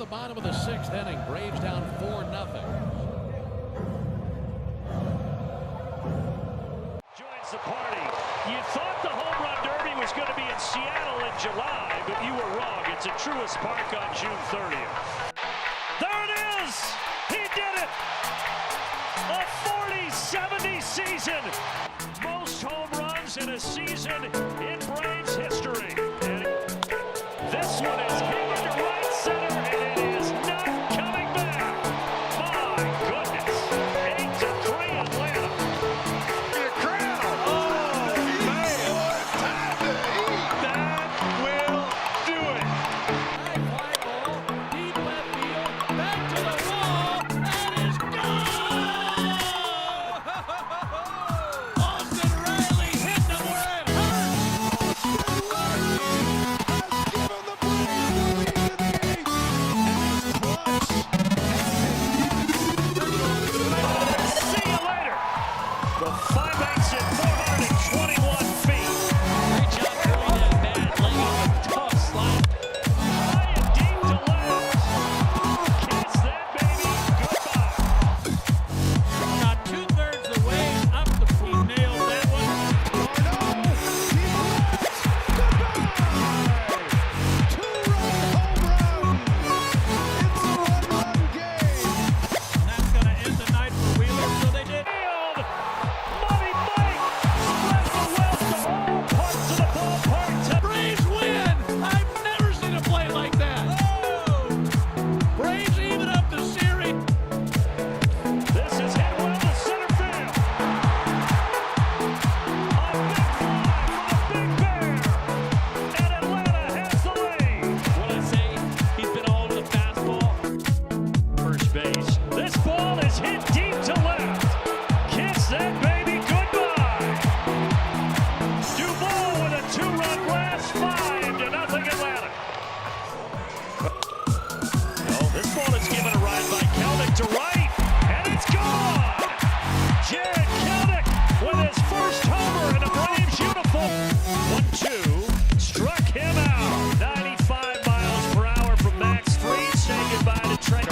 the bottom of the sixth inning. Braves down 4-0. Joins the party. You thought the home run derby was going to be in Seattle in July, but you were wrong. It's at Truist Park on June 30th. There it is! He did it! A 40-70 season! Most home runs in a season in Braves history. And this one is hit into right center, and it is not coming back. My goodness. 8-3 Atlanta. The crowd. Oh, man. Time to eat. That will do it. High fly ball, deep left field, back to the wall, and it's gone! Austin Riley hit them where it See you later. The 5/8 at 421 feet. Great job throwing that bad leg off a tough slide. High and deep to left. Kiss that baby goodbye. About 2/3 the way up the he nailed that one. And that's going to end the night for Wheeler, so they did. Field. Money Mike spread the wealth to all parts of the ballpark. Braves win! I've never seen a play like that. Braves even up the series. This is hit well to center field. A big fly for the Big Bear. And Atlanta has the lead. What I say, he's been all over the fastball. First base. This ball is hit deep to left. Kiss that baby goodbye. Duval with a two-run blast, 5-0 Atlanta. Oh, this ball is given a ride by Kelnick to right, and it's gone. Jared Kelnick with his first homer in a Braves uniform. 1-2, struck him out. 95 miles per hour from Max Fried. Say goodbye to Trent.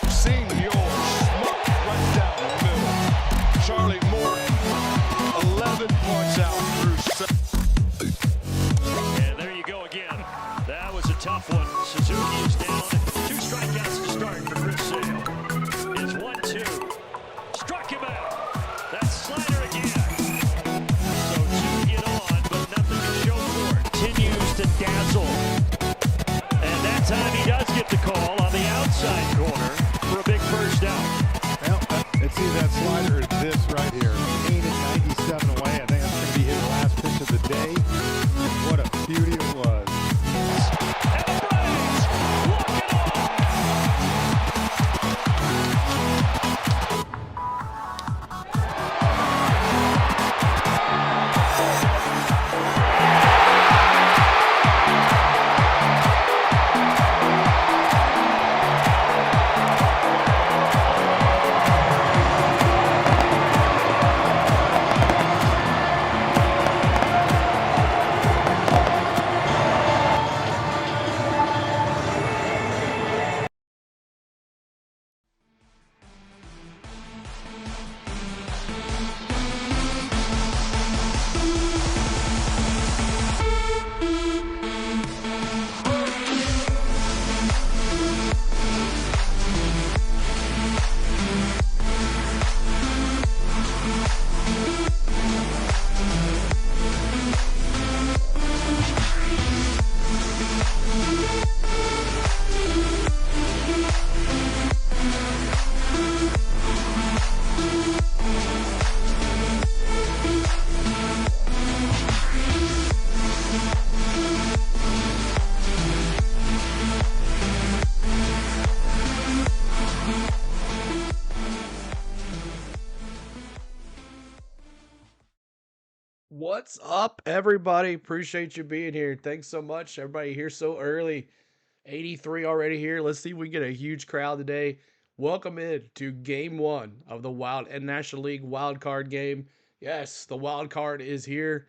Senior smoke right down the middle. Charlie Morton, 11 points out through 7. And there you go again. That was a tough one. Suzuki is down. 2 strikeouts to start for Chris Sale. Is 1-2. Struck him out. That's slider again. So 2 get on, but nothing to show for it. Continues to dazzle. And that time he does get the call on the outside corner for a big first down. Well, let's see that slider or this right here. 8 and 97 away. I think that's going to be his last pitch of the day. What a beauty it was. And the Braves walk it off. What's up, everybody? Appreciate you being here. Thanks so much. Everybody here so early. 83 already here. Let's see if we can get a huge crowd today. Welcome in to game 1 of the Wild and National League wild card game. Yes, the wild card is here,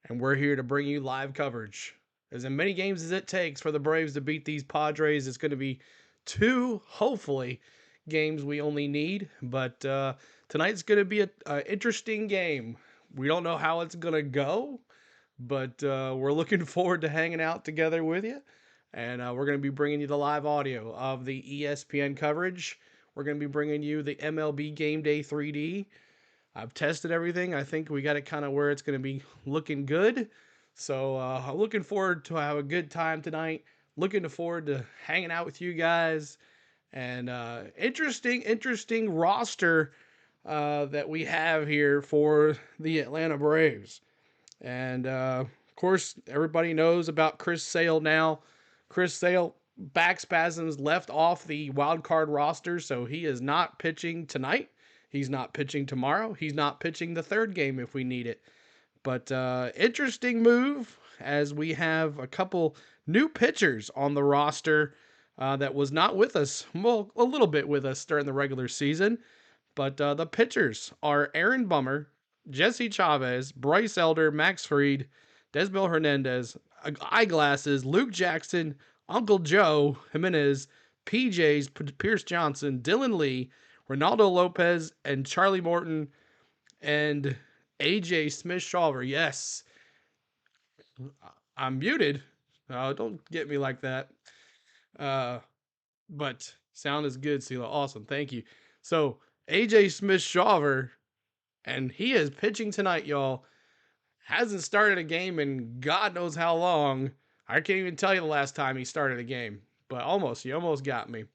and we're here to bring you live coverage as many games as it takes for the Braves to beat these Padres. It's going to be 2, hopefully, games we only need. But tonight's going to be an interesting game. We don't know how it's going to go, but we're looking forward to hanging out together with you. And we're going to be bringing you the live audio of the ESPN coverage. We're going to be bringing you the MLB Game Day 3D. I've tested everything. I think we got it kind of where it's going to be looking good. So I'm looking forward to have a good time tonight. Looking forward to hanging out with you guys. And interesting roster that we have here for the Atlanta Braves. And of course, everybody knows about Chris Sale now. Chris Sale, back spasms, left off the wild card roster, so he is not pitching tonight. He's not pitching tomorrow. He's not pitching the third game if we need it. But interesting move, as we have a couple new pitchers on the roster that was not with us, well, a little bit with us during the regular season. But the pitchers are Aaron Bummer, Jesse Chavez, Bryce Elder, Max Fried, Desmel Hernandez, Eyeglasses, Luke Jackson, Uncle Joe Jimenez, PJs, Pierce Johnson, Dylan Lee, Ronaldo Lopez, and Charlie Morton, and AJ Smith-Shawver. Yes, I'm muted. Don't get me like that. But sound is good, Sela. Awesome. Thank you. So AJ Smith-Shawver, and he is pitching tonight, y'all. Hasn't started a game in God knows how long. I can't even tell you the last time he started a game, but almost. He almost got me.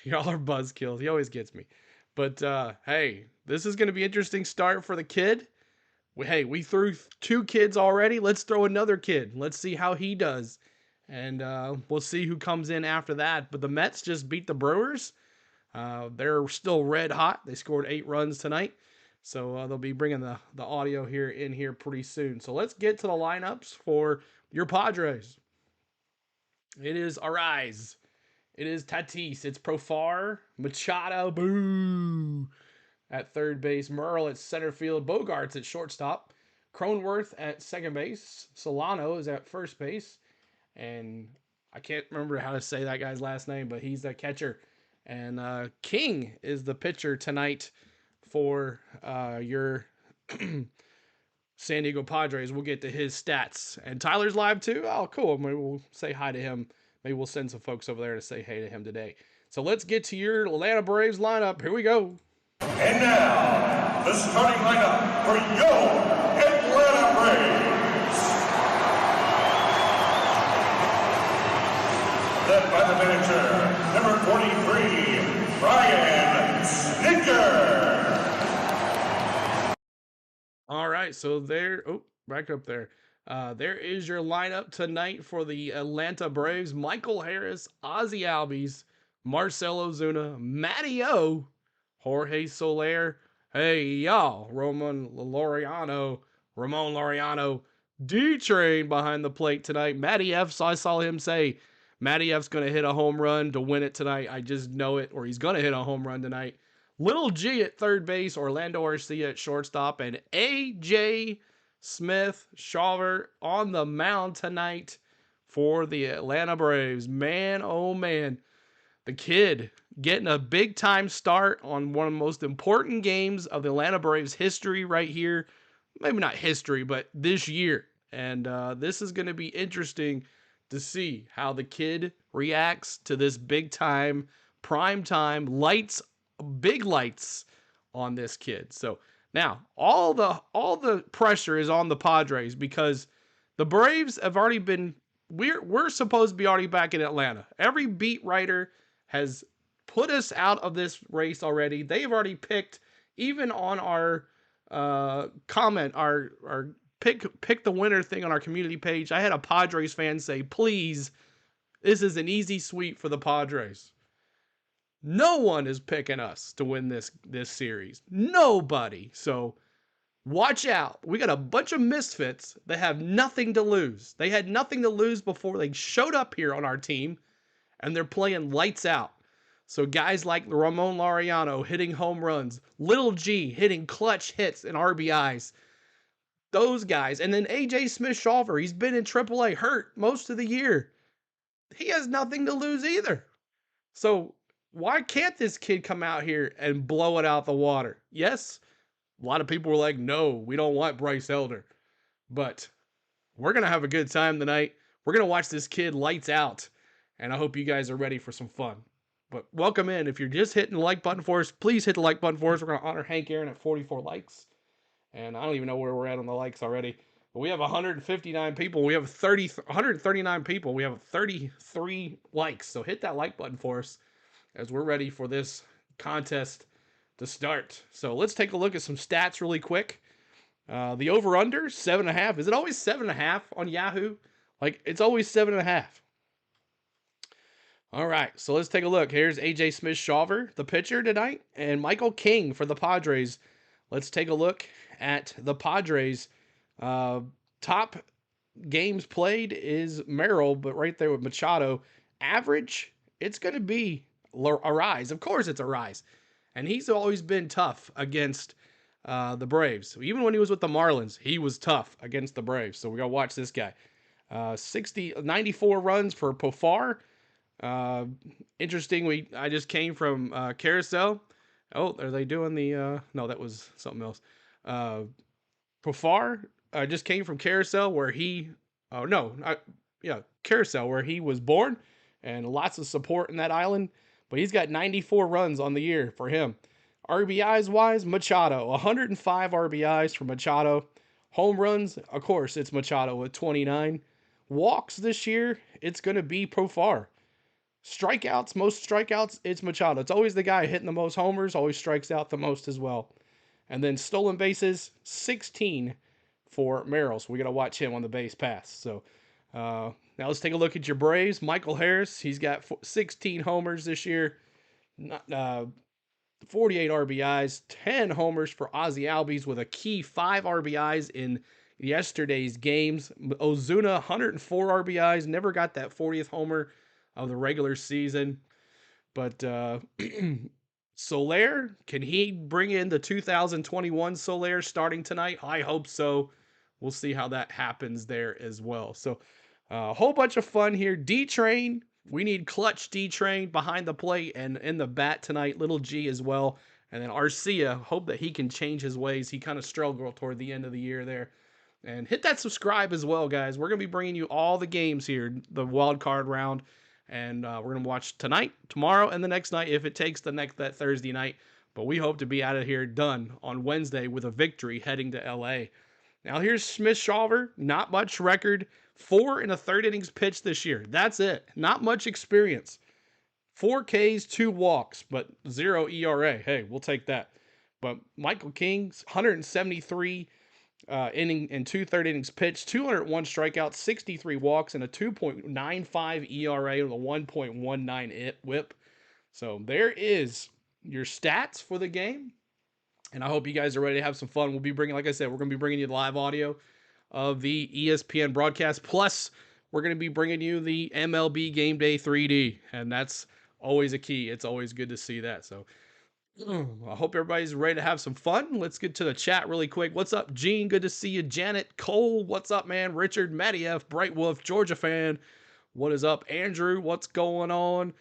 Y'all are buzzkills. He always gets me. But hey, this is going to be an interesting start for the kid. We threw 2 kids already. Let's throw another kid. Let's see how he does. And we'll see who comes in after that. But the Mets just beat the Brewers. They're still red hot. They scored 8 runs tonight. So they'll be bringing the audio in here pretty soon. So let's get to the lineups for your Padres. It is Arise. It is Tatis. It's Profar. Machado. Boo. At third base. Merle at center field. Bogarts at shortstop. Cronenworth at second base. Solano is at first base. And I can't remember how to say that guy's last name, but he's the catcher. And King is the pitcher tonight for your San Diego Padres. We'll get to his stats. And Tyler's live too? Oh, cool. Maybe we'll say hi to him. Maybe we'll send some folks over there to say hey to him today. So let's get to your Atlanta Braves lineup. Here we go. And now, the starting lineup for your Atlanta Braves. Led by the manager, number 43, Brian Snitker. All right, so back up there. There is your lineup tonight for the Atlanta Braves. Michael Harris, Ozzie Albies, Marcell Ozuna, Matty O, Jorge Soler, hey y'all, Ramon Laureano, D-Train behind the plate tonight. Matty F, so I saw him say Matty F's going to hit a home run to win it tonight. I just know it, or he's going to hit a home run tonight. Little G at third base, Orlando Arcia at shortstop, and AJ Smith-Shawver on the mound tonight for the Atlanta Braves. Man, oh man, the kid getting a big-time start on one of the most important games of the Atlanta Braves history right here. Maybe not history, but this year. And this is going to be interesting to see how the kid reacts to this big-time, prime-time, big lights on this kid. So now all the pressure is on the Padres because the Braves have already been, we're supposed to be already back in Atlanta. Every beat writer has put us out of this race already. They've already picked, even on our comment, our pick the winner thing on our community page. I had a Padres fan say, please, this is an easy sweep for the Padres. No one is picking us to win this series. Nobody. So watch out. We got a bunch of misfits that have nothing to lose. They had nothing to lose before they showed up here on our team, and they're playing lights out. So guys like Ramon Laureano hitting home runs, Little G hitting clutch hits and RBIs, those guys. And then AJ Smith-Shawver, he's been in AAA hurt most of the year. He has nothing to lose either. So why can't this kid come out here and blow it out the water? Yes, a lot of people were like, no, we don't want Bryce Elder. But we're going to have a good time tonight. We're going to watch this kid lights out. And I hope you guys are ready for some fun. But welcome in. If you're just hitting the like button for us, please hit the like button for us. We're going to honor Hank Aaron at 44 likes. And I don't even know where we're at on the likes already. But we have 159 people. We have 139 people. We have 33 likes. So hit that like button for us as we're ready for this contest to start. So let's take a look at some stats really quick. The over-under, 7.5. Is it always 7.5 on Yahoo? Like, it's always 7.5. All right, so let's take a look. Here's AJ Smith-Shawver, the pitcher tonight, and Michael King for the Padres. Let's take a look at the Padres. Top games played is Merrill, but right there with Machado. Average, it's going to be a rise. Of course it's a rise. And he's always been tough against the Braves. Even when he was with the Marlins, he was tough against the Braves. So we got to watch this guy. 94 runs for Pofar. Interesting. I just came from Carousel. Oh, are they doing the no, that was something else. Pofar just came from Carousel where Carousel where he was born, and lots of support in that island. But he's got 94 runs on the year for him. RBIs wise, Machado, 105 RBIs for Machado. Home runs, of course, it's Machado with 29. Walks this year, it's going to be Pofar. Strikeouts, most strikeouts, it's Machado. It's always the guy hitting the most homers, always strikes out the most as well. And then stolen bases, 16 for Merrill. So we got to watch him on the base pass. So now let's take a look at your Braves. Michael Harris, he's got 16 homers this year, 48 RBIs, 10 homers for Ozzie Albies with a key 5 RBIs in yesterday's games. Ozuna, 104 RBIs, never got that 40th homer of the regular season. But Soler, can he bring in the 2021 Soler starting tonight? I hope so. We'll see how that happens there as well. So a whole bunch of fun here. D-Train, we need clutch D-Train behind the plate and in the bat tonight. Little G as well. And then Arcia, hope that he can change his ways. He kind of struggled toward the end of the year there. And hit that subscribe as well, guys. We're going to be bringing you all the games here, the wild card round. And we're going to watch tonight, tomorrow, and the next night if it takes that Thursday night. But we hope to be out of here done on Wednesday with a victory heading to L.A. Now here's Smith-Shawver. Not much record. 4 1/3 innings pitched this year. That's it. Not much experience. 4 Ks, 2 walks, but 0 ERA. Hey, we'll take that. But Michael King's 173 inning and 2/3 innings pitched, 201 strikeouts, 63 walks, and a 2.95 ERA with a 1.19 whip. So there is your stats for the game. And I hope you guys are ready to have some fun. We'll be bringing, like I said, we're going to be bringing you the live audio of the ESPN broadcast. Plus, we're going to be bringing you the MLB Game Day 3D. And that's always a key. It's always good to see that. So I hope everybody's ready to have some fun. Let's get to the chat really quick. What's up, Gene? Good to see you. Janet Cole, what's up, man? Richard, Matty Bright Wolf, Georgia fan. What is up, Andrew? What's going on?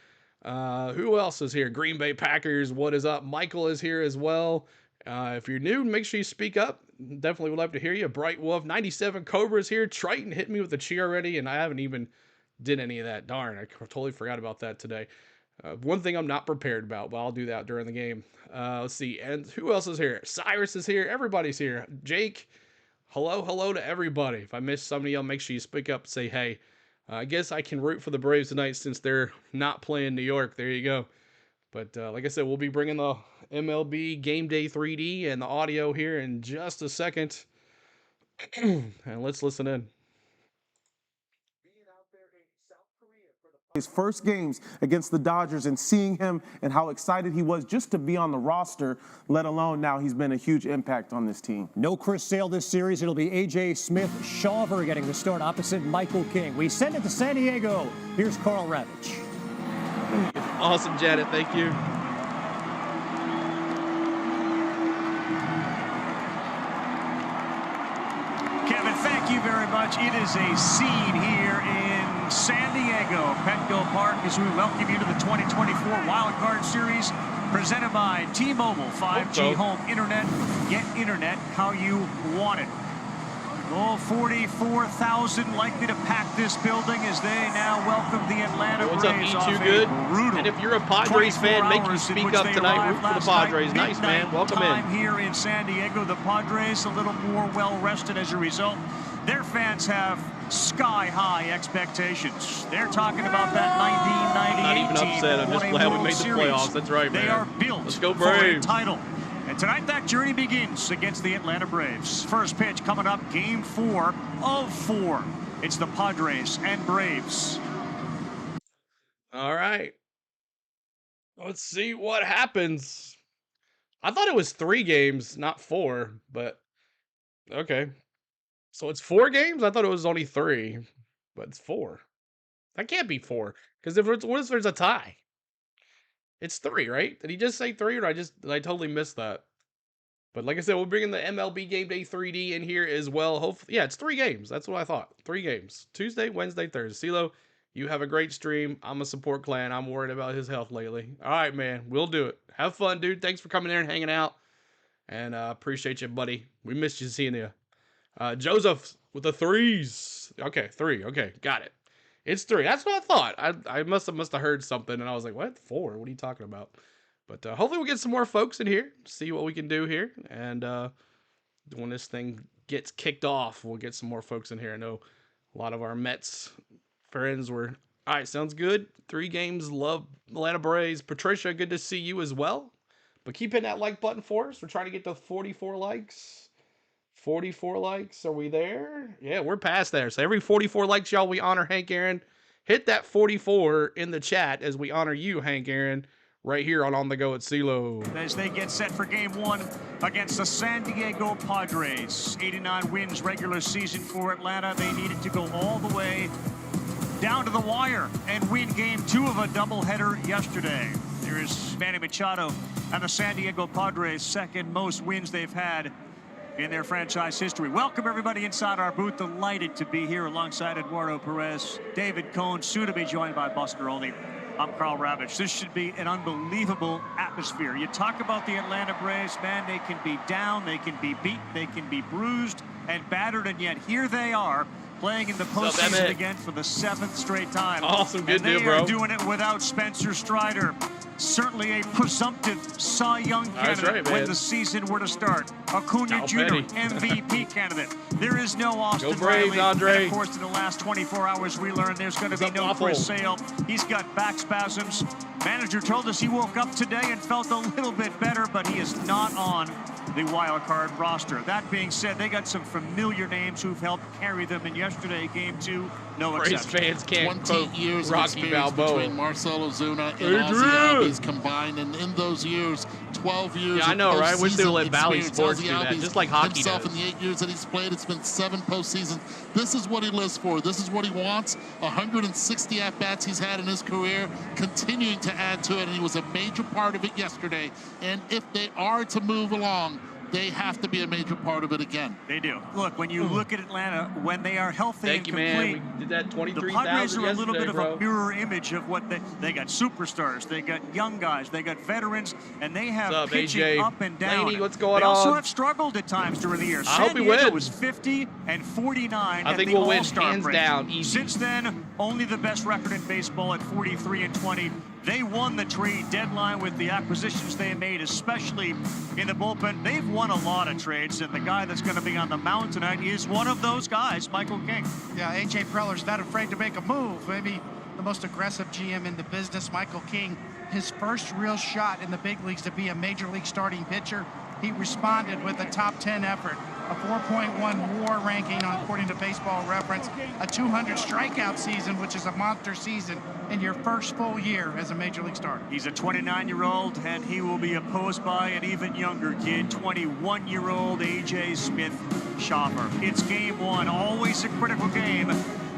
Who else is here? Green Bay Packers, what is up? Michael is here as well. If you're new, make sure you speak up. Definitely would love to hear you. Bright Wolf, 97 Cobra's here. Triton hit me with the cheer already, and I haven't even did any of that. Darn, I totally forgot about that today. One thing I'm not prepared about, but I'll do that during the game. Let's see. And who else is here? Cyrus is here. Everybody's here. Jake, hello to everybody. If I missed somebody else, make sure you speak up and say, hey. I guess I can root for the Braves tonight since they're not playing New York. There you go. But like I said, we'll be bringing the MLB Game Day 3D and the audio here in just a second. And let's listen in. His first games against the Dodgers and seeing him and how excited he was just to be on the roster, let alone now he's been a huge impact on this team. No Chris Sale this series. It'll be A.J. Smith-Shawver getting the start opposite Michael King. We send it to San Diego. Here's Carl Ravitch. Awesome, Janet. Thank you. much. It is a scene here in San Diego, Petco Park, as we welcome you to the 2024 Wild Card Series, presented by T-Mobile 5G Home Internet. Get internet how you want it. Oh, 44,000 likely to pack this building as they now welcome the Atlanta Braves. What's up, E2 Good? And if you're a Padres fan, make you speak up tonight. Root for the Padres. Nice, man. Welcome in. Here in San Diego, the Padres a little more well-rested as a result. Their fans have sky-high expectations. They're talking about that 1998 I'm not even upset. I'm just glad we made the playoffs. That's right, man. They are built Let's go, for a Braves. title. And tonight, that journey begins against the Atlanta Braves. First pitch coming up, game 4 of 4. It's the Padres and Braves. All right. Let's see what happens. I thought it was 3 games, not 4, but okay. So it's 4 games? I thought it was only 3, but it's 4. That can't be 4, because what if there's a tie? It's 3, right? Did he just say 3, or did I totally missed that? But like I said, we're bringing the MLB Game Day 3D in here as well. Hopefully, yeah, it's 3 games. That's what I thought. 3 games. Tuesday, Wednesday, Thursday. CeeLo, you have a great stream. I'm a support clan. I'm worried about his health lately. All right, man. We'll do it. Have fun, dude. Thanks for coming in and hanging out. And appreciate you, buddy. We missed you seeing you. Joseph with the 3s. Okay, 3. Okay, got it. It's 3. That's what I thought. I must have heard something, and I was like, what? 4? What are you talking about? But hopefully we'll get some more folks in here, see what we can do here. And when this thing gets kicked off, we'll get some more folks in here. I know a lot of our Mets friends were... All right, sounds good. 3 games, love Atlanta Braves. Patricia, good to see you as well. But keep hitting that like button for us. We're trying to get to 44 likes. 44 likes. Are we there? Yeah, we're past there. So every 44 likes, y'all, we honor Hank Aaron. Hit that 44 in the chat as we honor you, Hank Aaron, right here on the Go at CeeLo. As they get set for game 1 against the San Diego Padres. 89 wins regular season for Atlanta. They needed to go all the way down to the wire and win game 2 of a doubleheader yesterday. There is Manny Machado and the San Diego Padres' second most wins they've had in their franchise history. Welcome everybody inside our booth. Delighted to be here alongside Eduardo Perez, David Cohn, soon to be joined by Buster Olney. I'm Carl Ravitch. This should be an unbelievable atmosphere. You talk about the Atlanta Braves, man, they can be down, they can be beat, they can be bruised and battered, and yet here they are playing in the postseason again for the 7th straight time. Awesome, good deal, bro. They are doing it without Spencer Strider. Certainly a presumptive Cy Young candidate when the season were to start. Acuna Jr., MVP candidate. There is no Austin Braves, Riley. Andre. And of course, in the last 24 hours, we learned there's going to be no Chris Sale. He's got back spasms. Manager told us he woke up today and felt a little bit better, but he is not on the wild card roster. That being said, they got some familiar names who've helped carry them in yesterday, game 2. No exception. Braves fans can't 20 years of Rocky experience Balboa between Marcell Ozuna and Ozzy Albies combined, and in those years, 12 years. Yeah, I know, right? I wish they would let Valley Sports do that, Albies just like hockey himself does. In the 8 years that he's played, it's been 7 postseasons. This is what he lives for. This is what he wants. 160 at-bats he's had in his career, continuing to add to it, and he was a major part of it yesterday. And if they are to move along, they have to be a major part of it again. They do. Look, when you look at Atlanta, when they are healthy and complete, man. We did that 23,000 the Padres are a little bit bro. of a mirror image of what they got. Superstars, they got young guys, they got veterans, and they have pitching AJ? up and down. Lady, what's going they also on? have struggled at times during the year. I hope he San Diego wins. was 50 and 49 I at think the we'll win All-Star hands break. down, easy. Since then, only the best record in baseball at 43 and 20. They won the trade deadline with the acquisitions they made, especially in the bullpen. They've won a lot of trades, and the guy that's going to be on the mound tonight is one of those guys, Michael King. Yeah, A.J. Preller's not afraid to make a move. Maybe the most aggressive GM in the business, Michael King. His first real shot in the big leagues to be a major league starting pitcher. He responded with a top 10 effort, a 4.1 WAR ranking according to Baseball Reference, a 200 strikeout season, which is a monster season in your first full year as a major league starter. He's a 29-year-old, and he will be opposed by an even younger kid, 21-year-old A.J. Smith-Shawver. It's game 1, always a critical game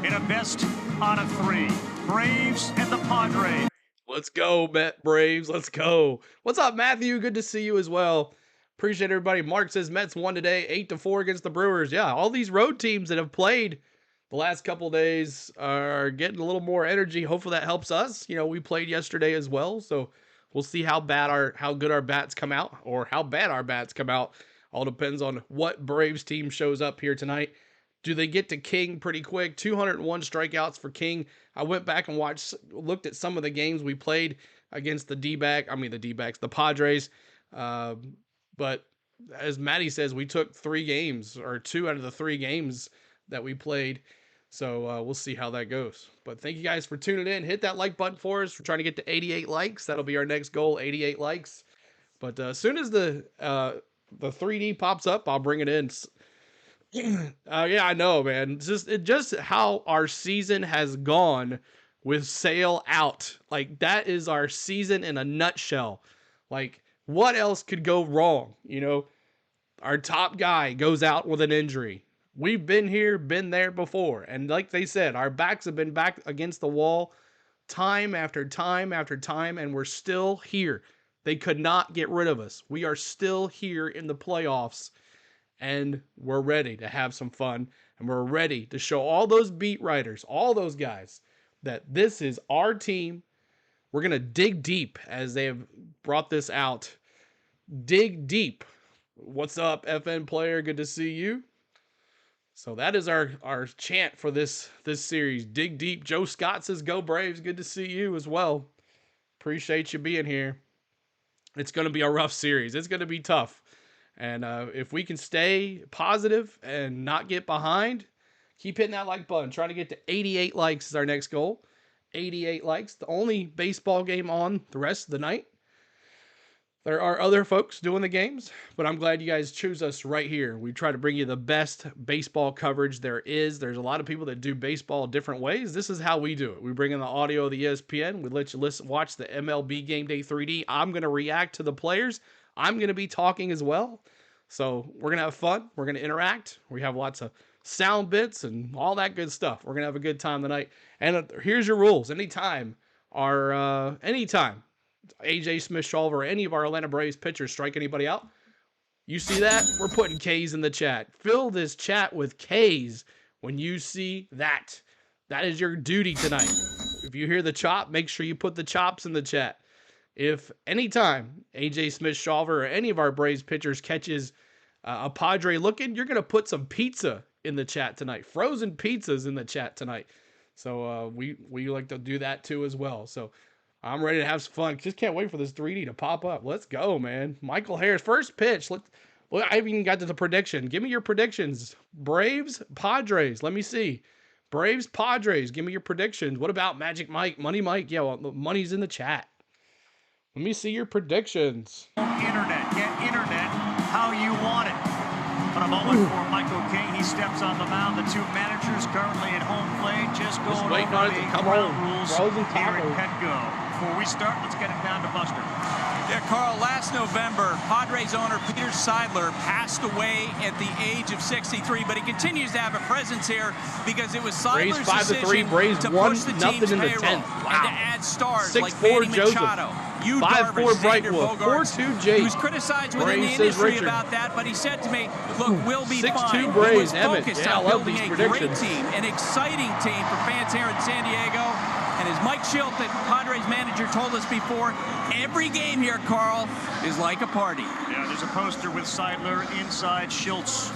in a best out of 3. Braves and the Padres. Let's go, Braves. Let's go. What's up, Matthew? Good to see you as well. Appreciate everybody. Mark says Mets won today, 8-4 against the Brewers. Yeah, all these road teams that have played the last couple of days are getting a little more energy. Hopefully that helps us. You know, we played yesterday as well, so we'll see how good our bats come out, or how bad our bats come out. All depends on what Braves team shows up here tonight. Do they get to King pretty quick? 201 strikeouts for King. I went back and looked at some of the games we played against the Padres. But as Maddie says, we took 3 games, or 2 out of the 3 games that we played. So we'll see how that goes. But thank you guys for tuning in. Hit that like button for us. We're trying to get to 88 likes. That'll be our next goal, 88 likes. But as soon as the 3D pops up, I'll bring it in. Yeah, I know, man. Just how our season has gone with Sale out. Like, that is our season in a nutshell. Like, what else could go wrong? You know, our top guy goes out with an injury. We've been there before. And like they said, our backs have been back against the wall time after time after time, and we're still here. They could not get rid of us. We are still here in the playoffs, and we're ready to have some fun, and we're ready to show all those beat writers, all those guys, that this is our team. We're going to dig deep, as they have brought this out. Dig deep. What's up, FN player? Good to see you. So that is our chant for this series. Dig deep. Joe Scott says, go Braves. Good to see you as well. Appreciate you being here. It's going to be a rough series. It's going to be tough. And if we can stay positive and not get behind, keep hitting that like button. Trying to get to 88 likes is our next goal. 88 likes. The only baseball game on the rest of the night. There are other folks doing the games, but I'm glad you guys choose us right here. We try to bring you the best baseball coverage there is. There's a lot of people that do baseball different ways. This is how we do it. We bring in the audio of the ESPN. We let you watch the MLB Game Day 3D. I'm going to react to the players. I'm going to be talking as well. So we're going to have fun. We're going to interact. We have lots of sound bits and all that good stuff. We're going to have a good time tonight. And here's your rules. Anytime AJ Smith-Shawver or any of our Atlanta Braves pitchers strike anybody out, you see that? We're putting K's in the chat. Fill this chat with K's when you see that. That is your duty tonight. If you hear the chop, make sure you put the chops in the chat. If anytime AJ Smith-Shawver or any of our Braves pitchers catches a Padre looking, you're going to put some pizza in the chat tonight. Frozen pizzas in the chat tonight. So we like to do that too as well. So I'm ready to have some fun. Just can't wait for this 3D to pop up. Let's go, man. Michael Harris, first pitch. I haven't even got to the prediction. Give me your predictions. Braves, Padres. Let me see. Braves, Padres. Give me your predictions. What about Magic Mike, Money Mike? Yeah, well, the money's in the chat. Let me see your predictions. Internet. Get internet how you want it. But a moment for Michael King. He steps on the mound. The 2 managers currently at home plate. Just going over the ground rules here at Petco. Before we start, let's get it down to Buster. Yeah, Carl, last November, Padres owner Peter Seidler passed away at the age of 63, but he continues to have a presence here because it was Seidler's decision to push the team's payroll and to add stars like Manny Machado, Yu Darvish, Xander Bogaerts. 4-2 He was criticized within the industry about that, but he said to me, look, we'll be fine. He Braves, was focused on building a great team, an exciting team for fans here in San Diego. And as Mike Schilt, the Padres manager, told us before, every game here, Carl, is like a party. Yeah, there's a poster with Seidler inside Schilt's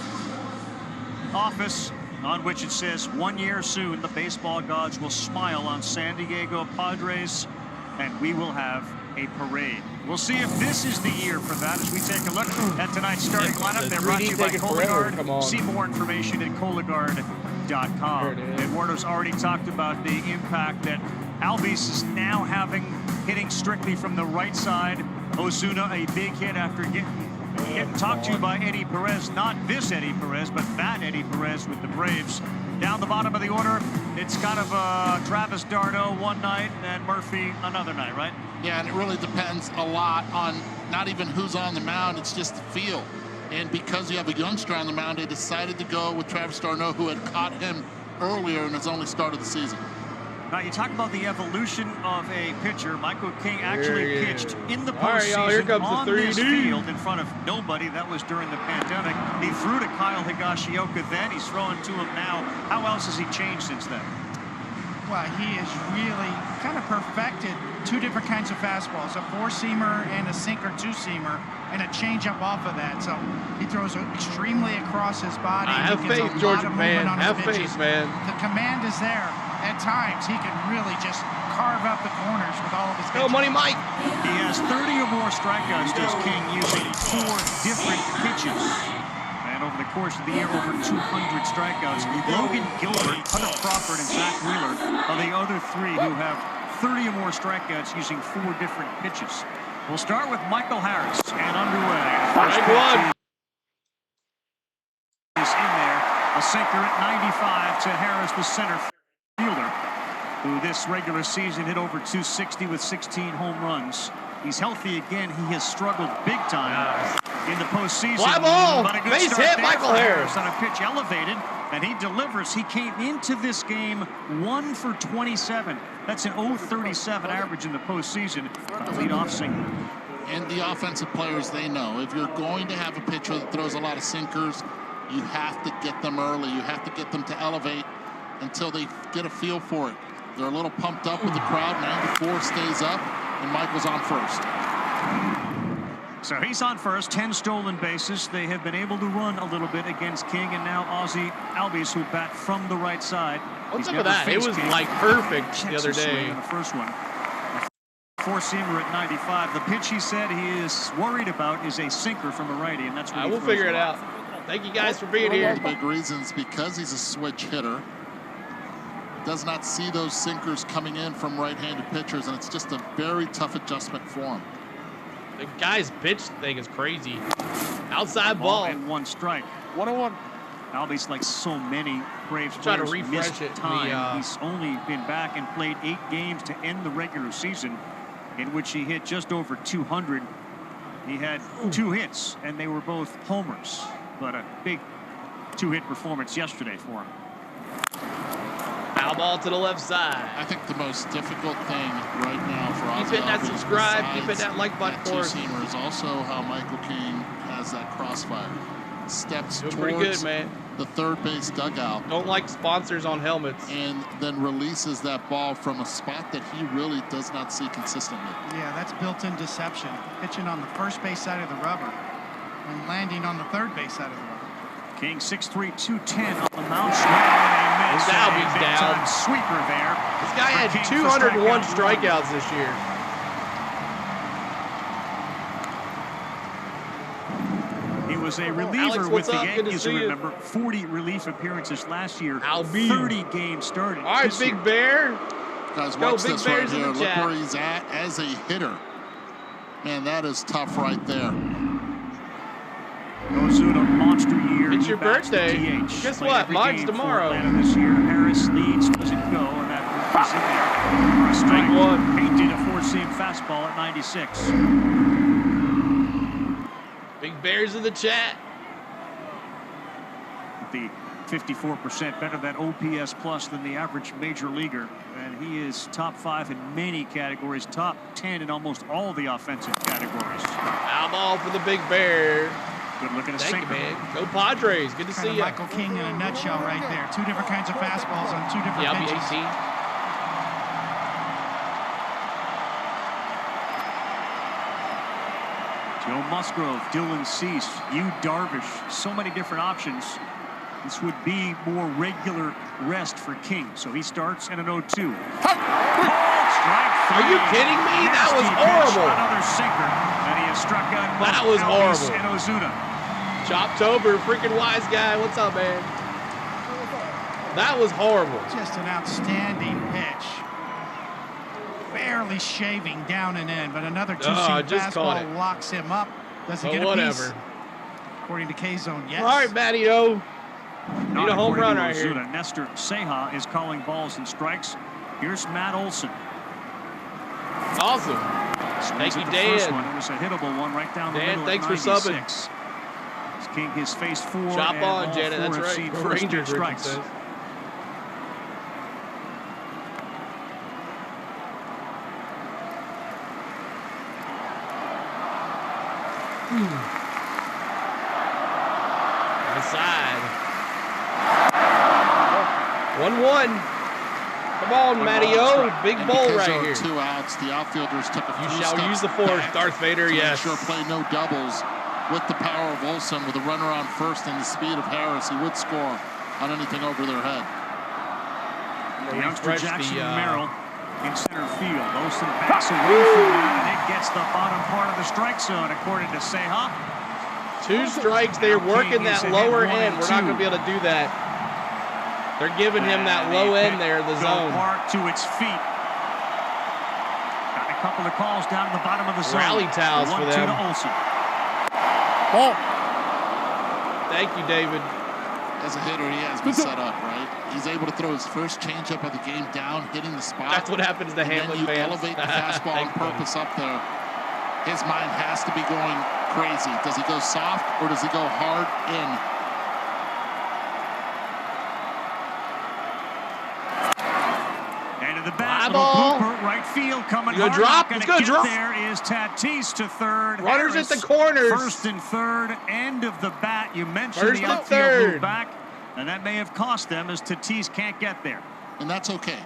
office on which it says, 1 year soon, the baseball gods will smile on San Diego Padres, and we will have a parade. We'll see if this is the year for that as we take a look at tonight's starting lineup. They're brought to you by Cologuard. See more information at Cologuard.com. Eduardo's already talked about the impact that Albies is now having, hitting strictly from the right side. Ozuna, a big hit after getting talked to by Eddie Perez. Not this Eddie Perez, but that Eddie Perez with the Braves. Down the bottom of the order, it's kind of Travis d'Arnaud one night and Murphy another night, right? Yeah, and it really depends a lot on not even who's on the mound, it's just the feel. And because you have a youngster on the mound, they decided to go with Travis d'Arnaud, who had caught him earlier in his only start of the season. Now, you talk about the evolution of a pitcher. Michael King actually pitched in the All right, y'all, here postseason comes the on this 3D. field in front of nobody. That was during the pandemic. He threw to Kyle Higashioka then. He's throwing to him now. How else has he changed since then? Well, he has really kind of perfected two different kinds of fastballs, a four-seamer and a sinker two-seamer, and a changeup off of that. So he throws extremely across his body. Have faith, Georgia man. Have faith, man. The command is there. At times, he can really just carve up the corners with all of his pitches. Go, Money Mike. He has 30 or more strikeouts, does King, using 4 different pitches. And over the course of the year, over 200 strikeouts. Logan Gilbert, Hunter Crawford, and Zach Wheeler are the other 3 who have 30 or more strikeouts using 4 different pitches. We'll start with Michael Harris, and underway. First pitch is in there. A sinker at 95 to Harris, the center fielder, who this regular season hit over 260 with 16 home runs. He's healthy again. He has struggled big time in the postseason. Fly ball! But a good Base start hit, there Michael for Harris. on a pitch elevated, and he delivers. He came into this game 1 for 27. That's an 0.37 average in the postseason. Leadoff single. And the offensive players, they know if you're going to have a pitcher that throws a lot of sinkers, you have to get them early. You have to get them to elevate until they get a feel for it. They're a little pumped up with the crowd. 94 stays up, and Michael's on first. So he's on first, 10 stolen bases. They have been able to run a little bit against King, and now Ozzie Albies, who bat from the right side. What's up with that? It was King. like perfect the other day. In the first one. Four-seamer at 95. The pitch he said he is worried about is a sinker from a righty, and that's what we'll figure it out. Thank you guys for being here. The big reason is because he's a switch hitter. Does not see those sinkers coming in from right-handed pitchers, and it's just a very tough adjustment for him. The guy's pitch thing is crazy. Outside ball. And 1 strike. 1-1. Albies, like so many Braves Try to players, refresh missed it. time. He's only been back and played 8 games to end the regular season, in which he hit just over 200. He had 2 hits, and they were both homers. But a big 2-hit performance yesterday for him. Foul ball to the left side. I think the most difficult thing right now for Ozzie Keep hitting that Albies, subscribe. Keep hitting that like button for us. Two-seamer is also how Michael King has that crossfire. Steps Doing towards pretty good, man. the third base dugout. Don't like sponsors on helmets. And then releases that ball from a spot that he really does not see consistently. Yeah, that's built-in deception. Pitching on the first base side of the rubber and landing on the third base side of the rubber. King 6'3", 210 on the mound. His Albies down. Sweeper there. This guy had 201 strikeouts this year. He was a reliever Alex, with the up? Yankees, remember. 40 relief appearances last year. 30 games started. All right, Big Bear. Guys, Go, watch Big this Bears right in here. the Look chat. where he's at as a hitter. Man, that is tough right there. Ozuna, monster year. It's He your bats the birthday. DH. Guess Played what? every Mine's game for tomorrow. Atlanta this year. Harris leads, doesn't go, and that is in there. Strike 1. Painted a four-seam fastball at 96. Big Bears in the chat. The 54% better than OPS plus than the average major leaguer, and he is top 5 in many categories, top 10 in almost all the offensive categories. Foul ball for the Big Bear. Good looking at Thank you, sinker. man. Go Padres. Good to see you. Michael King in a nutshell right there. 2 different kinds of fastballs on 2 different Yeah, I'll be pitches. 18. Joe Musgrove, Dylan Cease, Yu Darvish, so many different options. This would be more regular rest for King, so he starts in an 0-2. Strike 3. Are you kidding me? That was horrible. Another sinker, and he has struck out both That was Albies horrible. and Ozuna. Choptober, freaking wise guy. What's up, man? That was horrible. Just an outstanding pitch. Barely shaving down and in, but another 2-seam just caught fastball it. locks him up. Doesn't get a whatever. piece. According to K-Zone, yes. All right, Matty O. Need a home run right here. Nestor Seja is calling balls and strikes. Here's Matt Olson. Awesome. Thank you, The Dan. first one, it was a hittable one right down the Dan, middle. thanks at for 96. King has faced 4. Chop and on, all Janet. 4 That's have right. seen Go first Rangers, pitch Ricky strikes. says. Inside. 1-1. Come on, Matty-O. Big bowl right here. 2 outs. The outfielders took a few You shall steps use the force, back Darth Vader. to Yes. ensure play no doubles. With the power of Olsen, with a runner on first and the speed of Harris, he would score on anything over their head. Youngster Jackson Merrill in center field. Olsen backs away from that, and it gets the bottom part of the strike zone, according to Seha. 2 strikes. They're working that lower end. We're not going to be able to do that. They're giving him that low end there, the zone. Park to its feet. Got a couple of calls down to the bottom of the zone. Rally towels for them. 1-2 to Olsen. Oh. Thank you, David. As a hitter, he has been set up, right? He's able to throw his first changeup of the game down, hitting the spot. That's what happens to Hamlin fans. And then you elevate the fastball on purpose up there. His mind has to be going crazy. Does he go soft or does he go hard in? And to the bat, little blooper, right field coming hard. Drop. It's going to drop. There is Tatis to third. Runners Harris, at the corners. First and third, end of the bat. You mentioned First the and outfield third. move back, and that may have cost them as Tatis can't get there. And that's okay.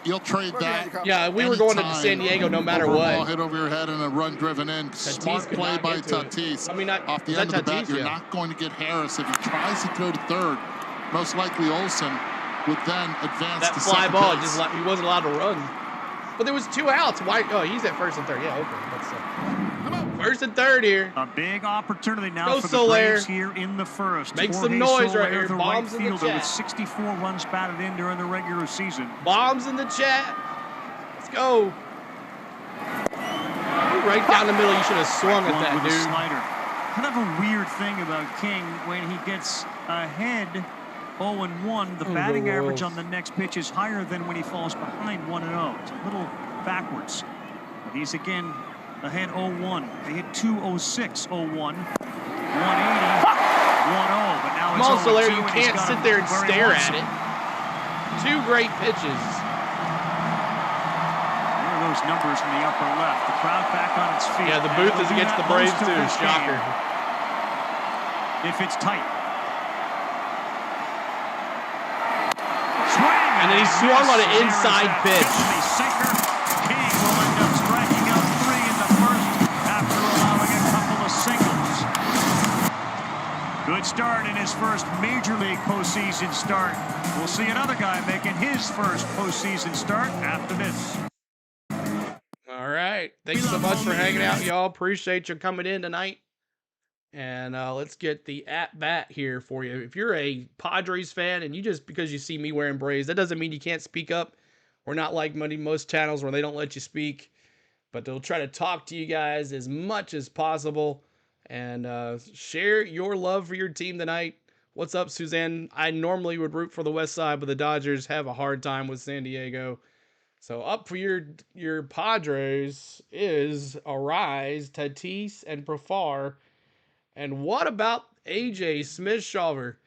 You'll trade that. Yeah, we were going to San Diego no matter what. Ball hit over your head and a run driven in. Smart play by Tatis. I mean, off the end of the bat, you're not going to get Harris. If he tries to throw to third, most likely Olsen would then advance that to fly second ball, base. just he wasn't allowed to run. But there was 2 outs. Why? Oh, he's at first and third. Yeah, okay. That's first and third here. A big opportunity now Go for the Soler. Braves here in the first. Make Jorge some noise Soler, right here. the Bombs right in the fielder chat. with 64 runs batted in during the regular season. Bombs in the chat. Let's go. Right down the middle. You should have swung at that, with dude. A slider. Kind of a weird thing about King when he gets ahead 0-1, the batting average on the next pitch is higher than when he falls behind 1-0. It's a little backwards. But he's again ahead 0-1. They hit 206, 0-1, 180, 1-0. But now Come on, it's 0-2, Soler, you and he's can't got sit him there and where he stare wants at him. it. 2 great pitches. There are those numbers in the upper left. The crowd back on its feet. Yeah, the booth is against the Braves too. Shocker. If it's tight. And then he swung on an inside pitch. Sinker. King will end up striking out 3 in the first after allowing a couple of singles. Good start in his first Major League postseason start. We'll see another guy making his first postseason start after this. All right. Thanks so much for hanging out, y'all. Appreciate you coming in tonight. And let's get the at-bat here for you. If you're a Padres fan and you just, because you see me wearing Braves, that doesn't mean you can't speak up. We're not like most channels where they don't let you speak. But they'll try to talk to you guys as much as possible. And share your love for your team tonight. What's up, Suzanne? I normally would root for the West Side, but the Dodgers have a hard time with San Diego. So up for your Padres is Arise, Tatis, and Profar. And what about AJ Smith-Shawver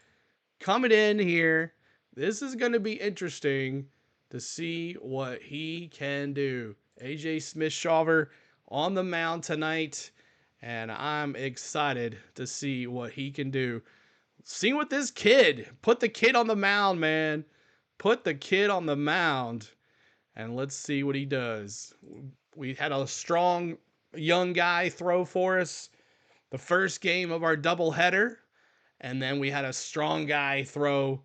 coming in here? This is going to be interesting to see what he can do. AJ Smith-Shawver on the mound tonight, and I'm excited to see what he can do. See what this kid, put the kid on the mound, man. Put the kid on the mound, and let's see what he does. We had a strong young guy throw for us the first game of our doubleheader, and then we had a strong guy throw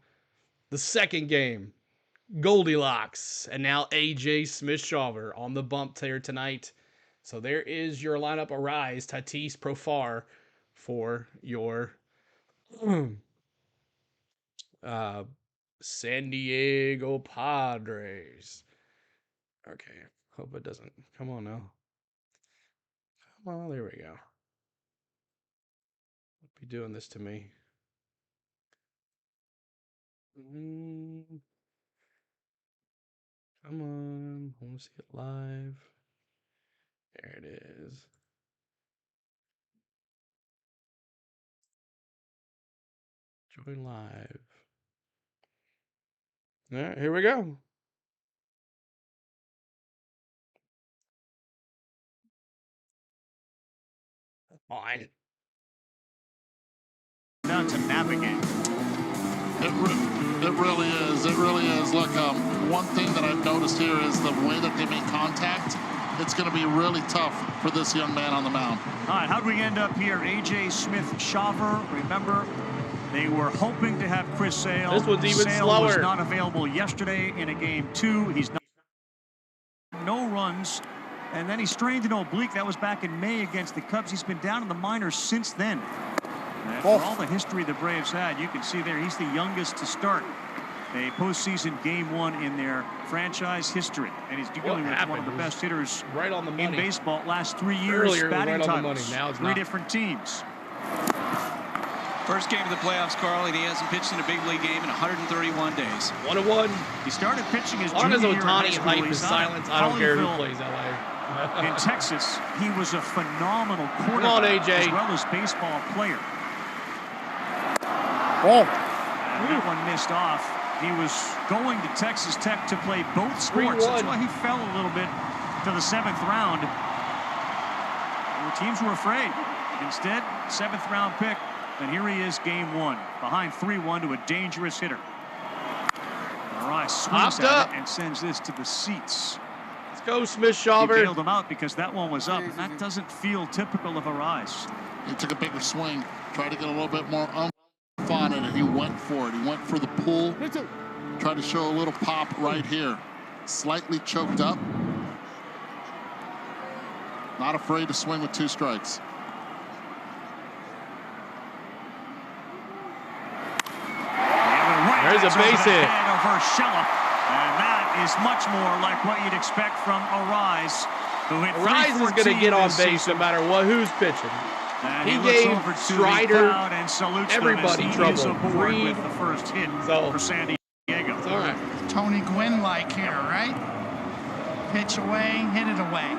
the second game. Goldilocks, and now AJ Smith-Shawver on the bump here tonight. So there is your lineup. Arise, Tatis, Profar for your San Diego Padres. Okay, hope it doesn't. Come on now. Come on, there we go. Be doing this to me. Come on, I want to see it live. There it is. Join live. All right, here we go. on. Down to navigate. It really is. It really is. Look, one thing that I've noticed here is the way that they make contact. It's going to be really tough for this young man on the mound. All right, how do we end up here? A.J. Smith-Shawver, remember, they were hoping to have Chris Sale. This one's even Sale slower. was not available yesterday in a game 2. He's not. No runs, and then he strained an oblique. That was back in May against the Cubs. He's been down in the minors since then. And for all the history the Braves had, you can see there he's the youngest to start a postseason game 1 in their franchise history, and he's dealing with one of the best hitters right on the money in baseball last 3 years. Earlier, batting right on the titles. money. Now it's 3 not. different teams. First game of the playoffs, Carl, and he hasn't pitched in a big league game in 131 days. 1-1. He started pitching his As long as junior year in high Ohtani school. hype He's is out silence, of I don't care who Colleyville plays LA. in Texas. He was a phenomenal on, quarterback AJ. as well as baseball player. And that one missed off. He was going to Texas Tech to play both sports. That's why he fell a little bit to the 7th round. The teams were afraid. Instead, 7th round pick. And here he is, game 1, behind 3-1 to a dangerous hitter. Arise swings at it and sends this to the seats. Let's go, Smith He Shawver. bailed him out because that one was up, and that doesn't feel typical of Arise. He took a bigger swing, tried to get a little bit more on it, and he went for it. He went for the pull, tried to show a little pop right here. Slightly choked up. Not afraid to swing with 2 strikes. There's a base hit. And that is much more like what you'd expect from Arise, who hit Arise is going to get on base no matter who's pitching. And he looks gave over to Strider, the crowd and salutes everybody them as he trouble. is aboard Reed. with the first hit for San Diego. It's all right. Tony Gwynn-like here, right? Pitch away, hit it away.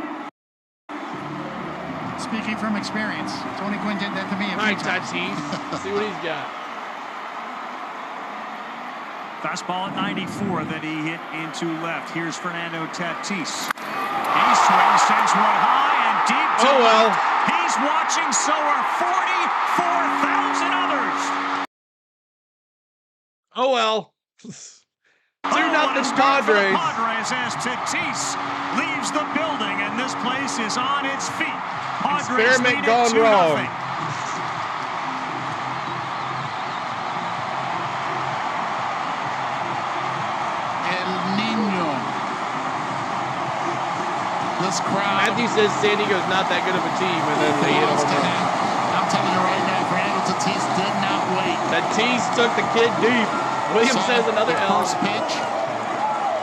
Speaking from experience, Tony Gwynn did that to me a few times. Tatis. See what he's got. Fastball at 94 that he hit into left. Here's Fernando Tatis. He swings, sends one high and deep to left. He's watching, so are 44,000 others. Oh well. 2-0 Padres. Padres as Tatis leaves the building, and this place is on its feet. Padres Experiment lead it gone 2-0. wrong. This crowd. Matthew says San Diego's not that good of a team, and then they hit a home run. I'm telling you right now, Fernando Tatis did not wait. Tatis took the kid deep. Williams says another L. First pitch,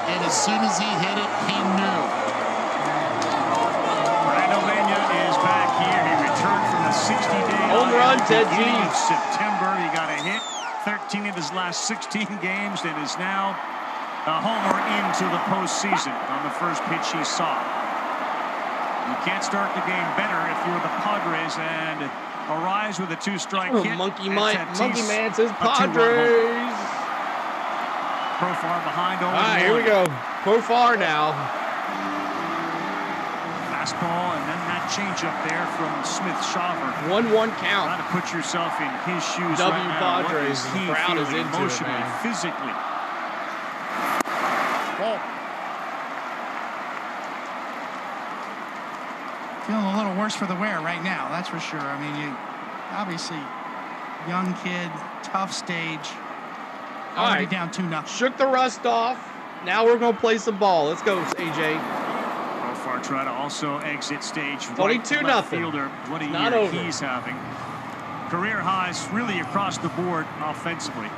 and as soon as he hit it, he knew. Fernando Mena is back here. He returned from the 60-day home run, Ted G. September. He got a hit 13 of his last 16 games and is now a homer into the postseason on the first pitch he saw. You can't start the game better if you're the Padres, and Arise with a 2-strike hit. Monkey Tatis, Man says a 2-run Padres. Profar behind over. All right, here we go. Profar now. Fastball and then that changeup there from Smith-Shawver. 1-1 count. Try to put yourself in his shoes W right now. Padres. What is he The crowd is feeling into it, emotionally, man. physically? Feeling a little worse for the wear right now, that's for sure. I mean, you obviously young kid, tough stage. Already down 2-0. Shook the rust off. Now we're going to play some ball. Let's go, AJ. Profar try to also exit stage. Only Right 2-0. Fielder, what a Not year over. he's having. Career highs really across the board offensively.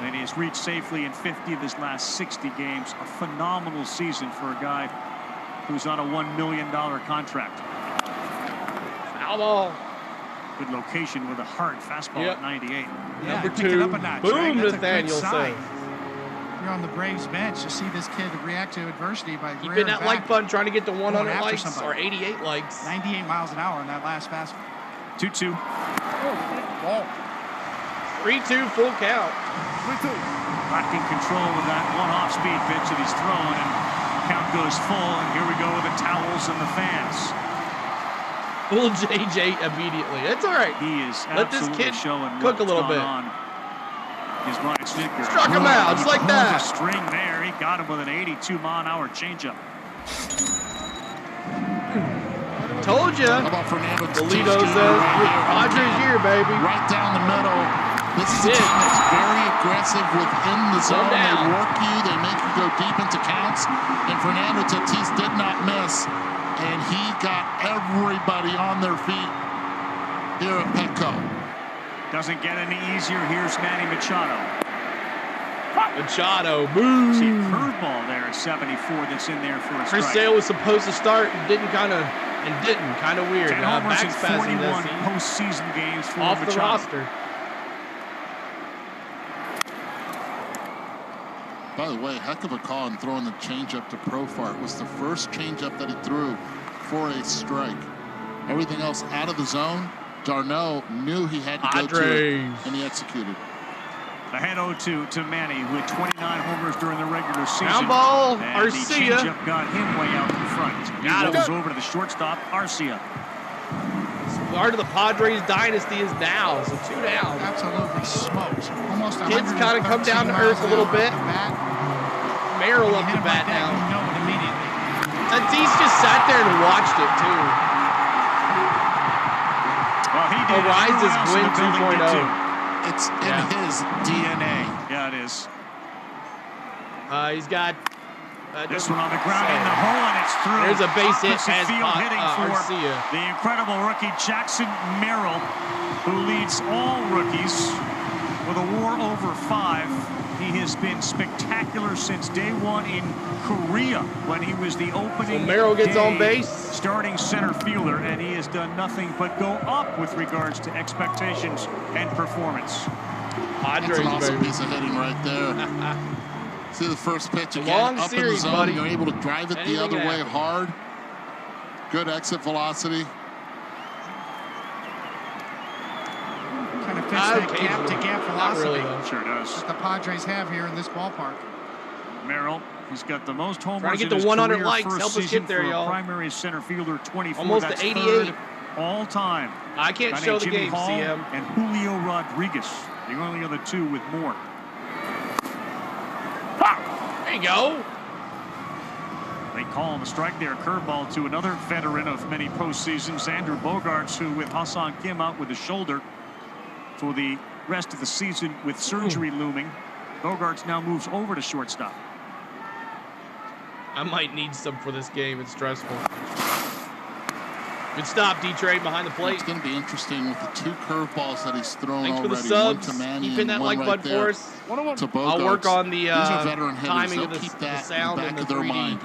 And he has reached safely in 50 of his last 60 games. A phenomenal season for a guy who's on a $1 million contract. Foul ball. Good location with a hard fastball at 98. Yeah, Number picked 2. it up a notch, Boom, right? That's a good Nathaniel sign. says. You're on the Braves bench to see this kid react to adversity by Keeping rearing that back, like button, trying to get to 100 going after likes somebody. or 88 likes. 98 miles an hour in that last fastball. 2-2. 3-2 full count. Back in control with that one off-speed pitch that he's throwing, and count goes full, and here we go with the towels and the fans. Full JJ immediately. It's all right. He is Let this absolutely kid showing cook a little bit. Is Brian Snitker. Struck him out just like that. A string there. He got him with an 82-mile-an-hour changeup. Told you. How about Fernando Tatis? Toledo says, Padres here, baby. Right down the middle. This is a team that's very aggressive within the zone. They work you. They make you go deep into counts. And Fernando Tatis did not miss. And he got everybody on their feet here at Petco. Doesn't get any easier. Here's Manny Machado. Machado, boom. See a curveball there at 74 that's in there for a strike. Chris Sale was supposed to start and didn't. Kind of weird. 10 homers in 41 this postseason games for off Machado. the roster. By the way, heck of a call in throwing the changeup to Profar. It was the first changeup that he threw for a strike. Everything else out of the zone. Darno knew he had to go to it, and he executed. Ahead 0-2 to Manny with 29 homers during the regular season. Ground ball, and Arcia. The changeup got him way out in front. He rolls over to the shortstop, Arcia. Start of the Padres dynasty is now, so 2 down. Absolutely smoked. Almost Kids kind of come down to earth a little bit. Merrill up to bat now. You know it immediately. Tatis just sat there and watched it too. Well, he did. Arises Gwynn 2.0. It's in his DNA. Yeah, it is. He's got this one on the ground in the hole, and it's through. There's a base hit as field hitting for Arcia. The incredible rookie Jackson Merrill, who leads all rookies with a WAR over 5. He has been spectacular since day one in Korea when he was the opening Merrill gets on base, starting center fielder, and he has done nothing but go up with regards to expectations and performance. That's an awesome piece of hitting right there. See the first pitch again, up in the zone. Buddy. You're able to drive it the other way hard. Good exit velocity. Kind of fits that gap-to-gap philosophy. Really, sure does. That the Padres have here in this ballpark. Merrill, he's got the most homers Trying to get in his to 100 career likes. first Help us season get there, for a y'all. primary center fielder, 24. Almost That's to 88. third all time. I can't show the Jimmy game, Hall CM. and Julio Rodriguez, the only other two with more. There you go. They call him a strike there, curveball to another veteran of many postseasons, Andrew Bogarts, who with Hassan Kim out with the shoulder for the rest of the season with surgery looming. Bogarts now moves over to shortstop. I might need some for this game. It's stressful. Good stop, D-Trade behind the plate. It's going to be interesting with the 2 curveballs that he's thrown Thanks already. for the subs. One to Manny Keep in that and one like right button there for us. to Bogarts. I'll work on the These are veteran hitters. timing They'll of the, keep the that sound in the and back the of their 3D. mind.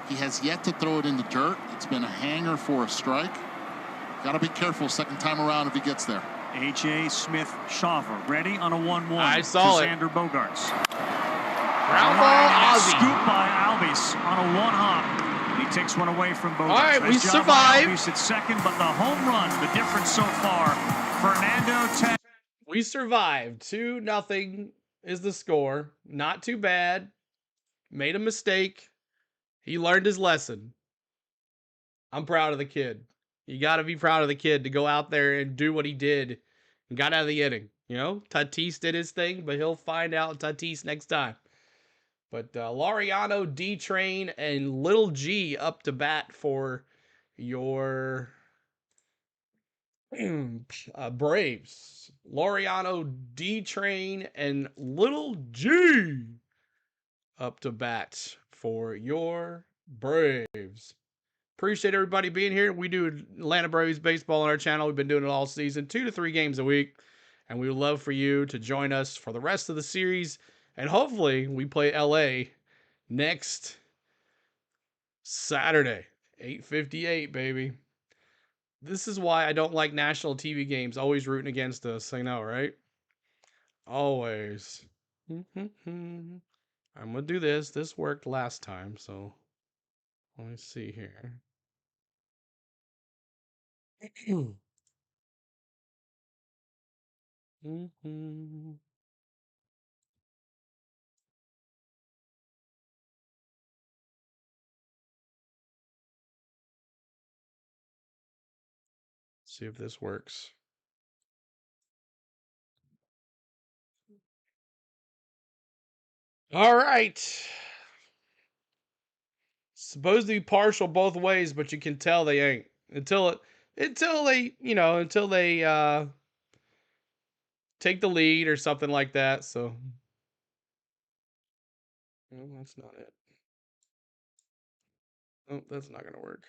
He has yet to throw it in the dirt. It's been a hanger for a strike. Got to be careful second time around if he gets there. H.A. Smith-Shawver ready on a 1-1. I saw it. Xander Bogarts. Ground ball, Ozzie. Scoop by Albies on a 1-hop. He takes one away from Bogarts. All right, we Nice job by survived. Albies at second, but the home run, the difference so far. Fernando Tatis. We survived. 2-0 is the score. Not too bad. Made a mistake. He learned his lesson. I'm proud of the kid. You got to be proud of the kid to go out there and do what he did and got out of the inning. You know, Tatis did his thing, but he'll find out Tatis next time. But Laureano, D-Train, and Little G up to bat for your Braves. Laureano, D-Train, and Little G up to bat for your Braves. Appreciate everybody being here. We do Atlanta Braves baseball on our channel. We've been doing it all season, 2 to 3 games a week. And we would love for you to join us for the rest of the series. And hopefully we play LA next Saturday, 8:58, baby. This is why I don't like national TV games always rooting against us. I know, right? Always. I'm going to do this. This worked last time, so let me see here. See if this works. All right. Supposed to be partial both ways, but you can tell they ain't until they, you know, until they take the lead or something like that. So, well, that's not it. Oh, that's not gonna work.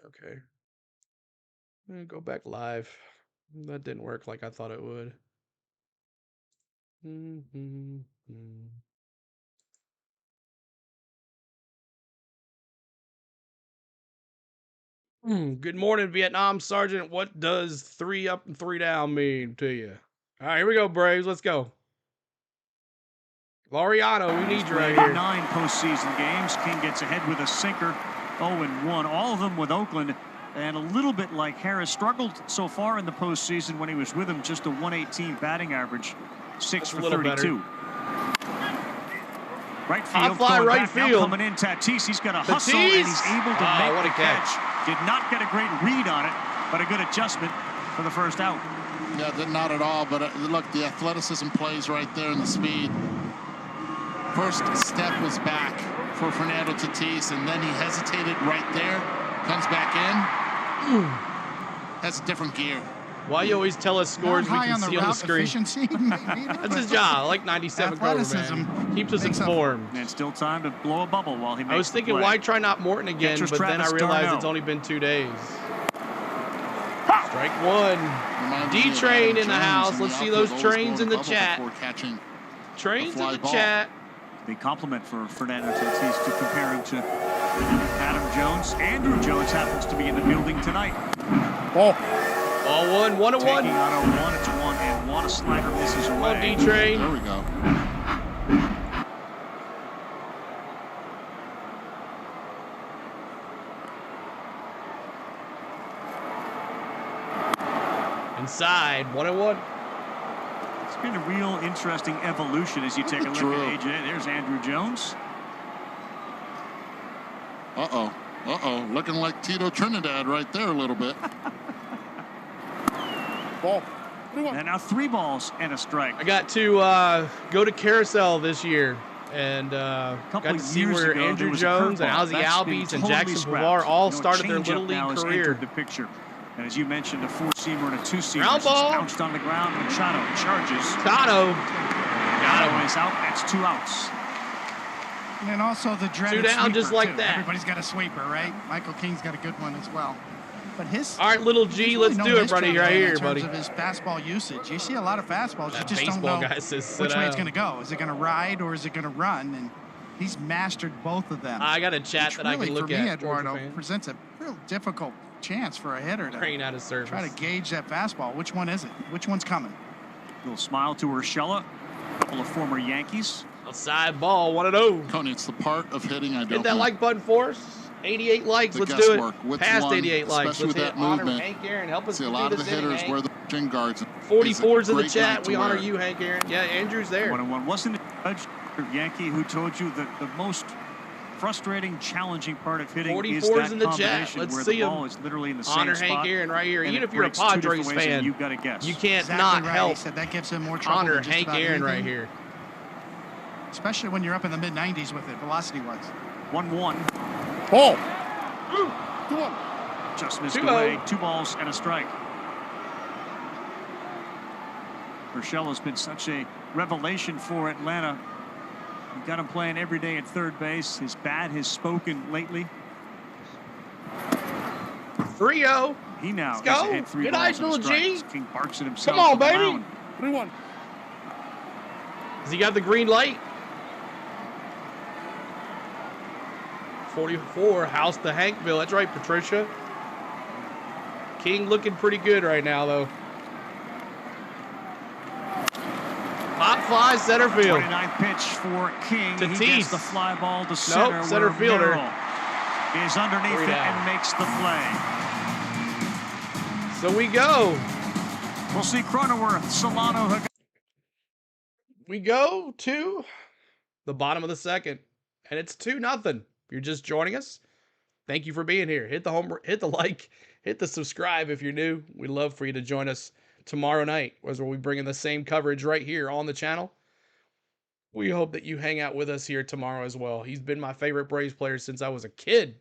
Okay. I'm gonna go back live. That didn't work like I thought it would. Good morning, Vietnam Sergeant. What does 3 up and 3 down mean to you? All right, here we go, Braves. Let's go. Laureano, we need you right here. 9 postseason games. King gets ahead with a sinker. 0-1. All of them with Oakland. And a little bit like Harris, struggled so far in the postseason when he was with him. Just a 118 batting average. 6 for 32. Right field. Fly right field. Now coming in, Tatis. He's got a hustle and he's able to make the catch. Did not get a great read on it, but a good adjustment for the first out. Yeah, not at all. But look, the athleticism plays right there and the speed. First step was back for Fernando Tatis, and then he hesitated right there. Comes back in. That's a different gear. Why you always tell us scores we can see on the screen? Efficiency, That's his job. I like 97 Quarterman. Keeps us informed. And still time to blow a bubble while he makes I was thinking, why try not Morton again? But then I realized it's only been 2 days. Strike 1. D-Train in the house. Let's see those trains in the chat. Trains in the chat. The compliment for Fernando Tatis to compare him to Adam Jones. Andrew Jones happens to be in the building tonight. Ball 1, 1-1. Taking on a 1, it's 1-1. A slider misses away. On D-Train. There we go. Inside, 1-1. It's been a real interesting evolution as you take a look at AJ. There's Andrew Jones. Uh-oh. Looking like Tito Trinidad right there a little bit. Ball. And now 3 balls and a strike. I got to go to Carousel this year and got to see where Andrew Jones and Ozzie Albies and Jackson Pavard all started their Little League career. The picture. And as you mentioned, a 4-seamer and a 2-seamer. Ground ball. Bounced on the ground. Machado charges. Machado. Got him. Is out. That's 2 outs. And also the dreaded 2 down, sweeper, just like too. that. Everybody's got a sweeper, right? Michael King's got a good one as well. But his. All right, little G, let's do it, buddy, right here, buddy. In terms of his fastball usage, you see a lot of fastballs. That you just don't know guy says which way it's going to go. Is it going to ride or is it going to run? And he's mastered both of them. I got a chat that I can look at. For me, Eduardo, presents a real difficult chance for a hitter to train out of service. Try to gauge that fastball. Which one is it? Which one's coming? A little smile to Urshela. A couple of former Yankees. Outside ball, 1-0. Tony, it's the part of hitting I don't Hit that like button for us. 88 likes. Let's do it. Past 88 likes. Especially with that movement. Hank Aaron, help us. See, a lot of the hitters wear the shin guards. 44's in the chat. We honor you, Hank Aaron. Yeah, Andrew's there. 1-1. Wasn't it Judge Yankee who told you that the most frustrating, challenging part of hitting is that in the chat. Let's where see the ball is literally in the same honor spot. Hank Aaron right here. Even if you're a Padres fan, you've got to guess. You can't exactly not right. help. He said that gives him more trouble. Honor than just Hank about Aaron anything. right here. Especially when you're up in the mid-90s with it, velocity-wise. 1-1. Ball. 2-1. Just missed 2-0. away. 2 balls and a strike. Urshela's been such a revelation for Atlanta. You've got him playing every day at third base. His bat has spoken lately. 3-0. He now Let's go. hit 3 Good balls night, and a little strike. G. King barks at himself. Come on, baby. 3-1. Has he got the green light? 44, house to Hankville. That's right, Patricia. King looking pretty good right now, though. Pop fly, center field. 29th pitch for King. Tatis. He gets the fly ball to center. Nope, center fielder. Merrill is underneath it and makes the play. So we go. We'll see Cronenworth, Solano. We go to the bottom of the second, and it's 2-0. you're just joining us, thank you for being here. Hit the like, hit the subscribe if you're new. We'd love for you to join us tomorrow night, where we bring in the same coverage right here on the channel. We hope that you hang out with us here tomorrow as well. He's been my favorite Braves player since I was a kid.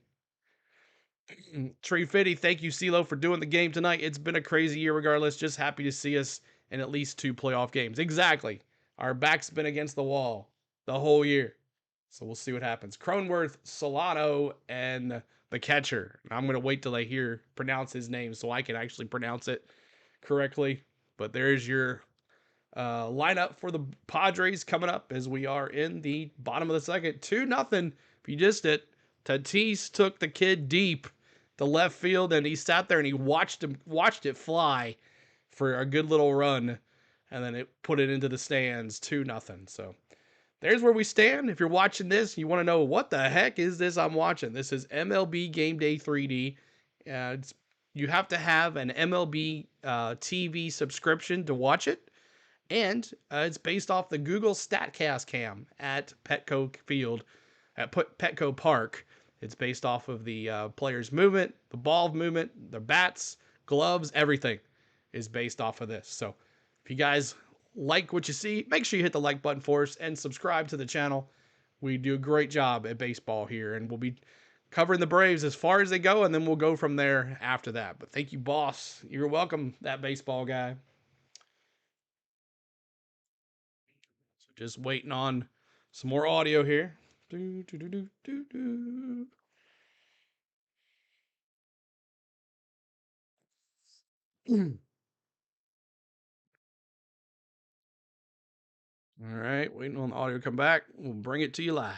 Tree Fitty, thank you, CeeLo, for doing the game tonight. It's been a crazy year regardless. Just happy to see us in at least 2 playoff games. Exactly. Our back's been against the wall the whole year. So we'll see what happens. Cronenworth, Solano, and the catcher. I'm going to wait till I pronounce his name so I can actually pronounce it correctly. But there's your lineup for the Padres coming up as we are in the bottom of the second. 2-0. If you just it, Tatis took the kid deep to left field, and he sat there and he watched it fly for a good little run, and then it put it into the stands. 2-0. So there's where we stand. If you're watching this, you want to know what the heck is this I'm watching. This is MLB Game Day 3D. You have to have an MLB TV subscription to watch it. And it's based off the Google StatCast cam at Petco Field, at Petco Park. It's based off of the players' movement, the ball movement, the bats, gloves, everything is based off of this. So if you guys like what you see, make sure you hit the like button for us and subscribe to the channel. We do a great job at baseball here, and we'll be covering the Braves as far as they go, and then we'll go from there after that. But thank you, boss. You're welcome, that baseball guy. So just waiting on some more audio here. All right, waiting on the audio to come back. We'll bring it to you live.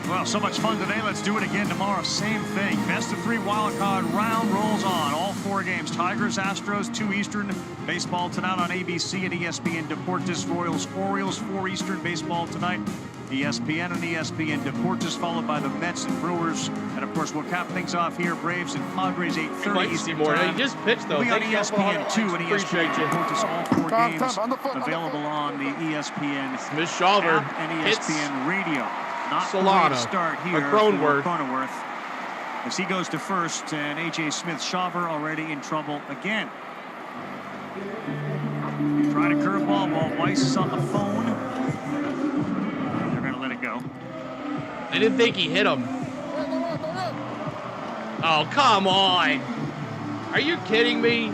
Well, so much fun today. Let's do it again tomorrow. Same thing. Best of 3 wild card round rolls on. All 4 games. Tigers, Astros, 2 Eastern. Baseball tonight on ABC and ESPN. Deportes, Royals, Orioles, 4 Eastern. Baseball tonight. ESPN and ESPN Deportes, followed by the Mets and Brewers. And, of course, we'll cap things off here. Braves and Padres, 8:30 Eastern time. He just pitched, though. We'll be on ESPN 2 and ESPN Deportes. All 4 games available on the ESPN Smith Shawver app and ESPN Radio. Not Solano, the start here Cronenworth. As he goes to first, and A.J. Smith-Shawver already in trouble again. Trying to curveball while Weiss is on the phone. They're going to let it go. I didn't think he hit him. Oh, come on. Are you kidding me?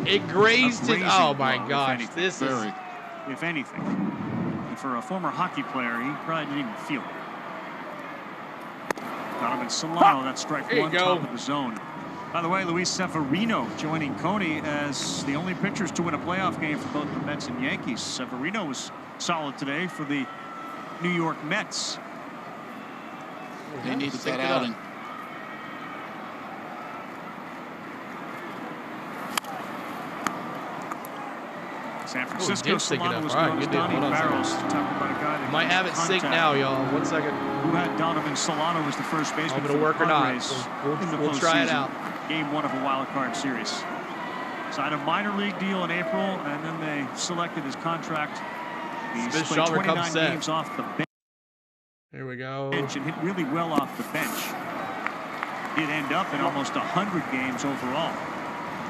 It grazed his... Oh, my gosh. This is... If anything. For a former hockey player, he probably didn't even feel it. Donovan Solano, that's strike 1, top of the zone. By the way, Luis Severino joining Coney as the only pitchers to win a playoff game for both the Mets and Yankees. Severino was solid today for the New York Mets. They needed that outing. San Francisco, Solano was known as Donnie Barrows. Talking about a guy that might have it synced now, y'all. 1 second. Who had Donovan Solano as the first baseman for the work or not. We'll try it out. Game 1 of a wild card series. Signed a minor league deal in April, and then they selected his contract. He's played 29 games off the bench. Here we go. And hit really well off the bench. Did end up in almost 100 games overall.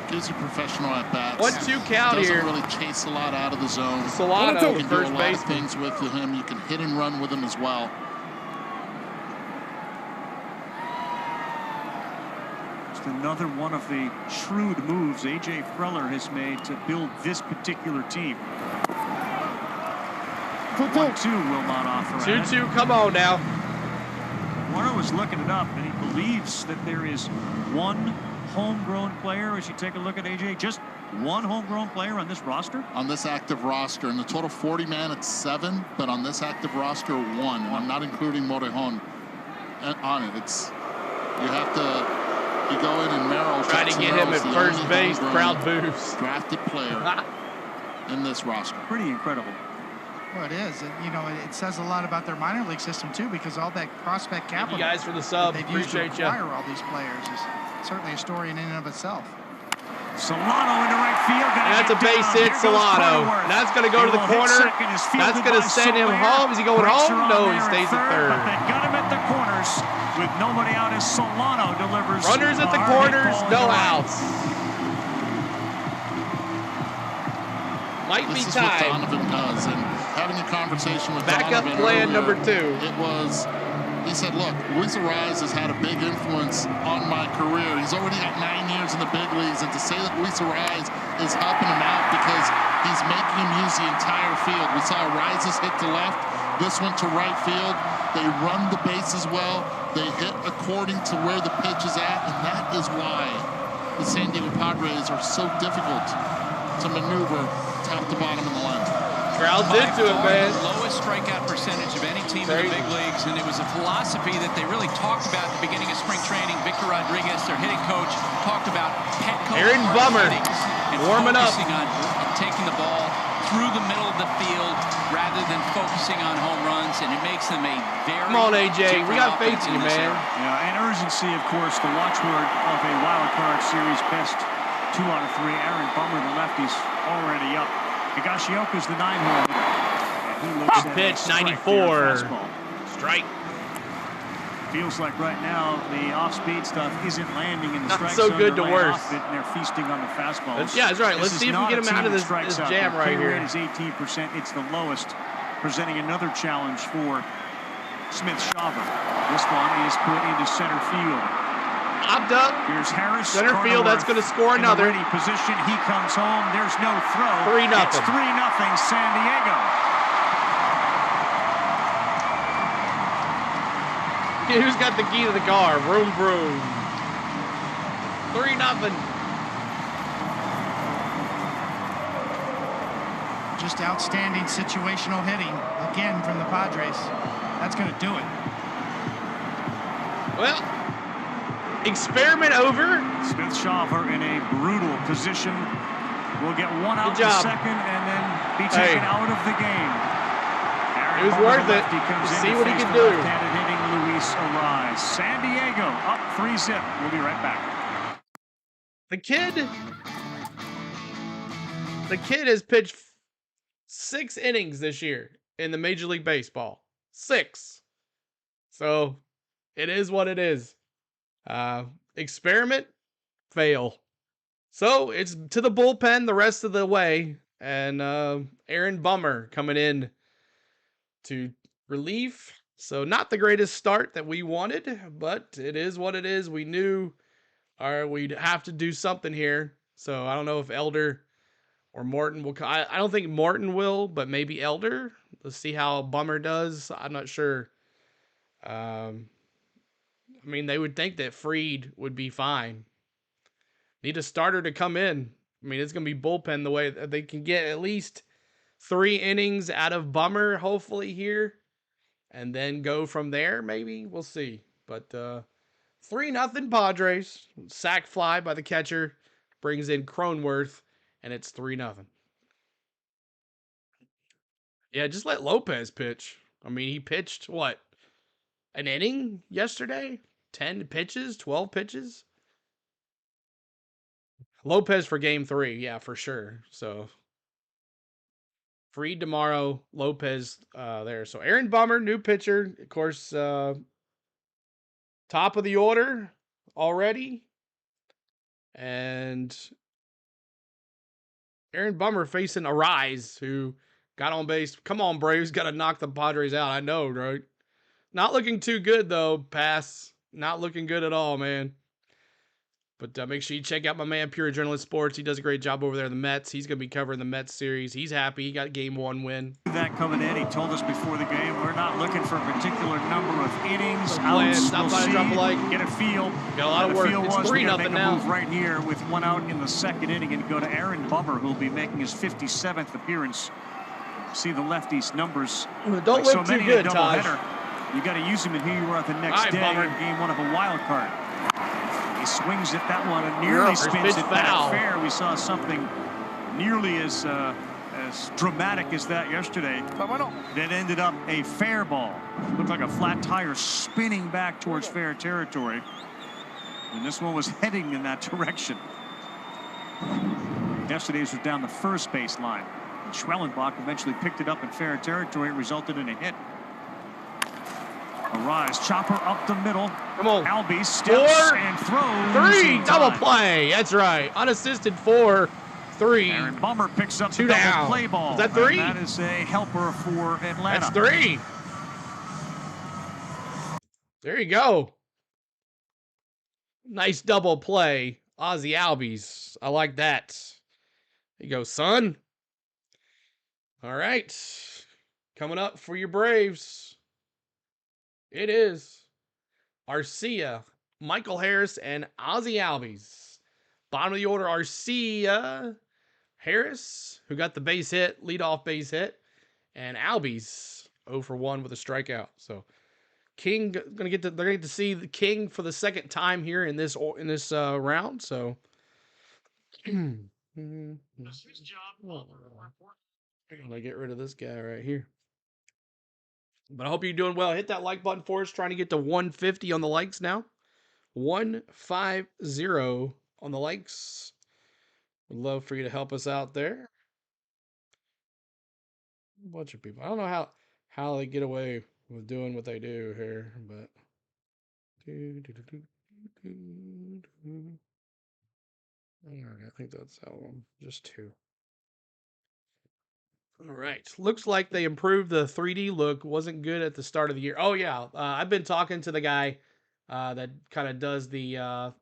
Gives you professional at bats. 1-2 count here. Doesn't really chase a lot out of the zone. Solano, you can first do a lot baseman. of things with him. You can hit and run with him as well. Just another one of the shrewd moves A.J. Preller has made to build this particular team. 1-2 will not offer. 2-2, come on now. Warner was looking it up, and he believes that there is one homegrown player. As you take a look at AJ, just one homegrown player on this roster? On this active roster. In the total 40-man, it's 7, but on this active roster, 1. And I'm not including Morejon on it. It's, you have to, you go in and Merrill. Trying to get him at first base, crowd boos. Drafted player in this roster. Pretty incredible. Well, it is. You know, it says a lot about their minor league system, too, because all that prospect capital. Thank you guys for the sub. They've used to Appreciate you. acquire all these players is certainly a story in and of itself. Solano into right field. That's a base hit, Solano. And that's going to go to the corner. That's going to send him home. Is he going home? No, he stays at third. But they got him at the corners with nobody out as Solano delivers. Runners at the corners, no outs. Might be time. This is what Donovan does, and having a conversation with backup Donovan plan earlier, number 2. It was, he said, look, Luis Arraez has had a big influence on my career. He's already got 9 years in the big leagues, and to say that Luis Arraez is helping him out because he's making him use the entire field. We saw Arraez's hit to left. This went to right field. They run the bases well. They hit according to where the pitch is at, and that is why the San Diego Padres are so difficult to maneuver top to bottom in the line. Crowd's into it, man. The lowest strikeout percentage of any team in the big leagues, and it was a philosophy that they really talked about at the beginning of spring training. Victor Rodriguez, their hitting coach, talked about Petco Aaron Bummer warming up, focusing on taking the ball through the middle of the field rather than focusing on home runs, and it makes them a very come on, AJ, we got faith in you, man. Yeah, and urgency, of course, the watchword of a wild card series. Best 2 out of 3. Aaron Bummer, the lefty's already up. Higashioka's the 9-hole. And he looks at pitch, 94. Strike. Feels like right now the off-speed stuff isn't landing in the strike so zone. good to They're worse. and they're feasting on the fastballs. Yeah, that's right. Let's see if we get him out of this jam right here. Rate is 18%. It's the lowest. Presenting another challenge for Smith-Shawver. This one is put into center field. Popped up. Here's Harris. Center field, that's going to score another. In the ready position, he comes home. There's no throw. 3-0. It's 3-0 San Diego. Who's got the key to the car? Vroom, vroom. 3-0. Just outstanding situational hitting again from the Padres. That's going to do it. Well, experiment over. Smith-Shawver in a brutal position. Will get one out in second and then be taken out of the game. It was worth it. See what he can do. Left-handed hitting Luis Arraez. San Diego up 3-0. We'll be right back. The kid has pitched 6 innings this year in the Major League Baseball. 6. So it is what it is. Experiment, fail. So it's to the bullpen the rest of the way. And Aaron Bummer coming in to relief. So not the greatest start that we wanted, but it is what it is. We knew we'd have to do something here. So I don't know if Elder or Morton will. I don't think Morton will, but maybe Elder. Let's see how Bummer does. I'm not sure. I mean, they would think that Fried would be fine. Need a starter to come in. I mean, it's going to be bullpen the way that they can get at least 3 innings out of Bummer, hopefully, here. And then go from there, maybe. We'll see. But 3-0 Padres. Sack fly by the catcher. Brings in Cronenworth. And it's 3-0. Yeah, just let Lopez pitch. I mean, he pitched, what? An inning yesterday? 10 pitches? 12 pitches? Lopez for game 3. Yeah, for sure. So Fried tomorrow, Lopez there. So Aaron Bummer, new pitcher. Of course, top of the order already. And Aaron Bummer facing Arraez, who got on base. Come on, Braves. Got to knock the Padres out. I know, right? Not looking too good, though. Pass. Not looking good at all, man. But make sure you check out my man, Pure Adrenaline Sports. He does a great job over there in the Mets. He's going to be covering the Mets series. He's happy. He got game 1 win. That coming in, he told us before the game, we're not looking for a particular number of innings. Stop by, drop a like. Get a feel. Got a lot of work. It's 3-0 now. Move right here with 1 out in the 2nd inning and go to Aaron Bummer, who'll be making his 57th appearance. See the lefty's numbers. Don't look too good, Taj. You got to use him, and here you are the next day in game 1 of a wild card. He swings at that one and nearly spins it back fair. We saw something nearly as dramatic as that yesterday. That ended up a fair ball. Looked like a flat tire spinning back towards fair territory. And this one was heading in that direction. Yesterday's was down the first baseline. Schwellenbach eventually picked it up in fair territory. It resulted in a hit. A rise, chopper up the middle. Come on. Albies steps and throws. 3, double play. That's right. Unassisted 4, 3. Aaron Bummer picks up 2 the double down. play ball. Is that 3? And that is a helper for Atlanta. That's 3. There you go. Nice double play. Ozzy Albies. I like that. There you go, son. All right. Coming up for your Braves. It is Arcia, Michael Harris, and Ozzy Albies. Bottom of the order, Arcia, Harris, who got the base hit, leadoff base hit, and Albies 0 for 1 with a strikeout. So King they're gonna get to see the King for the second time here in this round. So I'm gonna get rid of this guy right here. But I hope you're doing well. Hit that like button for us. Trying to get to 150 on the likes now. 150 on the likes. Would love for you to help us out there. A bunch of people. I don't know how they get away with doing what they do here, but I think that's how long. Just 2. All right. Looks like they improved the 3D look. Wasn't good at the start of the year. Oh, yeah. I've been talking to the guy that kind of does the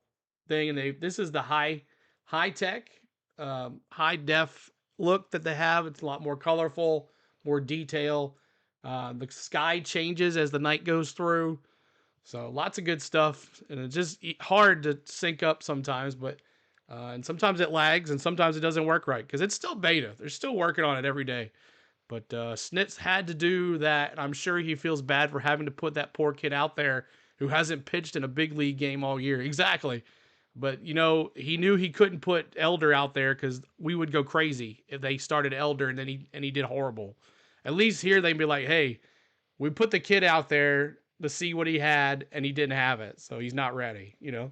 thing. And this is the high-tech, high-def look that they have. It's a lot more colorful, more detail. The sky changes as the night goes through. So lots of good stuff. And it's just hard to sync up sometimes, but... and sometimes it lags, and sometimes it doesn't work right because it's still beta. They're still working on it every day. But Snitz had to do that, and I'm sure he feels bad for having to put that poor kid out there who hasn't pitched in a big league game all year. Exactly. But, you know, he knew he couldn't put Elder out there because we would go crazy if they started Elder and then he did horrible. At least here they'd be like, hey, we put the kid out there to see what he had, and he didn't have it, so he's not ready, you know?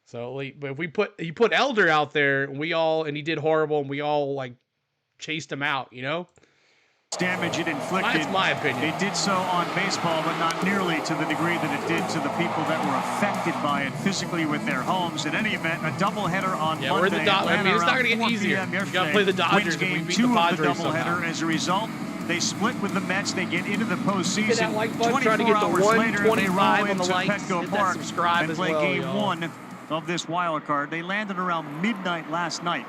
So, but if he put Elder out there, and he did horrible, and we all like chased him out, you know. Damage it inflicted. That's my opinion. It did so on baseball, but not nearly to the degree that it did to the people that were affected by it physically with their homes. In any event, a doubleheader on Monday. We're the I mean, it's not going to get easier. You got to play the Dodgers, and we beat the Padres somehow. As a result, they split with the Mets. They get into the postseason. Hit that like button, try to get to 125 on the likes. Petco Park subscribe and play game 1 of this wild card. They landed around midnight last night.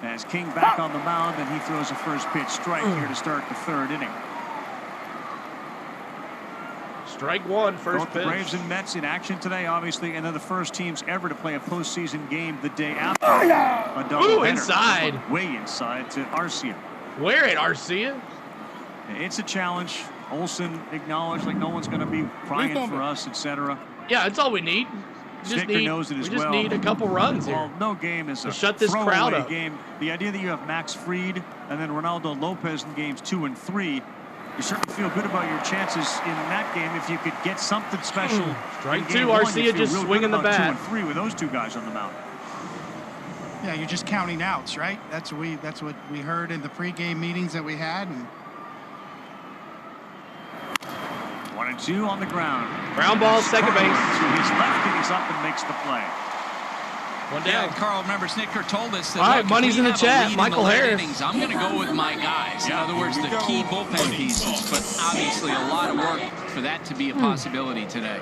As King back on the mound, and he throws a first pitch strike here to start the 3rd inning. Strike 1, first pitch. pitch. The Braves and Mets in action today, obviously, and they're the first teams ever to play a postseason game the day after a doubleheader. Inside. Way inside to Arcia. Where at Arcia? It's a challenge. Olsen acknowledged like no one's going to be crying for us, etc. Yeah, that's all we need. Knows it as well. We just need a couple runs here. Well, no game is a shut this crowd up. Game. The idea that you have Max Fried and then Ronaldo Lopez in games 2 and 3, you certainly feel good about your chances in that game if you could get something special. Strike 2, Arcia just swinging the bat. 2 and 3 with those 2 guys on the mound. Yeah, you're just counting outs, right? That's what we heard in the pregame meetings that we had. And 1 and 2 on the ground. Ground ball, second base. To his left, and he's up and makes the play. One down. Yeah, Carl, remember Snicker told us that. All right, money's in the chat. Michael Harris. I'm going to go with my guys. In other words, the key bullpen pieces. But obviously, a lot of work for that to be a possibility today.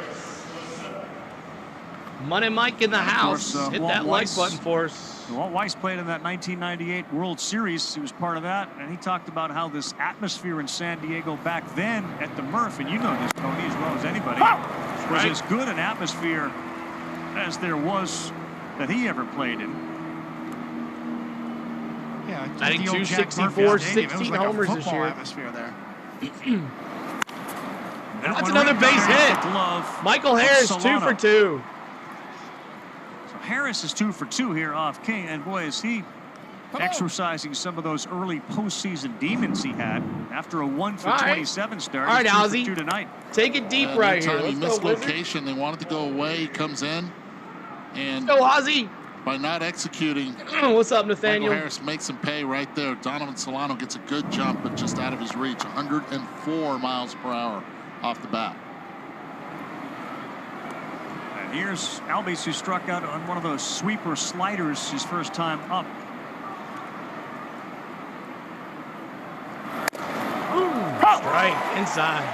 Money Mike in the house. Hit that like button for us. Walt Weiss played in that 1998 World Series. He was part of that, and he talked about how this atmosphere in San Diego back then at the Murph, and you know this, Tony, as well as anybody, was as good an atmosphere as there was that he ever played in. Yeah, 92, 64, 16 homers this year. Atmosphere there. That's another base hit. Michael Harris, 2 for 2. Harris is 2 for 2 here off King, and boy, is he exercising some of those early postseason demons he had after a 1 for 27 start. All right, Ozzy, 2 tonight. Take it deep right here. He missed location. They wanted to go away. He comes in, and go Ozzy. by not executing. What's up, Nathaniel? Michael Harris makes him pay right there. Donovan Solano gets a good jump, but just out of his reach. 104 miles per hour off the bat. And here's Albies, who struck out on one of those sweeper sliders his first time up. Strike inside.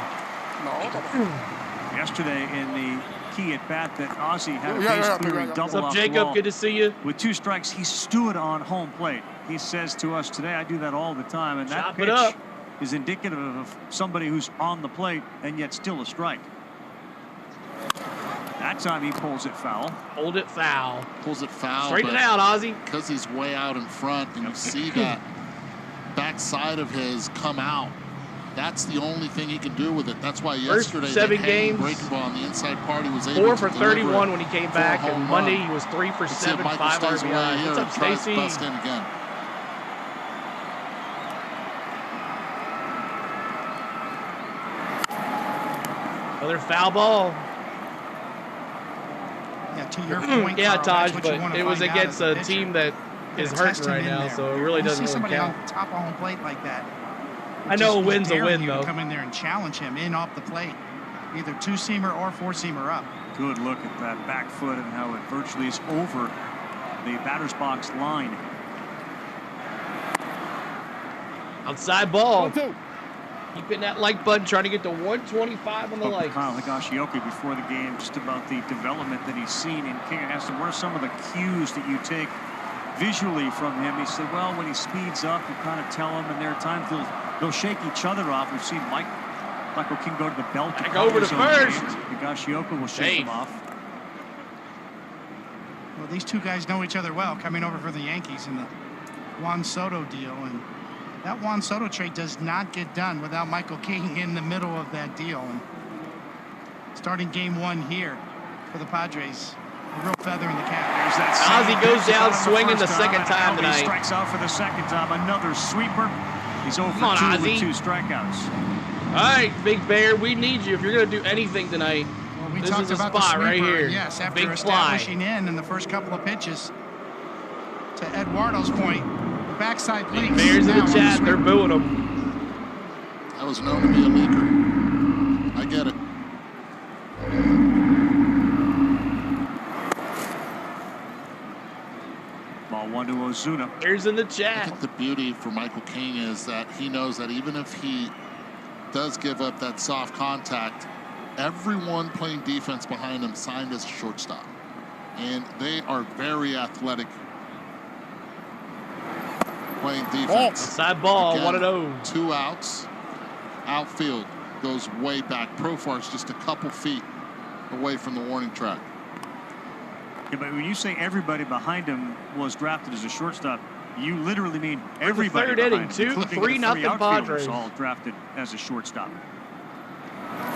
Yesterday in the key at bat that Ozzie had a base clearing double. What's up, off Jacob? the wall. Good to see you. With 2 strikes, he stood on home plate. He says to us today, I do that all the time, and that pitch is indicative of somebody who's on the plate and yet still a strike. That time he pulls it foul. Hold it foul. Pulls it foul. Straighten it out, Ozzie. Because he's way out in front, and you see that backside of his come out. That's the only thing he can do with it. That's why yesterday, 7 games, breaking ball on the inside part, he was able 4 to for 31 when he came back, and Monday he was 3 for 7, 5 RBIs. What's up, Stacy? Bust in again. Another foul ball. Yeah, to your point, yeah, Carl, Taj, but it was against a team that is hurting right now, so it really doesn't really count. On top of home plate like that. I know a win's a win, though. Come in there and challenge him in off the plate, either 2-seamer or 4-seamer up. Good look at that back foot and how it virtually is over the batter's box line. Outside ball. Keep hitting that like button, trying to get to 125 on the likes. Kyle Higashioka before the game, just about the development that he's seen. And King asked him, what are some of the cues that you take visually from him? He said, well, when he speeds up, you kind of tell him, and there are times they'll shake each other off. We've seen Michael King go to the belt. Back over to first. Higashioka will shake him off. Well, these two guys know each other well, coming over for the Yankees in the Juan Soto deal. And that Juan Soto trade does not get done without Michael King in the middle of that deal. And starting game 1 here for the Padres, a real feather in the cap. There's that Ozzie goes down swinging the second time tonight. Strikes out for the second time. Another sweeper. He's over 2 with 2 strikeouts. All right, Big Bear, we need you if you're going to do anything tonight. Well, we this talked is a about spot the right here. Yes, after Big establishing in the first couple of pitches. To Eduardo's point, backside links. Bears in the chat, they're booing him. That was known to be a leaker. I get it. Ball 1 to Ozuna. Here's in the chat. I think the beauty for Michael King is that he knows that even if he does give up that soft contact, everyone playing defense behind him signed as a shortstop. And they are very athletic playing defense. Side ball, 1-0. 2 outs. Outfield goes way back. Profar's just a couple feet away from the warning track. Yeah, but when you say everybody behind him was drafted as a shortstop, you literally mean everybody third inning, behind him, 3-0 Padres. all drafted as a shortstop.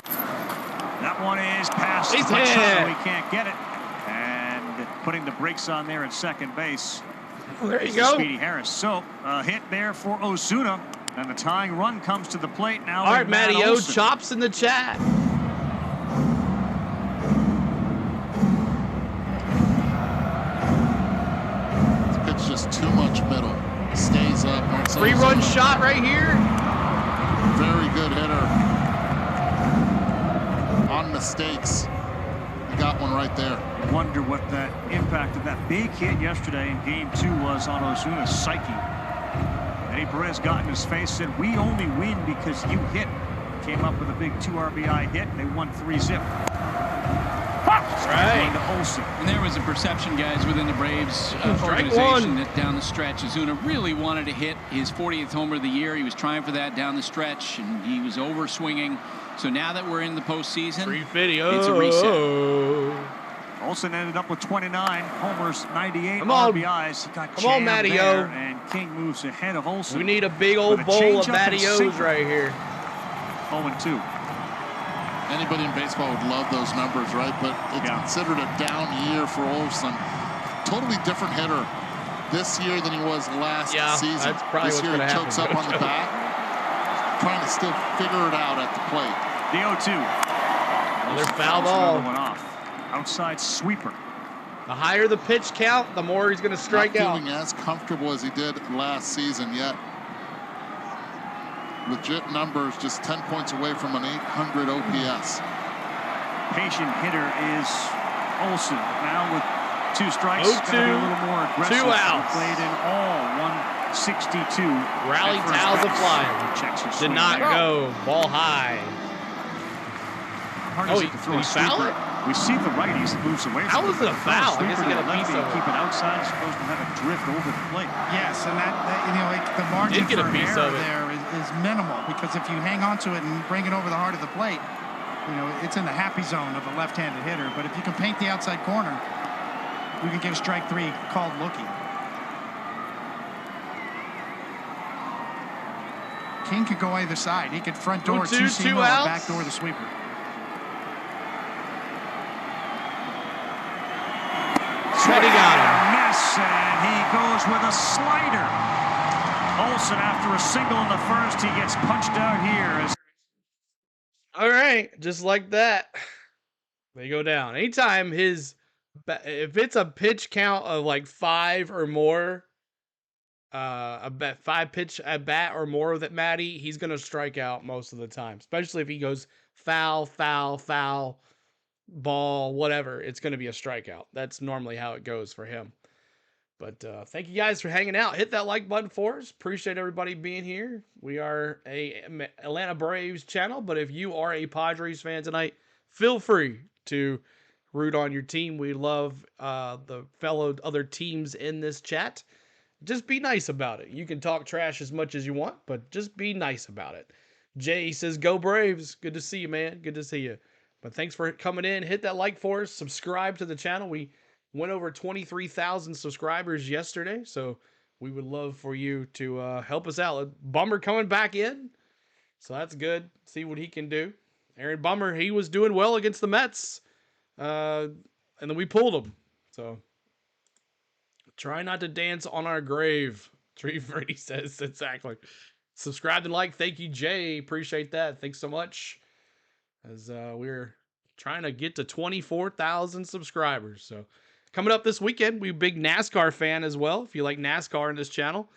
That one is past He's touchdown. hit. We can't get it. And putting the brakes on there at second base. Well, there you go. Speedy Harris. So a hit there for Ozuna, and the tying run comes to the plate now. All right, Matty O, chops in the chat. It's just too much middle. Stays up. 3-run shot right here. Very good hitter. On mistakes. He got one right there. Wonder what that impact of that big hit yesterday in game 2 was on Ozuna's psyche. Eddie Perez got in his face, said, we only win because you hit. Came up with a big 2 RBI hit. They won 3-zip. Right. To Olsen. And there was a perception, guys, within the Braves organization that down the stretch, Ozuna really wanted to hit his 40th homer of the year. He was trying for that down the stretch, and he was over swinging. So now that we're in the postseason, it's a reset. Olsen ended up with 29 homers, 98 Come on. RBIs. He got Come on, jammed Matty-O. there, and King moves ahead of Olsen. We need a big old bowl of Matty-O's right here. 0-2. Anybody in baseball would love those numbers, right? But it's considered a down year for Olsen. Totally different hitter this year than he was last season. That's probably this year he chokes up on the bat, trying to still figure it out at the plate. The 0-2. Another foul ball. One off. Outside sweeper. The higher the pitch count, the more he's going to strike out. Not feeling as comfortable as he did last season yet. Legit numbers, just 10 points away from an 800 OPS. Patient hitter is Olsen. Now with 2 strikes, 0-2, a little more aggressive. 2 outs. Played in all 162. Rally towels a flying. Did not go. Ball high. Oh, he fouled it? We see the righties moves away. How was it a foul? I guess he got a piece of it. Keep it outside. It's supposed to have a drift over the plate. Yes, and that you know, like the margin for error there is minimal, because if you hang on to it and bring it over the heart of the plate, you know, it's in the happy zone of a left-handed hitter. But if you can paint the outside corner, we can get a strike 3 called looking. King could go either side. He could front door, 2-seamer, or back door the sweeper. He got him. Miss, and he goes with a slider. Olsen, after a single in the first, he gets punched out here. All right, just like that, they go down. Anytime if it's a pitch count of like 5 or more, 5 pitch at bat or more with it, Matty, he's gonna strike out most of the time. Especially if he goes foul, foul, foul, ball, whatever, it's going to be a strikeout. That's normally how it goes for him. But thank you guys for hanging out. Hit that like button for us. Appreciate everybody being here. We are a Atlanta Braves channel, but if you are a Padres fan tonight, feel free to root on your team. We love the fellow other teams in this chat. Just be nice about it. You can talk trash as much as you want, but just be nice about it. Jay says, go Braves. Good to see you, man. Good to see you. But thanks for coming in. Hit that like for us. Subscribe to the channel. We went over 23,000 subscribers yesterday, so we would love for you to help us out. Bummer coming back in, so that's good. See what he can do. Aaron Bummer, he was doing well against the Mets, and then we pulled him. So try not to dance on our grave. Tree Freddy says exactly. Subscribe and like. Thank you, Jay. Appreciate that. Thanks so much. As we're trying to get to 24,000 subscribers. So coming up this weekend, we're a big NASCAR fan as well. If you like NASCAR in this channel,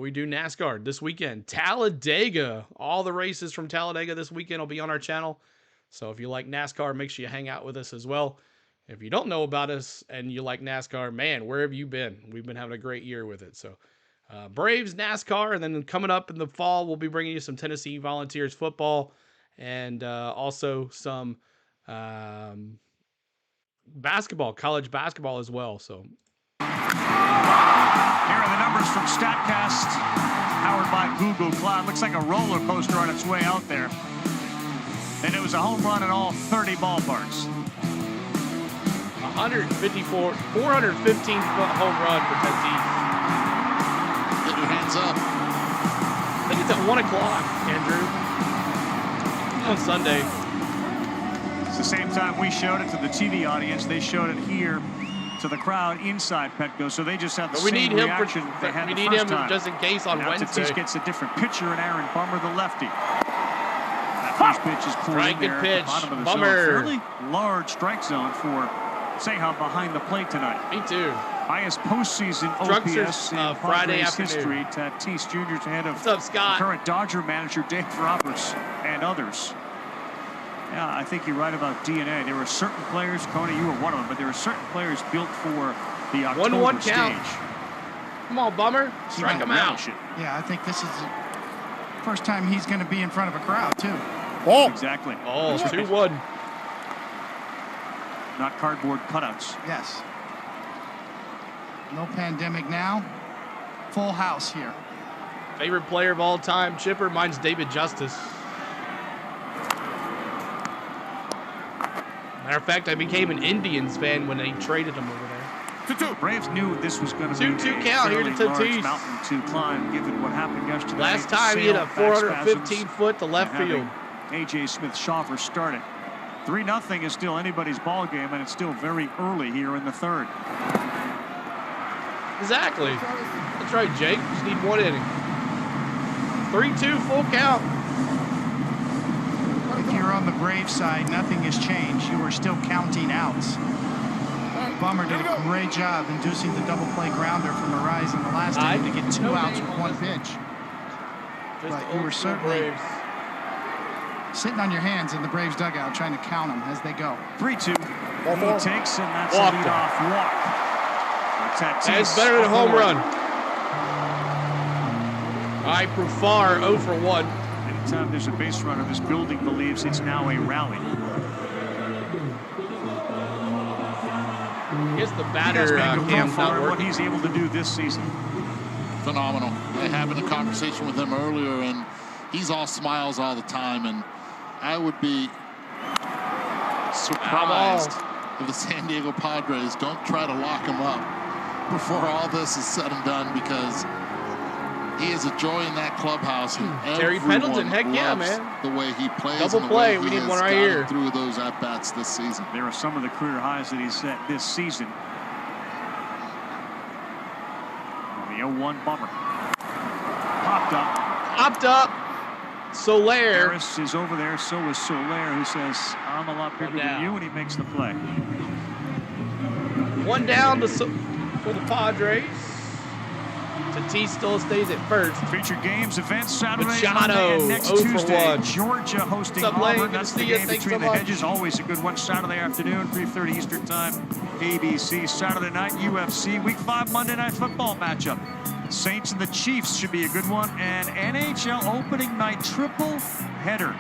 we do NASCAR this weekend. Talladega, all the races from Talladega this weekend will be on our channel. So if you like NASCAR, make sure you hang out with us as well. If you don't know about us and you like NASCAR, man, where have you been? We've been having a great year with it. So Braves, NASCAR, and then coming up in the fall, we'll be bringing you some Tennessee Volunteers football, and also some basketball, college basketball as well. So here are the numbers from StatCast, powered by Google Cloud. Looks like a roller coaster on its way out there. And it was a home run in all 30 ballparks. 415-foot home run for Tatis. Get your hands up. I think it's at 1 o'clock, Andrew. On Sunday. It's the same time we showed it to the TV audience. They showed it here to the crowd inside Petco, so they just have the same reaction they had the first time. Just in case on Wednesday. Tatis gets a different pitcher, and Aaron Bummer, the lefty. That first pitch is pulled in there at the bottom of the zone. Fairly large strike zone for Seha behind the plate tonight. Me too. Highest postseason OPS in Friday Padres history. afternoon. Tatis Jr. ahead of What's up, Scott? current Dodger manager Dave Roberts and others. Yeah, I think you're right about DNA. There were certain players, Coney, you were one of them, but there were certain players built for the October 1-1 stage. count. Come on, Bummer. Strike him out. Yeah, I think this is the first time he's going to be in front of a crowd, too. Oh. Exactly. Oh, 2-1. Not cardboard cutouts. Yes. No pandemic now. Full house here. Favorite player of all time, Chipper. Mine's David Justice. Matter of fact, I became an Indians fan when they traded him over there. 2-2. Braves knew this was going to be 2-2 count here to Tatis. Mountain to climb, given what happened yesterday. Last time he hit a 415-foot to left field. A.J. Smith-Shawver started. 3-0 is still anybody's ball game, and it's still very early here in the third. Exactly. That's right, Jake. Just need 1 inning. 3-2 full count. If you're on the Braves side, nothing has changed. You are still counting outs. Bummer did a great job inducing the double play grounder from Arise in the last inning to get 2 outs with 1 pitch. But you were certainly sitting on your hands in the Braves dugout trying to count them as they go. 3-2. He takes, and that's a leadoff walk. That's better than a home run. All right, Profar 0 for 1. Anytime there's a base runner, this building believes it's now a rally. Here's the batter cam's not working. What he's able to do this season. Phenomenal. I had having a conversation with him earlier, and he's all smiles all the time, and I would be surprised if the San Diego Padres don't try to lock him up before all this is said and done, because he is a joy in that clubhouse. Terry Pendleton, heck yeah, man. The way he plays. Double play, we need one right here. Through those at-bats this season. There are some of the career highs that he's set this season. The 0-1 bummer. Popped up. Popped up. Soler. Harris is over there, so is Soler, who says, I'm a lot bigger than you, and he makes the play. 1 down for the Padres. Tatis still stays at first. Featured games, events, Saturday, Machado, Monday, and next 0 Tuesday. for 1. Georgia hosting Auburn. That's the game between the hedges. Always a good one. Saturday afternoon, 3:30 Eastern Time, ABC. Saturday night, UFC. Week 5 Monday Night Football matchup. Saints and the Chiefs should be a good one. And NHL opening night triple header.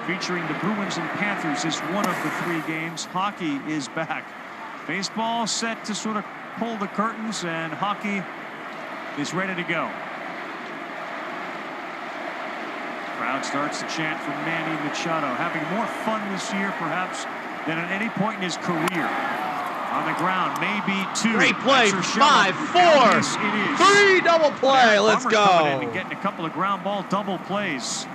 Featuring the Bruins and Panthers is one of the 3 games. Hockey is back. Baseball set to sort of pull the curtains, and hockey is ready to go. Crowd starts to chant for Manny Machado, having more fun this year perhaps than at any point in his career. On the ground, maybe 2. Great play. 5, 4, 3, double play. Let's go. Coming in and getting a couple of ground ball double plays.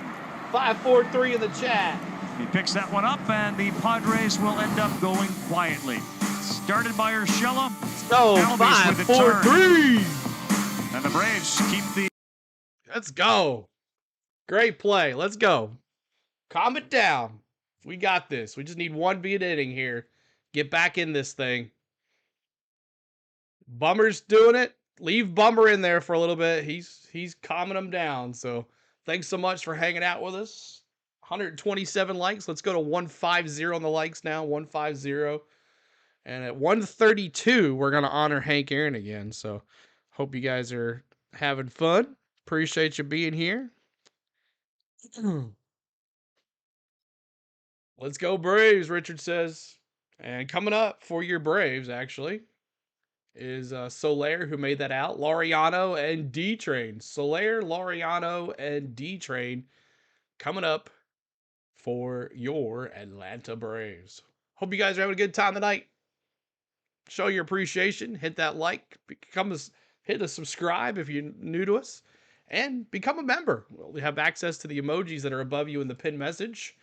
5, 4, 3 in the chat. He picks that one up, and the Padres will end up going quietly. Started by Urshela. So 5, 4, 3. And the Braves keep the... Let's go. Great play. Let's go. Calm it down. We got this. We just need 1 beat inning here. Get back in this thing. Bummer's doing it. Leave Bummer in there for a little bit. He's calming them down. So thanks so much for hanging out with us. 127 likes. Let's go to 150 on the likes now. 150. And at 132, we're going to honor Hank Aaron again. So hope you guys are having fun. Appreciate you being here. Let's go Braves, Richard says. And coming up for your Braves, actually, is Soler, who made that out. Laureano and D-Train. Soler, Laureano, and D-Train coming up for your Atlanta Braves. Hope you guys are having a good time tonight. Show your appreciation. Hit that like. Hit a subscribe if you're new to us. And become a member. We have access to the emojis that are above you in the pinned message.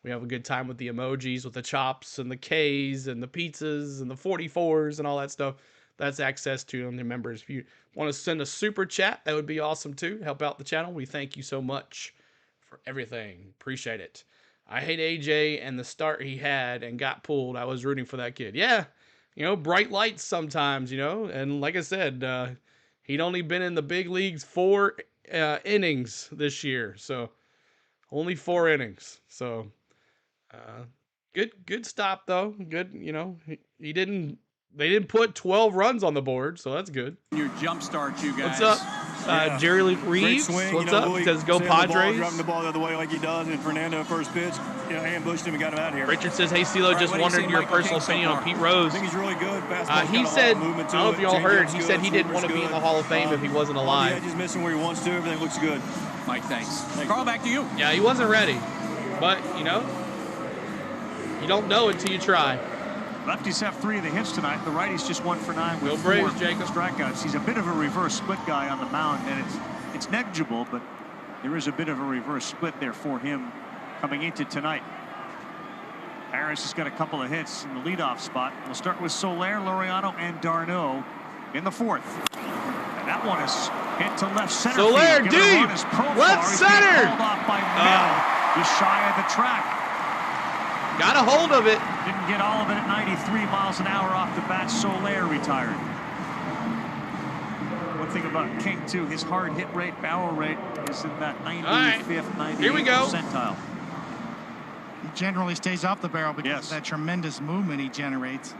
We have a good time with the emojis, with the chops and the Ks and the pizzas and the 44s and all that stuff. That's access to on the members. If you want to send a super chat, that would be awesome too. Help out the channel. We thank you so much for everything. Appreciate it. I hate AJ and the start he had and got pulled. I was rooting for that kid. Yeah, you know, bright lights sometimes, you know. And like I said, he'd only been in the big leagues 4 innings this year. So only 4 innings. So good stop though. Good, you know, they didn't put 12 runs on the board, so that's good. Your jump start, you guys. What's up? Jerry Reeves, swing, what's up? He says go Padres. Dropping the ball the other way like he does, and Fernando first pitch, ambushed him and got him out of here. Richard says, hey, CeeLo, just wondering your personal opinion on Pete Rose. I think he's really good. He said, I don't know if y'all heard, he said he didn't want to be in the Hall of Fame if he wasn't alive. Yeah, he's missing where he wants to. Everything looks good. Mike, thanks. Carl, back to you. Yeah, he wasn't ready. But, you know, you don't know until you try. Lefties have 3 of the hits tonight. The righties just 1 for 9 with 4 Braves, Jacob. strikeouts. He's a bit of a reverse split guy on the mound, and it's negligible, but there is a bit of a reverse split there for him coming into tonight. Harris has got a couple of hits in the leadoff spot. We'll start with Soler, Laureano, and Darno in the 4th. And that one is hit to left center. Soler deep, left center. Called off by Mel. He's shy of the track. Got a hold of it. Didn't get all of it at 93 miles an hour off the bat. Soler retired. One thing about King, too, his hard hit rate, barrel rate is in that 95th, 98th percentile. He generally stays off the barrel because of that tremendous movement he generates.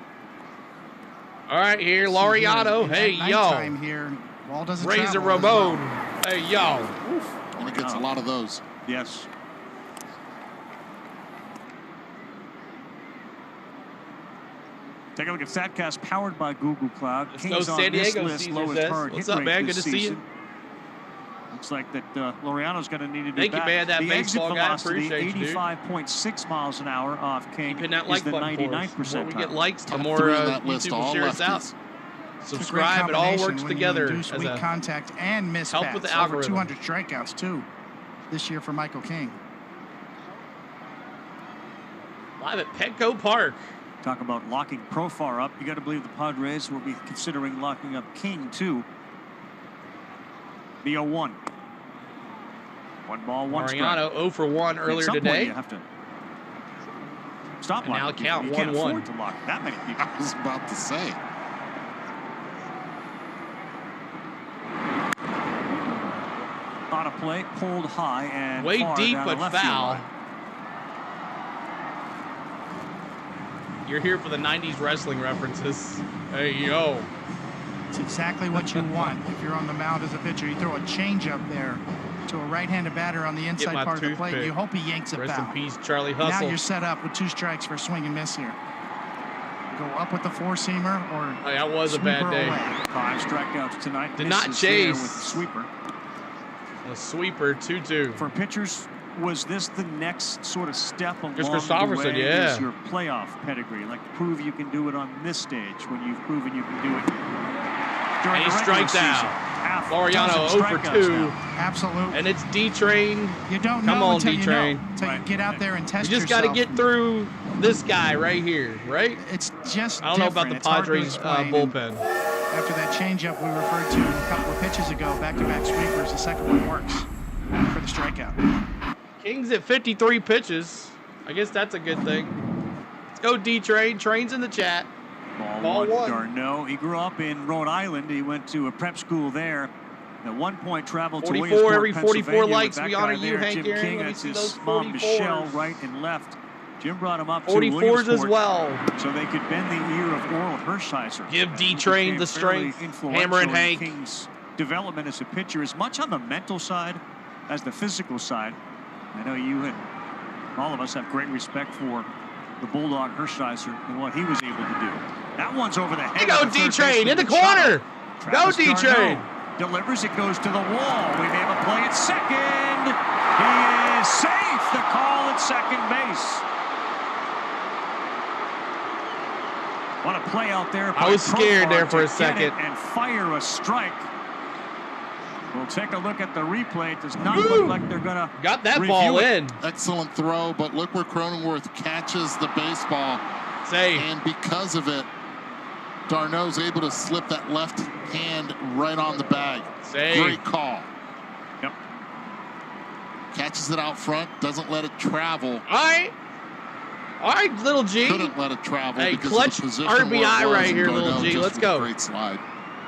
All right, here, Laureano. Hey, yo. Here, ball doesn't Razor travel as Ramon. well. Hey, yo. And it gets a lot of those. Yes. Take a look at StatCast powered by Google Cloud. Kings on San this Diego, list, Caesar lowest says. hard What's hit up, rate man? this Good to see season. you. Looks like that Laureano's going to need to do Thank you, man. That the exit baseball guy, velocity, appreciate you, dude. 85.6 miles an hour off King, Keeping that is like the button for 99th us. The more we percentile. get likes, the Top more three on that list, YouTube will all share us out. lefties. Subscribe. It all works when together you induce as weak a contact and miss help bats. with the Over algorithm. 200 strikeouts too this year for Michael King. Live at Petco Park. Talk about locking Profar up. You got to believe the Padres will be considering locking up King too. The 0-1. 1 ball, 1 strike. Mariano 0 for 1 earlier At some today. point you have to stop And now locking count people. You can't 1-1. afford to lock that many people. I was about to say. On a play, pulled high and Way far deep, down but the left field foul. line. You're here for the 90s wrestling references. Hey, yo. It's exactly what you want if you're on the mound as a pitcher. You throw a changeup there to a right-handed batter on the inside my part of the plate. toothpick. You hope he yanks it Rest foul. in peace, Charlie Now Hustle. you're set up with 2 strikes for a swing and miss here. Go up with the 4-seamer or Hey, that was a bad sweeper day. away. 5 strikeouts tonight. Did not Misses there chase. with the sweeper. A sweeper, 2-2. For pitchers, was this the next sort of step along Chris the Christopherson, way? yeah. Is your playoff pedigree, like prove you can do it on this stage when you've proven you can do it during And he the regular strikes season. out. Half Laureano dozen 0 for strikeouts 2. now. Absolutely. And it's D-Train. You don't Come know on, until you know. D-Train. Until you get out there and You test just got yourself. to get through this guy right here, right? It's just I don't know about the different. It's hard to Padres explain. bullpen. After that changeup we referred to a couple of pitches ago, back-to-back sweepers, the second one works for the strikeout. Kings at 53 pitches. I guess that's a good thing. Let's go, D-Train. Train's in the chat. Ball one. one. Darno. He grew up in Rhode Island. He went to a prep school there. At one point, traveled to 44, Williamsport, every 44 Pennsylvania likes. with that We honor guy you, there, Hank Jim Aaron. King. Let me That's see his those mom, Michelle, 44s. right and left. Jim brought him up to 44s Williamsport as well. so they could bend the ear of Oral Hershiser. Give He D-Train became the fairly strength. influential Hammer and in Hank. King's development as a pitcher, as much on the mental side as the physical side. I know you and all of us have great respect for the Bulldog Hershiser and what he was able to do. That one's over the head. You go, of the third D-Train, baseman, in the Machado. corner. Go, Travis D-Train. Darno delivers, it goes to the wall. We may have a play at second. He is safe. The call at second base. What a play out there. I was scared there for a to get it second. and fire a strike. We'll take a look at the replay. It does not look like they're going to Got that ball in. Excellent throw, but look where Cronenworth catches the baseball. Say. And because of it, Darno's able to slip that left hand right on the bag. Say. Great call. Yep. Catches it out front, doesn't let it travel. All right, little G. Couldn't let it travel Hey, because clutch of the position where it RBI was, right and here, little Darno G. just Let's with a go. Great slide.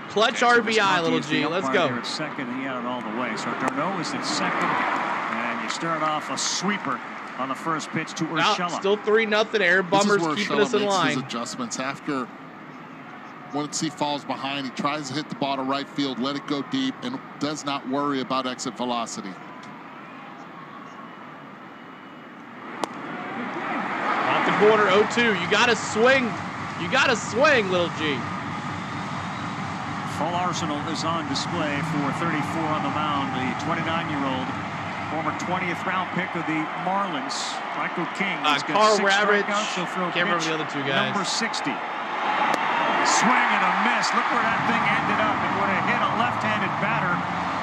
Clutch Catches RBI, Visconti little as the G. Let's umpire go. there at second, and he had it all the way. So Darno is at second, and you start off a sweeper on the first pitch to Urshela. Still 3-0. Air Bummers This is where keeping Urshela us in makes line. his adjustments after once he falls behind, he tries to hit the ball to right field, let it go deep, and does not worry about exit velocity. Off the corner, 0-2. You got to swing. You got to swing, little G. Full arsenal is on display for 34 on the mound. The 29-year-old, former 20th round pick of the Marlins, Michael King. He's got Carl 6 Ravitch. strikeouts. He'll throw Can't remember pitch the other two guys. number 60. Swing and a miss. Look where that thing ended up. It would have hit a left-handed batter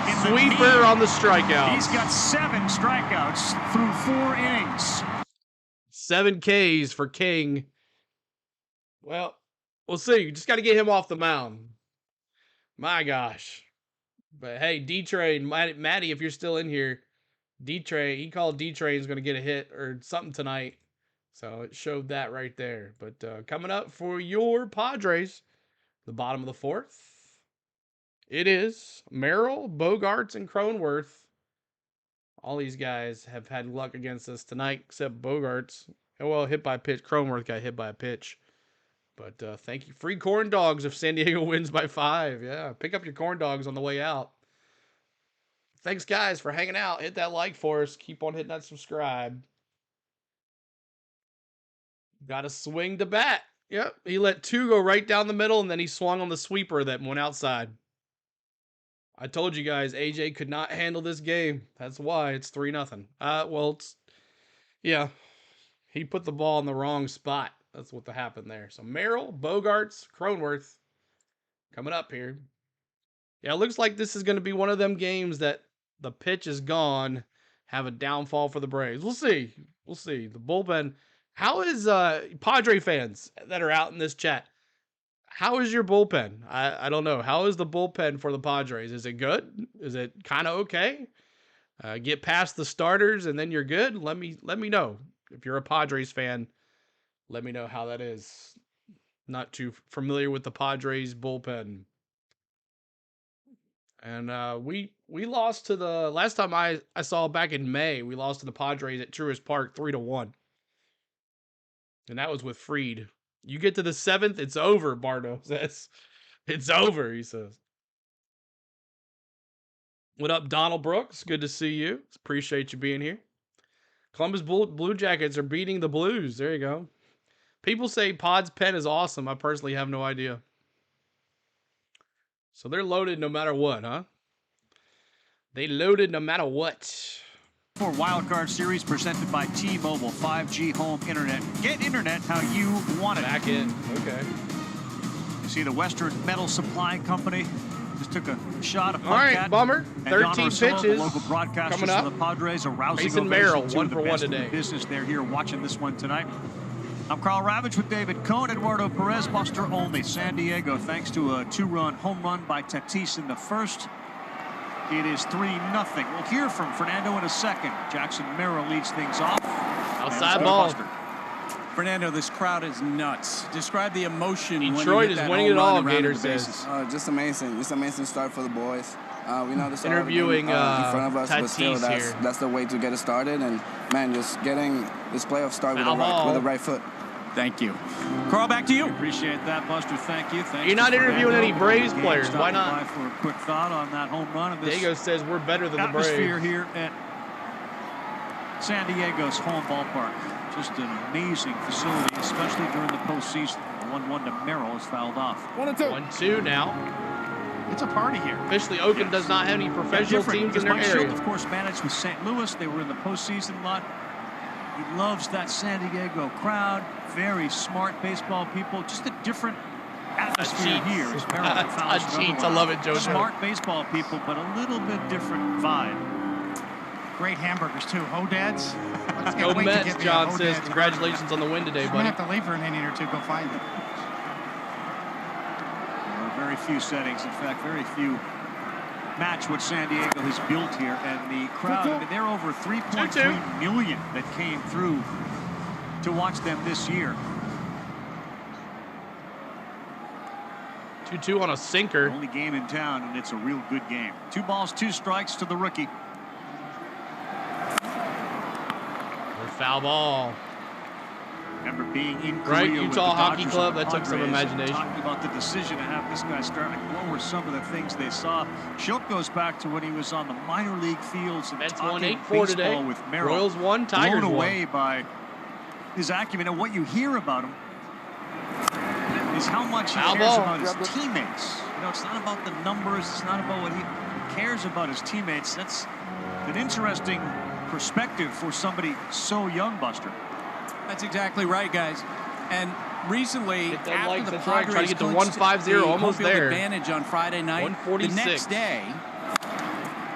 in the Sweeper knee. on the strikeout. He's got 7 strikeouts through 4 innings. 7 Ks for King. Well, we'll see. You just got to get him off the mound. My gosh. But hey, D-Train, Maddie, if you're still in here, D-Train, he called D-Train's going to get a hit or something tonight. So it showed that right there. But coming up for your Padres, the bottom of the fourth, it is Merrill, Bogarts, and Cronenworth. All these guys have had luck against us tonight, except Bogarts. Well, hit by a pitch. Cronenworth got hit by a pitch. But thank you. Free corn dogs if San Diego wins by 5. Yeah, pick up your corn dogs on the way out. Thanks, guys, for hanging out. Hit that like for us. Keep on hitting that subscribe. Got to swing the bat. Yep, he let 2 go right down the middle, and then he swung on the sweeper that went outside. I told you guys, AJ could not handle this game. That's why it's 3-0. Well, yeah, he put the ball in the wrong spot. That's what happened there. So Merrill, Bogarts, Cronenworth coming up here. Yeah, it looks like this is going to be one of them games that the pitch is gone, have a downfall for the Braves. We'll see. We'll see. The bullpen. How is Padre fans that are out in this chat? How is your bullpen? I don't know. How is the bullpen for the Padres? Is it good? Is it kind of okay? Get past the starters and then you're good. Let me know. If you're a Padres fan, let me know how that is. Not too familiar with the Padres bullpen. And we lost to the last time I saw back in May. We lost to the Padres at Truist Park 3-1. And that was with Freed. You get to the 7th, it's over, Bardo says. It's over, he says. What up, Donald Brooks? Good to see you. Appreciate you being here. Columbus Blue Jackets are beating the Blues. There you go. People say Pod's pen is awesome. I personally have no idea. So they're loaded no matter what, huh? They loaded no matter what. For Wildcard Series presented by T-Mobile 5G home internet. Get internet how you want it. Back in. Okay. You see the Western Metal Supply Company just took a shot of all right, Bummer. 13 pitches. The local broadcasters coming up. For the Padres, a rousing Mason Merrill, 1 for 1 today. Business they're here watching this one tonight. I'm Carl Ravage with David Cohn, Eduardo Perez, Buster Olney. San Diego, thanks to a 2-run home run by Tatis in the first. It is 3-0. We'll hear from Fernando in a second. Jackson Merrill leads things off. Outside ball. Fernando, this crowd is nuts. Describe the emotion. Detroit is winning it all, Gator says. Just amazing. Just amazing start for the boys. We know this interviewing in front of us, Tatis but still, that's the way to get it started. And man, just getting this playoff start with the right foot. Thank you. Carl, back to you. Appreciate that, Buster. Thank you. You're not interviewing any Braves players. Why not? For a quick thought on that home run. And Diego says we're better than the Braves. Atmosphere here at San Diego's home ballpark. Just an amazing facility, especially during the postseason. 1-1 to Merrill is fouled off. 1-2 now. It's a party here. Officially, Oakland does not have any professional teams in their area. Of course, managed with St. Louis. They were in the postseason a lot. He loves that San Diego crowd. Very smart baseball people. Just a different atmosphere here. I love it, Joe. Smart baseball people, but a little bit different vibe. Great hamburgers, too. Ho-Dads. Go Mets, John says. Congratulations on the win today, buddy. I'm going to have to leave for an inning or two. Go find them. There are very few settings. In fact, very few match what San Diego has built here. And the crowd, I mean, they're over 3.3 million that came through to watch them this year. 2-2 on a sinker. Only game in town, and it's a real good game. 2 balls, 2 strikes to the rookie. Foul ball. Remember being in Korea right, Utah Hockey Dodgers Club. That took some imagination. Talking about the decision to have this guy start. What were some of the things they saw? Shook goes back to when he was on the minor league fields and Mets talking 1-8-4 baseball today. with Merrill. Royals won, Tigers blown away won. by his acumen, and what you hear about him is how much he cares about his teammates. You know, it's not about the numbers. It's not about what he cares about his teammates. That's an interesting perspective for somebody so young, Buster. That's exactly right, guys. And recently, after the Padres try to get to 150, almost there. Advantage on Friday night. 146. The next day,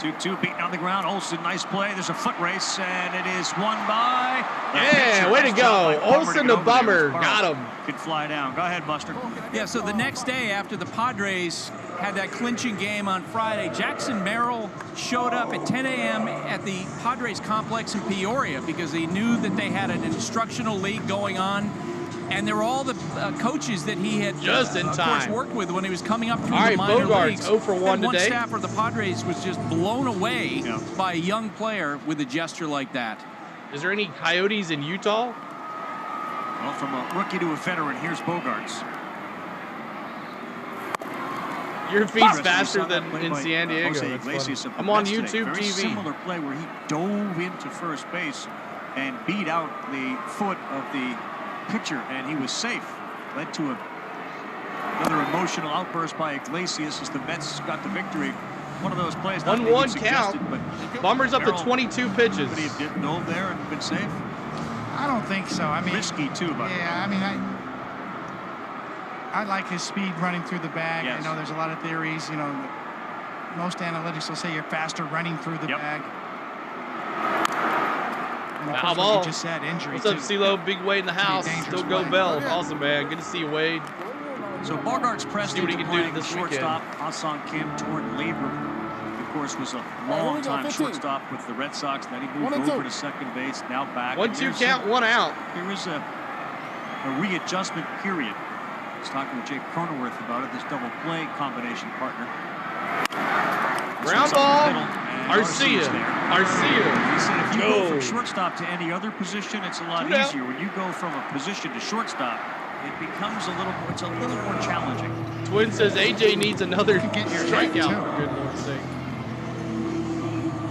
2-2 beaten on the ground. Olsen, nice play. There's a foot race, and it is won by. Yeah, way to go. Olsen the Bummer. Got him. Could fly down. Go ahead, Buster. Yeah, so the next day after the Padres had that clinching game on Friday, Jackson Merrill showed up at 10 a.m. at the Padres complex in Peoria because he knew that they had an instructional league going on. And there were all the coaches that he had just in time of course, worked with when he was coming up through the minor leagues. 0 for 1 and one today. staffer of the Padres was just blown away by a young player with a gesture like that. Is there any Coyotes in Utah? Well, from a rookie to a veteran, here's Bogarts. Your feet's faster than in San Diego. I'm on YouTube Very TV. Similar play where he dove into first base and beat out the foot of the pitcher, and he was safe. Led to another emotional outburst by Iglesias as the Mets got the victory. One of those plays. 1-1 count. But Bummer's up to 22 pitches. But he did dove there and been safe. I don't think so. I mean, risky too, but yeah. I mean, I like his speed running through the bag. Yes. I know there's a lot of theories. You know, most analytics will say you're faster running through the bag. Foul ball. You just said injury. What's up, CeeLo? Big Wade in the house. Still go Bell. Awesome, man. Good to see you, Wade. So Bogarts pressed See what he into can do playing this shortstop. Ha-Seong Kim torn labrum. Of course, was a long-time shortstop with the Red Sox. Then he moved over to second base. Now back. 1-2 count, 1 out. Here is a readjustment period. I was talking with Jake Cronenworth about it. This double play combination partner. Ground ball. Arcia. He said if you go from shortstop to any other position, it's a lot easier. When you go from a position to shortstop, it becomes a little more challenging. Twin says AJ needs another strikeout, for good Lord's sake.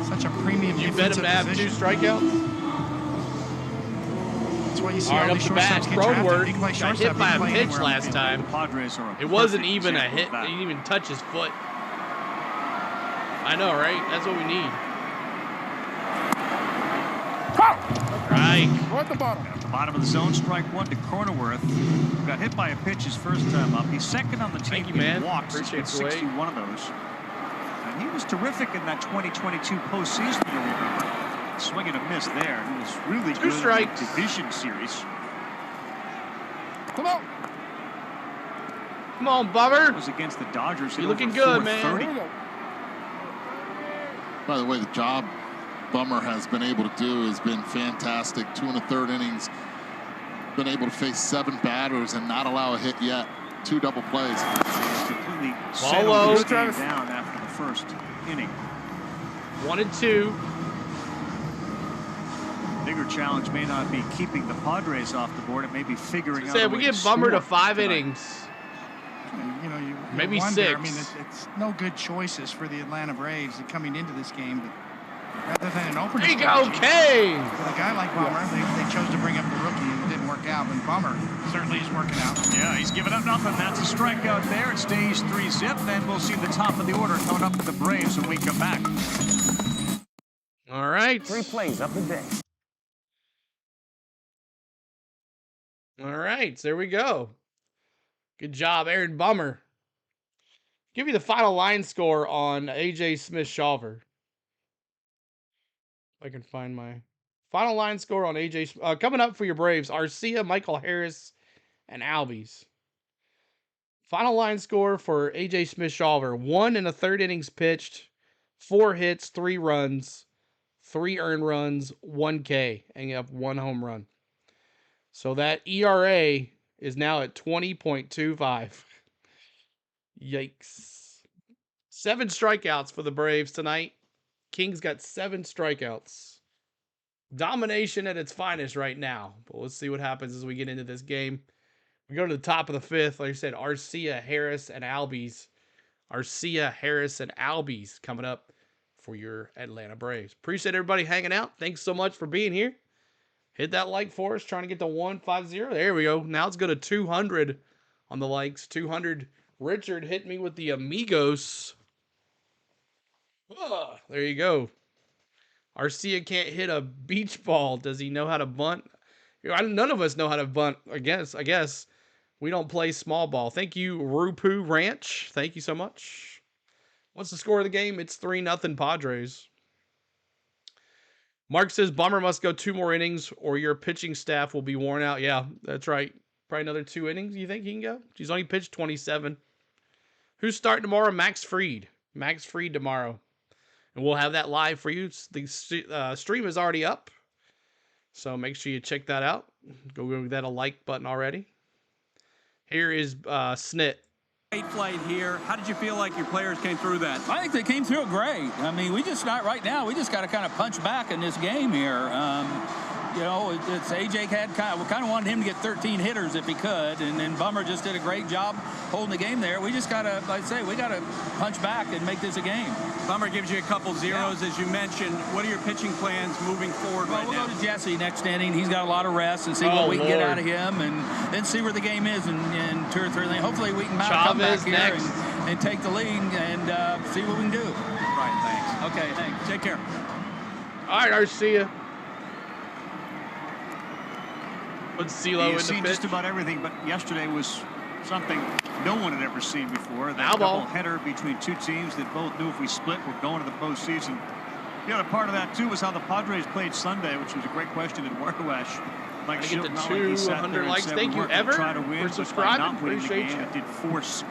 Such a premium. You bet him to have 2 strikeouts? That's why you see all right, all up these the bat. shortstops get drafted. Cronenworth got hit by a pitch last time. It wasn't even a hit. He He didn't even touch his foot. I know, right? That's what we need. Right. At the bottom of the zone, strike 1 to Cronenworth. Got hit by a pitch his first time up. He's second on the team in walks. He's got 61 of those. And he was terrific in that 2022 postseason, you'll remember. Swing and a miss there. He was really good in the division series. Come on. Come on, Bummer. It was against the Dodgers. You're looking good, man. By the way, the job Bummer has been able to do has been fantastic. 2 1/3 innings. Been able to face 7 batters and not allow a hit yet. 2 double plays. Completely settled this game down after the first inning. 1-2. Bigger challenge may not be keeping the Padres off the board. It may be figuring out. We get Bummer to 5 innings. You know, you maybe wonder, 6. I mean, it's no good choices for the Atlanta Braves coming into this game, but rather than an opening strategy, okay. with a guy like Bummer, they chose to bring up the rookie, and it didn't work out. But Bummer certainly is working out. Yeah, he's giving up nothing. That's a strikeout there. It stays 3-zip. Then we'll see the top of the order coming up with the Braves when we come back. All right. 3 plays of the day. All right, there we go. Good job, Aaron Bummer. Give you the final line score on AJ Smith-Shawver. If I can find my final line score on AJ. Coming up for your Braves, Arcia, Michael Harris, and Albies. Final line score for AJ Smith-Shawver. 1 1/3 innings pitched, 4 hits, 3 runs, 3 earned runs, 1 K, and you have 1 home run. So that ERA is now at 20.25. Yikes. 7 strikeouts for the Braves tonight. Kings got 7 strikeouts. Domination at its finest right now. But let's see what happens as we get into this game. We go to the top of the 5th. Like I said, Arcia, Harris, and Albies. Arcia, Harris, and Albies coming up for your Atlanta Braves. Appreciate everybody hanging out. Thanks so much for being here. Hit that like for us. Trying to get to 150. There we go. Now it's go to 200 on the likes. 200. Richard hit me with the Amigos. Oh, there you go. Arcia can't hit a beach ball. Does he know how to bunt? None of us know how to bunt. I guess we don't play small ball. Thank you, Rupu Ranch. Thank you so much. What's the score of the game? It's 3-0 Padres. Mark says Bummer must go 2 more innings or your pitching staff will be worn out. Yeah, that's right. Probably another 2 innings. You think he can go? He's only pitched 27. Who's starting tomorrow? Max Fried. Max Fried tomorrow. And we'll have that live for you. The stream is already up. So make sure you check that out. Go give that a like button already. Here is Snit. Great flight here. How did you feel like your players came through that? I think they came through it great. I mean, we just not right now. We just got to kind of punch back in this game here. You know, it's AJ had kind of wanted him to get 13 hitters if he could, and then Bummer just did a great job holding the game there. We just got to, like I say, we got to punch back and make this a game. Bummer gives you a couple zeros, as you mentioned. What are your pitching plans moving forward right now? We'll go to Jesse next inning. He's got a lot of rest and see what we can get out of him, and then see where the game is in 2 or 3 things. Hopefully we can come back here and take the lead and see what we can do. Right, thanks. Okay, thanks. Take care. All right, I'll see you. Put CeeLo in the seen pitch. Just about everything, but yesterday was something no one had ever seen before. That Foul ball. header between 2 teams that both knew if we split, we're going to the postseason. The other part of that, too, was how the Padres played Sunday, which was a great question in Warwash. Like get the 200 likes. Thank you, Ever, for subscribing. Appreciate you. It did force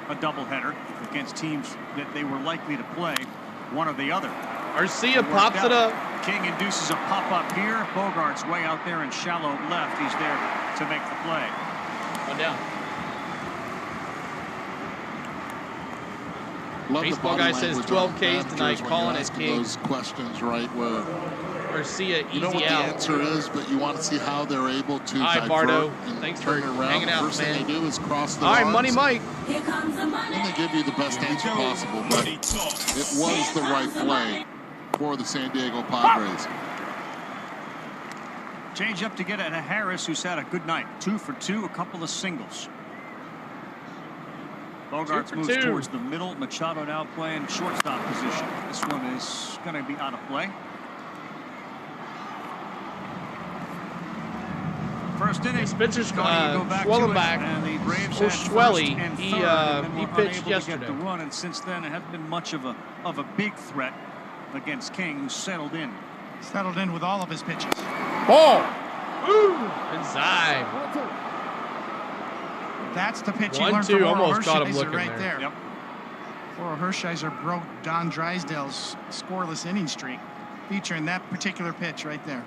a doubleheader against teams that they were likely to play one or the other. Arcia pops it up. King induces a pop-up here. Bogart's way out there in shallow left. He's there to make the play. One down. Love Baseball guy says 12 Ks tonight. Calling it King. Those questions, right? Where Arcia, easy you know what out. the answer is, but you want to see how they're able to divert Bardo. and Thanks turn for around. hanging out, First man. thing they do is cross their All right, arms. Money Mike. Here comes the money. And they give you the best answer possible, but it was the right play for the San Diego Padres. Change up to get at Harris, who's had a good night. 2 for 2, a couple of singles. Bogarts moves towards the middle. Machado now playing shortstop position. This one is going to be out of play. First inning. Spencer's swelling back. And the Braves or had Schwelly. first and He third, and then were pitched unable yesterday. to get the run, and since then it hasn't been much of a big threat against King, who's settled in. Settled in with all of his pitches. Ball. Woo! Inside. That's the pitch he 1-2, learned from Oral almost caught him Hershiser looking right there. there. Yep. Oral Hershiser broke Don Drysdale's scoreless inning streak, featuring that particular pitch right there.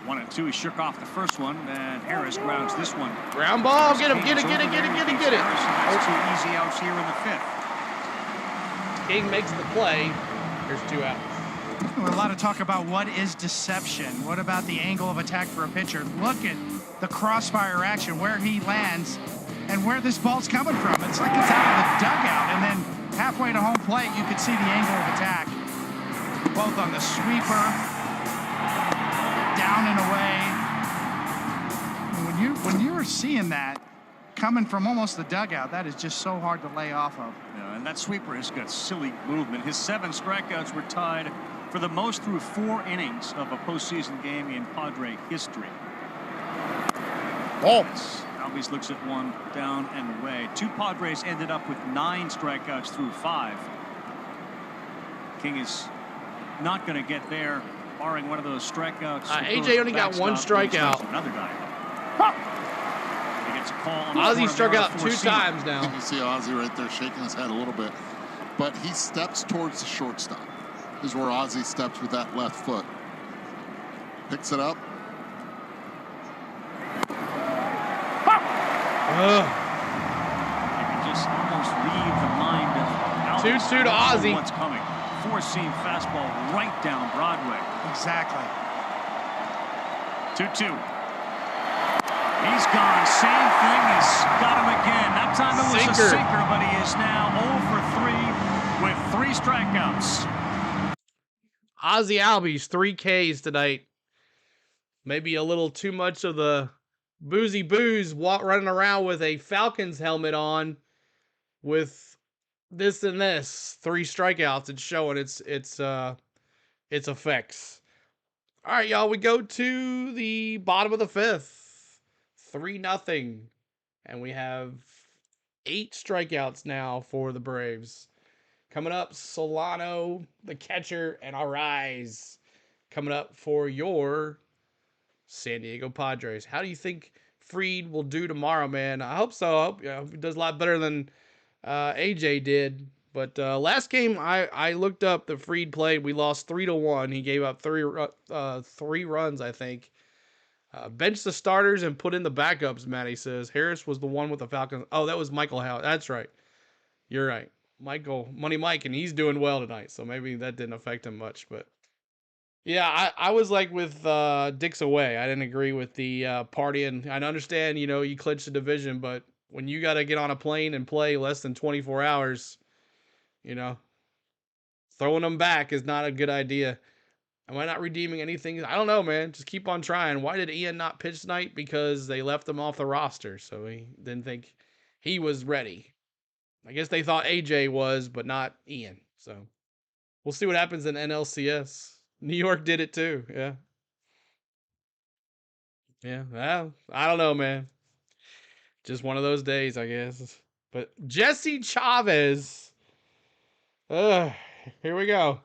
1 and 2. He shook off the first one, and Harris grounds this one. Ground ball. Get him. Get it. Get it. Get it. Get it. Get it. Has 2 easy outs here in the 5th. King makes the play. There's 2 outs. A lot of talk about what is deception. What about the angle of attack for a pitcher? Look at the crossfire action, where he lands and where this ball's coming from. It's like it's out of the dugout, and then halfway to home plate, you could see the angle of attack, both on the sweeper, down and away. When you're seeing that coming from almost the dugout, that is just so hard to lay off of. Yeah, and that sweeper has got silly movement. His 7 strikeouts were tied for the most through 4 innings of a postseason game in Padre history. Albies looks at one down and away. 2 Padres ended up with 9 strikeouts through 5. King is not going to get there, barring one of those strikeouts. AJ only got 1 strikeout. Another guy. He gets a call on Ozzy struck out 2 times now. You can see Ozzy right there shaking his head a little bit, but he steps towards the shortstop. This is where Ozzy steps with that left foot. Picks it up. You can just almost read the mind of Albies. 2-2 to Ozzy. What's coming? 4-seam fastball right down Broadway. Exactly. 2-2. He's gone. Same thing. He's got him again. That time it was a sinker, but he is now 0 for 3 with 3 strikeouts. Ozzy Albies, 3 Ks tonight. Maybe a little too much of the boozy booze running around with a Falcons helmet on with this and this. 3 strikeouts. It's showing its effects. All right, y'all, we go to the bottom of the 5th. 3-0. And we have 8 strikeouts now for the Braves. Coming up, Solano, the catcher, and our eyes. Coming up for your San Diego Padres. How do you think Fried will do tomorrow, man? I hope so. I hope he does a lot better than AJ did. But last game I looked up the Fried played. We lost 3-1. He gave up three runs, I think. Bench the starters and put in the backups, Matty says. Harris was the one with the Falcons. Oh, that was Michael Howe. That's right. You're right. Money Mike, and he's doing well tonight. So maybe that didn't affect him much. But yeah, I was like with Dick's away. I didn't agree with the partying. I understand, you clinched the division, but when you got to get on a plane and play less than 24 hours, throwing them back is not a good idea. Am I not redeeming anything? I don't know, man. Just keep on trying. Why did Ian not pitch tonight? Because they left him off the roster, so he didn't think he was ready. I guess they thought AJ was, but not Ian. So we'll see what happens in NLCS. New York did it too. Yeah. Yeah. Well, I don't know, man. Just one of those days, I guess. But Jesse Chavez. Here we go.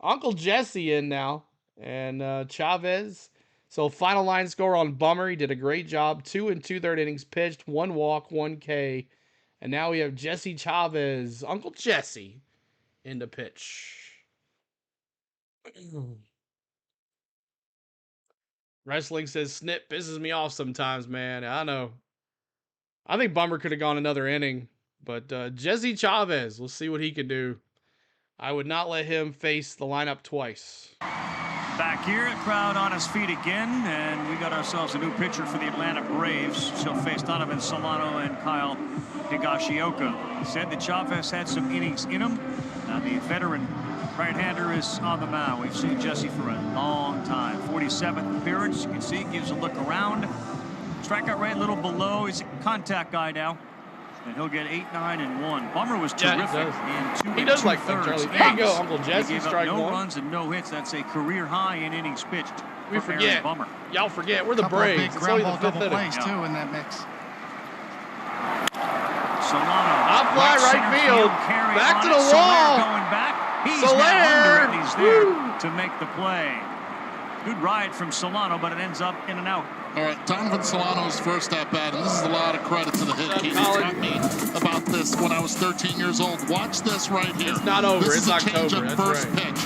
Uncle Jesse in now. And Chavez. So final line score on Bummer. He did a great job. 2 2/3 innings pitched. 1 walk, 1 K. And now we have Jesse Chavez. Uncle Jesse in the pitch. Wrestling says Snip pisses me off sometimes, man. I know. I think Bummer could have gone another inning. But Jesse Chavez, we'll see what he can do. I would not let him face the lineup twice. Back here, the crowd on his feet again, and we got ourselves a new pitcher for the Atlanta Braves. She'll face Donovan Solano and Kyle Higashioka. He said that Chavez had some innings in him. Now the veteran right-hander is on the mound. We've seen Jesse for a long time. 47th appearance. You can see he gives a look around. Strikeout rate a little below. He's a contact guy now. And he'll get 8, 9, and 1. Bummer was terrific in 2 He does like that, Charlie. There you go, Uncle Jesse. He gave up no runs and no hits. That's a career high in innings pitched. We forget. Bummer. Y'all forget. We're the Braves. Big ground ball double plays too in that mix. Solano. Hot fly right field. Back to the wall. Going back. He's Soler. now under it. He's there to make the play. Good ride from Solano, but it ends up in and out. All right, Donovan Solano's first at bat, and this is a lot of credit to the hit team. He taught me about this when I was 13 years old. Watch this right here. It's not over. This it's is a October. change-up That's first right. pitch.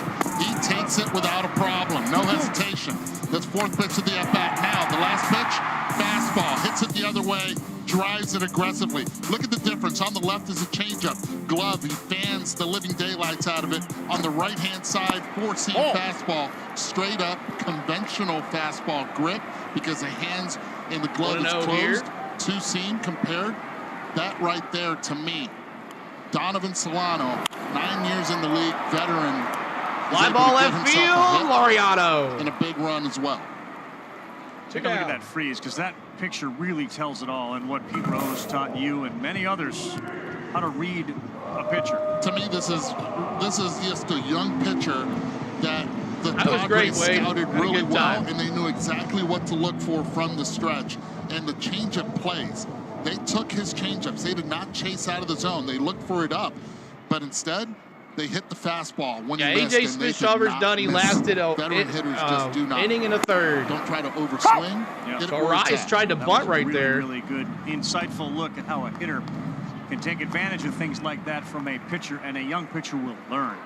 He takes it without a problem. No hesitation. That's fourth pitch of the at-bat. Now, the last pitch, fastball. Hits it the other way, drives it aggressively. Look at the difference. On the left is a changeup. Glove, he fans the living daylights out of it. On the right-hand side, four-seam fastball. Straight up, conventional fastball grip because the hands in the glove is closed. Two-seam compared. That right there, to me, Donovan Solano, 9 years in the league, veteran. Fly ball left field, Laureano. And a big run as well. Take a look at that freeze, because that picture really tells it all, and what Pete Rose taught you and many others how to read a pitcher. To me, this is just a young pitcher that the Padres scouted really well, and they knew exactly what to look for from the stretch. And the changeup plays, they took his changeups. They did not chase out of the zone. They looked for it up, but instead they hit the fastball when he missed. AJ Smith-Shawver's done. He lasted inning and a third. Don't try to overswing. So Rice tried to bunt right there. Really good, insightful look at how a hitter can take advantage of things like that from a pitcher, and a young pitcher will learn.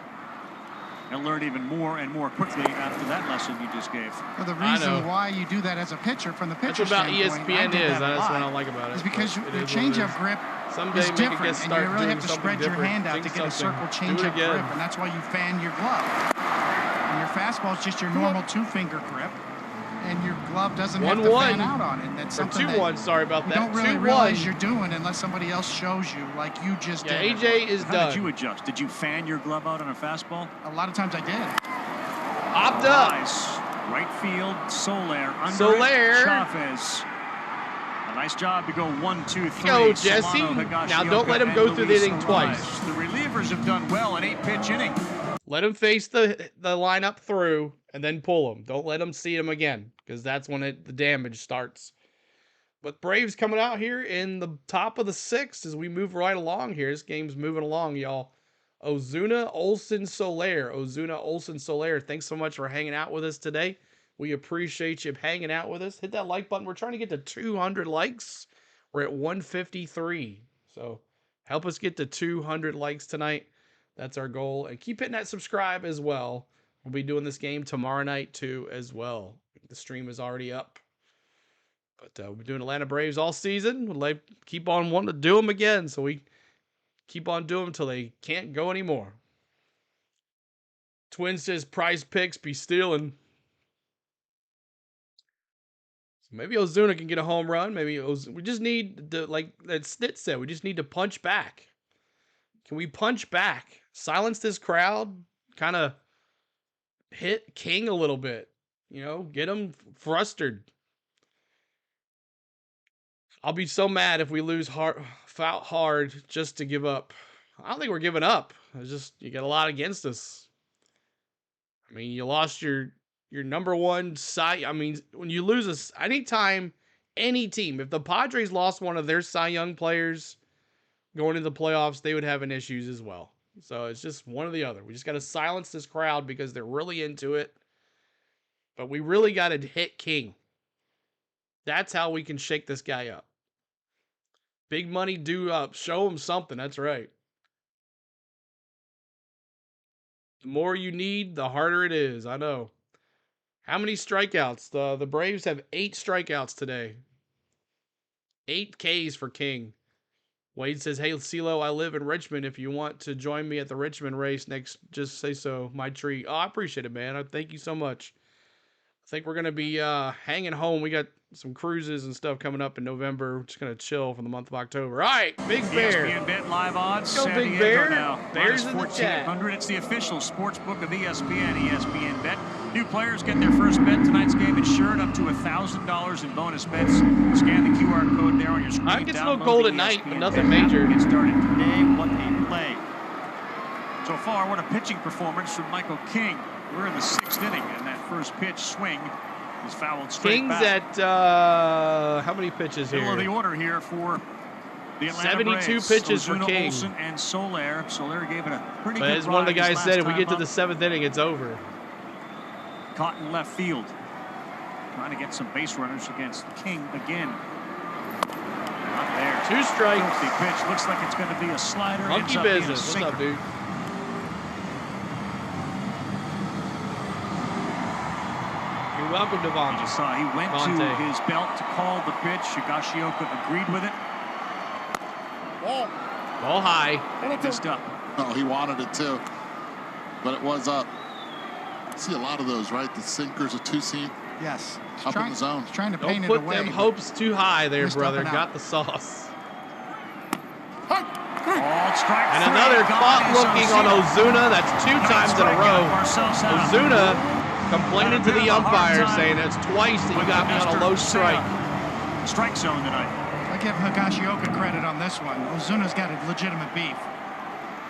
He'll learn even more and more quickly after that lesson you just gave. Well, the reason why you do that as a pitcher from the pitcher standpoint, that's what ESPN is. That's what I don't like about it. Is because your changeup grip is different, and you really have to spread your hand out to get a circle changeup grip, and that's why you fan your glove. And your fastball is just your normal two-finger grip, and your glove doesn't have to fan out on it. And that's something that 2-1. Sorry about that. You don't really realize you're doing unless somebody else shows you, like you just did. AJ is done. How did you adjust? Did you fan your glove out on a fastball? A lot of times I did. Opt up. Nice. Right field, Soler. Under Soler. Chavez. A nice job to go 1, 2, 3. Go, Jesse. Now don't let him go through the inning twice. The relievers have done well an 8-pitch inning. Let him face the lineup through and then pull him. Don't let him see him again, because that's when the damage starts. But Braves coming out here in the top of the 6th as we move right along here. This game's moving along, y'all. Ozuna Olsen Soler. Ozuna Olsen Soler, thanks so much for hanging out with us today. We appreciate you hanging out with us. Hit that like button. We're trying to get to 200 likes. We're at 153. So help us get to 200 likes tonight. That's our goal. And keep hitting that subscribe as well. We'll be doing this game tomorrow night too as well. The stream is already up. But we'll be doing Atlanta Braves all season. We'll keep on wanting to do them again. So we keep on doing them until they can't go anymore. Twin says Prize Picks be stealing. So maybe Ozuna can get a home run. Maybe we just need to, like that Snit said, we just need to punch back. Can we punch back? Silence this crowd? Kind of hit King a little bit. You know, get him frustrated. I'll be so mad if we lose hard just to give up. I don't think we're giving up. It's just you got a lot against us. I mean, you lost your number one Cy. I mean, when you lose anytime, any team, if the Padres lost one of their Cy Young players going into the playoffs, they would have an issues as well. So it's just one or the other. We just got to silence this crowd because they're really into it. But we really got to hit King. That's how we can shake this guy up. Big money due up. Show him something. That's right. The more you need, the harder it is. I know. How many strikeouts? The Braves have 8 strikeouts today. 8 Ks for King. Wade says, hey, CeeLo, I live in Richmond. If you want to join me at the Richmond race next, just say so. My treat. Oh, I appreciate it, man. Thank you so much. I think we're going to be hanging home. We got some cruises and stuff coming up in November. We're just going to chill for the month of October. All right, Big Bear. ESPN Bet live odds. Go, San Big Diego Bear. Now. Bears in the chat. It's the official sports book of ESPN. ESPN Bet. New players get their first bet tonight's game insured up to $1,000 in bonus bets. Scan the QR code there on your screen. It gets a little cold at night, but nothing major. Get started today. What a play. So far, what a pitching performance from Michael King. We're in the 6th inning, and that first pitch swing is fouled straight King's back. at how many pitches here? Middle of the order here for the Atlanta 72 Braves. pitches Ozuna, for King. Olsen and Soler. Soler gave it a pretty But good as one of the ride guys his said, if last we get to time the 7th inning, it's over. Caught in left field. Trying to get some base runners against King again. Not there. 2 strikes. Filthy pitch. Looks like it's going to be a slider. Monkey Ends up being a business. What's sinker. up, dude? You're welcome, Devontae. You just saw he went to his belt to call the pitch. Higashioka agreed with it. Ball high. And he missed up. No, he wanted it too, but it was up. See a lot of those, right? The sinkers, a 2-seam. Yes. Up in the zone. He's trying to Don't paint it put away. them hopes too high there, Missed up brother. and out. Got the sauce. Strike And 3. another Got caught his looking on Ozuna. That's 2 times in a row. Ozuna complaining to the umpire saying it's twice that you got me on a low strike. Strike zone tonight. I give Higashioka credit on this one. Ozuna's got a legitimate beef.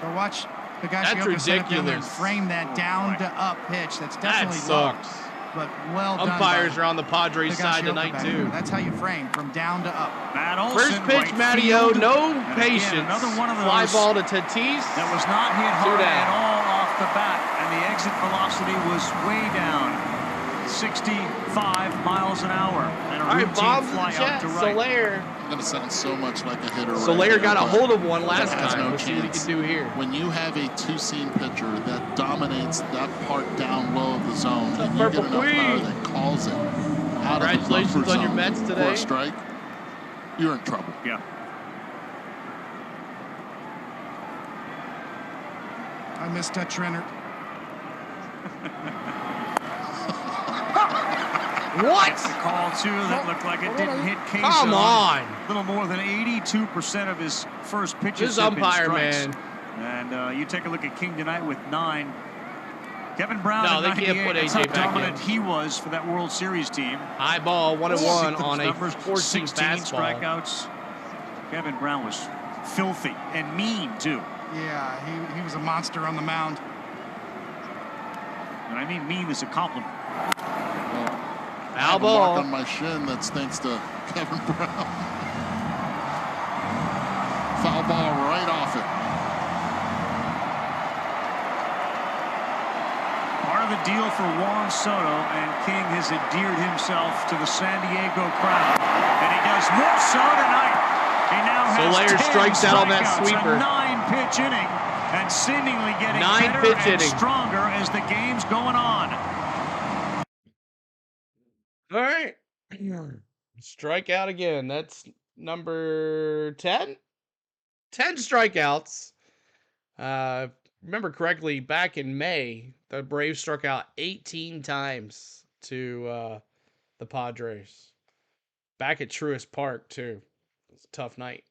But watch Higashioka sit up down there and ridiculous. frame that down to up pitch. That's definitely That low, sucks. but well done. Umpires by are on the Padres side Higashioka tonight back too. there. That's how you frame, from down to up. Matt Olson, First pitch, right Matteo, field. no And again, patience. another one of Fly those ball to Tatis. that was not hit 2 hard down. at all off the bat, and the exit velocity was way down, 65 miles an hour, and a All right, routine Bob's in the fly out chat. to right. Soler. I'm going to sound so much like a hitter. Soler got a hold of one last has time. no Let's see what he chance. can do here. When you have a 2-seam pitcher that dominates that part down low of the zone, and you get Purple enough power Queen. that calls it out of the Congratulations buffer on your zone Mets for today. a strike, you're in trouble. Yeah. I missed that Trenner. What? The call, too, that looked like it didn't hit K-zone. Come on. A little more than 82% of his first pitches This have been umpire, strikes. man. And you take a look at King tonight with 9. Kevin Brown No, in they 98, can't put that's AJ how back dominant in. he was for that World Series team. High ball, 1-1 on a Numbers, 14 16 fastball. strikeouts. Kevin Brown was filthy and mean, too. Yeah, he was a monster on the mound. And I mean mean as a compliment. I have a ball. mark on my shin that's thanks to Kevin Brown. Foul ball right off it. a deal for Juan Soto, and King has endeared himself to the San Diego crowd. And he does more so tonight. He now has 10 strikes out on that sweeper. A 9-pitch inning, and seemingly getting better and stronger as the game's going on. All right. Strike out again. That's number 10. 10 strikeouts. Remember correctly, back in May, the Braves struck out 18 times to the Padres. Back at Truist Park, too. It was a tough night.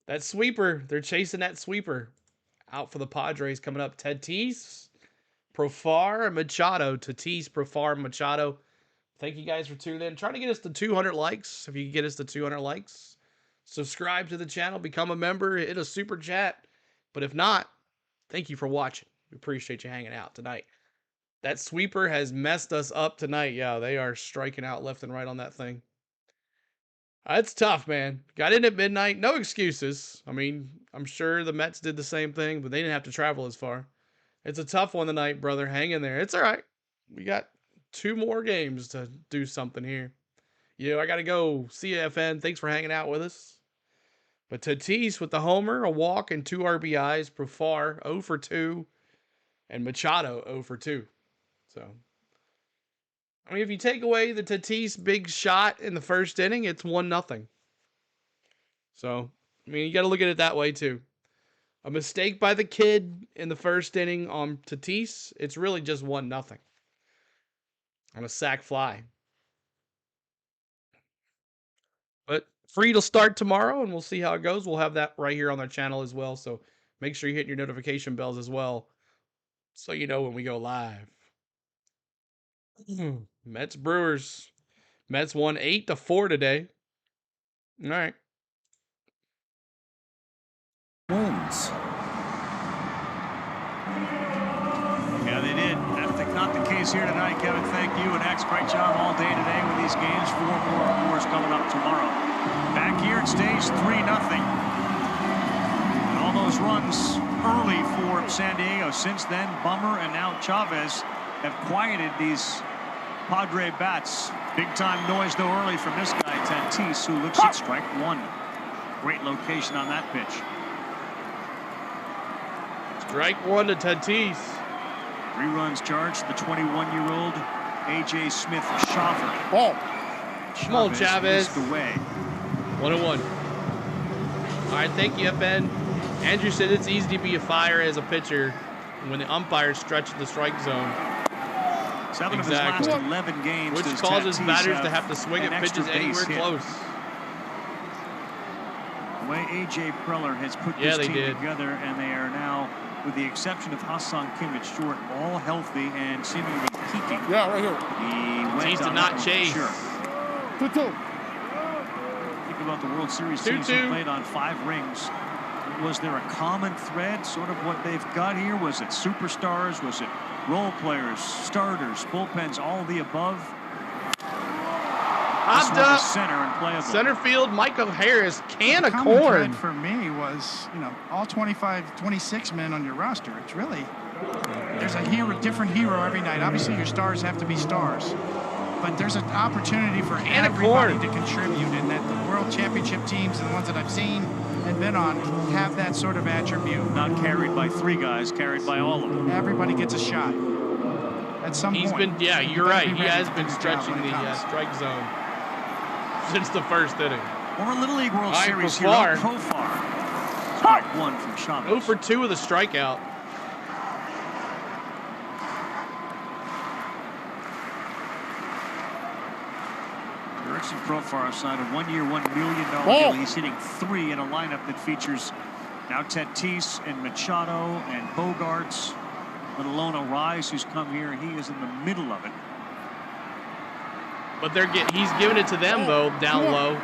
That sweeper, they're chasing that sweeper. Out for the Padres coming up. Tatis, Profar, and Machado. Tatis, Profar, Machado. Thank you guys for tuning in. Trying to get us to 200 likes. If you can get us to 200 likes, subscribe to the channel, become a member, hit a super chat. But if not, thank you for watching. We appreciate you hanging out tonight. That sweeper has messed us up tonight. Yeah, they are striking out left and right on that thing. It's tough, man. Got in at midnight. No excuses. I mean, I'm sure the Mets did the same thing, but they didn't have to travel as far. It's a tough one tonight, brother. Hang in there. It's all right. We got 2 more games to do something here. I got to go. See you, FN. Thanks for hanging out with us. But Tatis with the homer, a walk, and 2 RBIs. Profar, 0 for 2. And Machado, 0 for 2. So, I mean, if you take away the Tatis big shot in the first inning, it's 1-0. So, I mean, you got to look at it that way, too. A mistake by the kid in the first inning on Tatis, it's really just 1-0. On a sac fly. But free to start tomorrow, and we'll see how it goes. We'll have that right here on our channel as well. So make sure you hit your notification bells as well, so you know when we go live. Mets Brewers. Mets won 8-4 today. All right. Wins. Yeah, they did. That's not the case here tonight, Kevin. Thank you. And X, great job all day today with these games. 4 more, of course, coming up tomorrow. Back here it stays 3-0. And all those runs early for San Diego. Since then, Bummer and now Chavez have quieted these Padre bats. Big-time noise, though, early from this guy, Tatis, who looks at strike 1. Great location on that pitch. Strike 1 to Tatis. 3 runs charged. The 21-year-old A.J. Smith Schaffer. Ball. Come on, Chavez. Away. 1-1. All right, thank you, FN. Andrew said it's easy to be a fire as a pitcher when the umpire stretches the strike zone. 7 of his last 11 games. Which causes batters to have to swing at pitches anywhere close. The way A.J. Preller has put this team together, and they are now, with the exception of Hassan Kim at short, all healthy and seemingly peaking. Yeah, right here. He did not chase. Sure. 2-2. Think about the World Series teams who played on 5 rings. Was there a common thread, sort of what they've got here? Was it superstars? Was it role players, starters, bullpens, all of the above? Hopped up. Center and playable. Center field, Michael Harris, can of common corn. thread for me was, all 25, 26 men on your roster. It's really, there's a different hero every night. Obviously, your stars have to be stars. But there's an opportunity for everybody to contribute, and that the World Championship teams and the ones that I've seen and been on have that sort of attribute. Not carried by 3 guys, carried by all of them. Everybody gets a shot. At some point. You're right. He has been stretching the strike zone since the first inning. Or Little League World Series hero Profar. Strike 1 from Chavez. 0 for 2 with a strikeout. Erickson Profar signed a 1-year, $1 million deal. He's hitting 3 in a lineup that features now Tatis and Machado and Bogarts, let alone Arise, who's come here. He is in the middle of it. But he's giving it to them though, down low.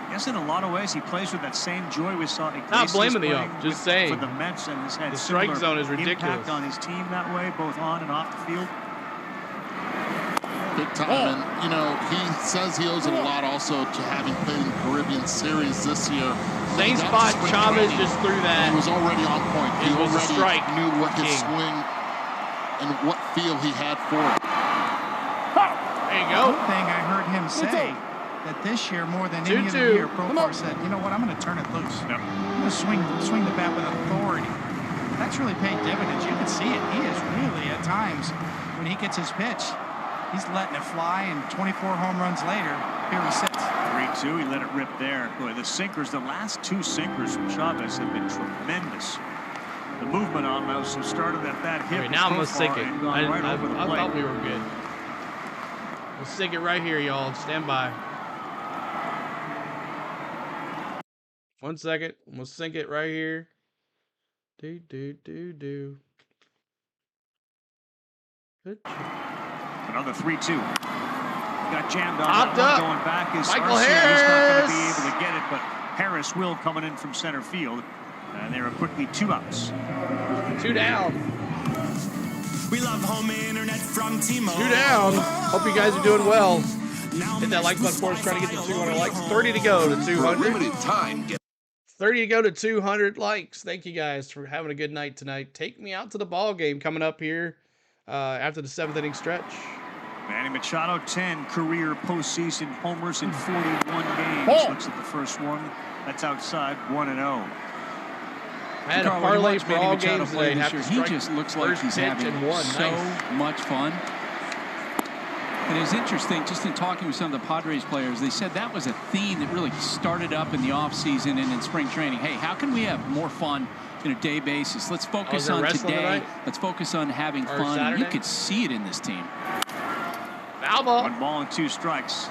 I guess in a lot of ways he plays with that same joy we saw. Not blaming the ump, just saying. For the Mets, and has had the strike zone is ridiculous. Impact on his team that way, both on and off the field. Big time. And, you know, he says he owes it a lot also to having played in the Caribbean Series this year. Same spot Chavez just threw that. He was already on point. He was a already strike. knew what his swing and what feel he had for it. There you go. One thing I heard him say that this year, more than any other year, Profar said, you know what, I'm going to turn it loose. I'm going to swing the bat with authority. That's really paid dividends. You can see it. He is really, at times, when he gets his pitch, he's letting it fly, and 24 home runs later, here he sits. 3-2, he let it rip there. Boy, the sinkers, the last two sinkers from Chavez have been tremendous. The movement on those who started at that hip. Okay, now I'm going to sink it. I Over the plate. thought we were good. We'll sink it right here, y'all. Stand by. 1 second. I'm going to sink it right here. Do. Good job. Another 3-2. Got jammed on Popped that up. one. Going back is Michael Arcia. He's not going to be Harris. able to get it, but Harris will coming in from center field. And there are quickly 2 outs. 2 down. We love home internet from T-Mobile. 2 down. Hope you guys are doing well. Hit that like button for us. Trying to get to 200 likes. 30 to go to 200. Limited time. 30 to go to 200 likes. Thank you guys for having a good night tonight. Take me out to the ball game coming up here after the 7th inning stretch. Manny Machado, 10 career postseason homers in 41 games. Looks at the first one. That's outside 1-0. I had a parlay for all games today. He just looks like he's having so much fun. And it's interesting, just in talking with some of the Padres players, they said that was a theme that really started up in the offseason and in spring training. Hey, how can we have more fun on a day basis? Let's focus on today. Let's focus on having fun. And you could see it in this team. Foul ball. 1 ball and 2 strikes.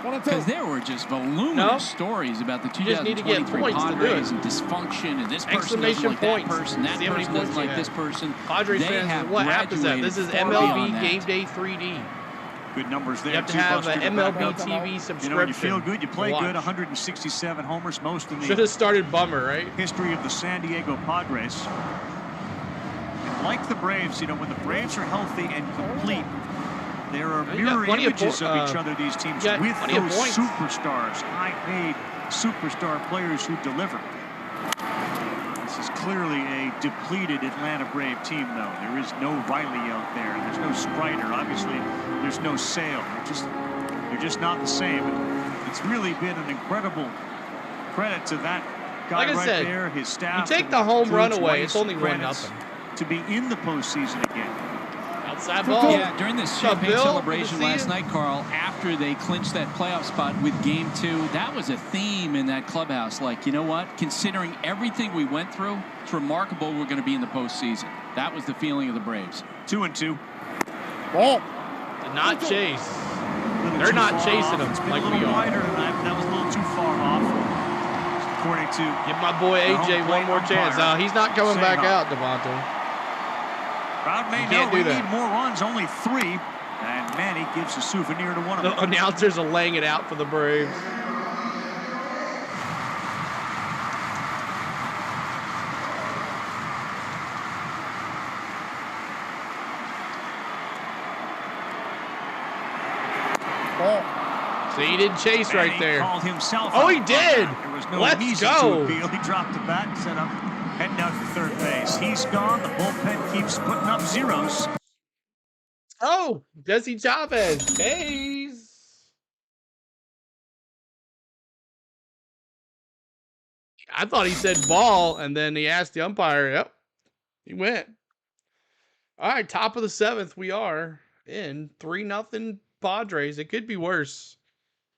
Because there were just voluminous stories about the 2023 Padres and dysfunction, and this person doesn't like that person, that person doesn't like this person. Padres fans, what app is that? This is MLB Game Day 3D. Good numbers there. You have to have an MLB TV subscription. You know, when you feel good, you play good. 167 homers, most in the should have started Bummer, right? History of the San Diego Padres. And like the Braves, you know, when the Braves are healthy and complete, there are mirror images of each other, these teams, with those superstars, high-paid superstar players who deliver. This is clearly a depleted Atlanta Brave team, though. There is no Riley out there. There's no Strider. Obviously, there's no Sale. They're just not the same. And it's really been an incredible credit to that guy right there, his staff. You take the home run away, it's only 1-0. To be in the postseason again. Outside ball. Yeah, during this champagne celebration last night, Carl, after they clinched that playoff spot with Game 2, that was a theme in that clubhouse. Like, you know what? Considering everything we went through, it's remarkable we're going to be in the postseason. That was the feeling of the Braves. 2-2. Ball. Did not chase. They're not chasing them like we are. Wider tonight, that was a little too far off. According to give my boy AJ one more chance. He's not coming back out, Devontae. Crowd may know we need more runs, only 3. And Manny gives a souvenir to one of them. The announcers are laying it out for the Braves. So he didn't chase Manny right there. Called himself oh, he did. There was no Let's reason go. to appeal. He dropped the bat and set up, heading out to third base. He's gone. The bullpen keeps putting up zeros. Oh, Jesse Chavez. Hayes. I thought he said ball, and then he asked the umpire. Yep, he went. All right, top of the 7th. We are in 3-0 Padres. It could be worse.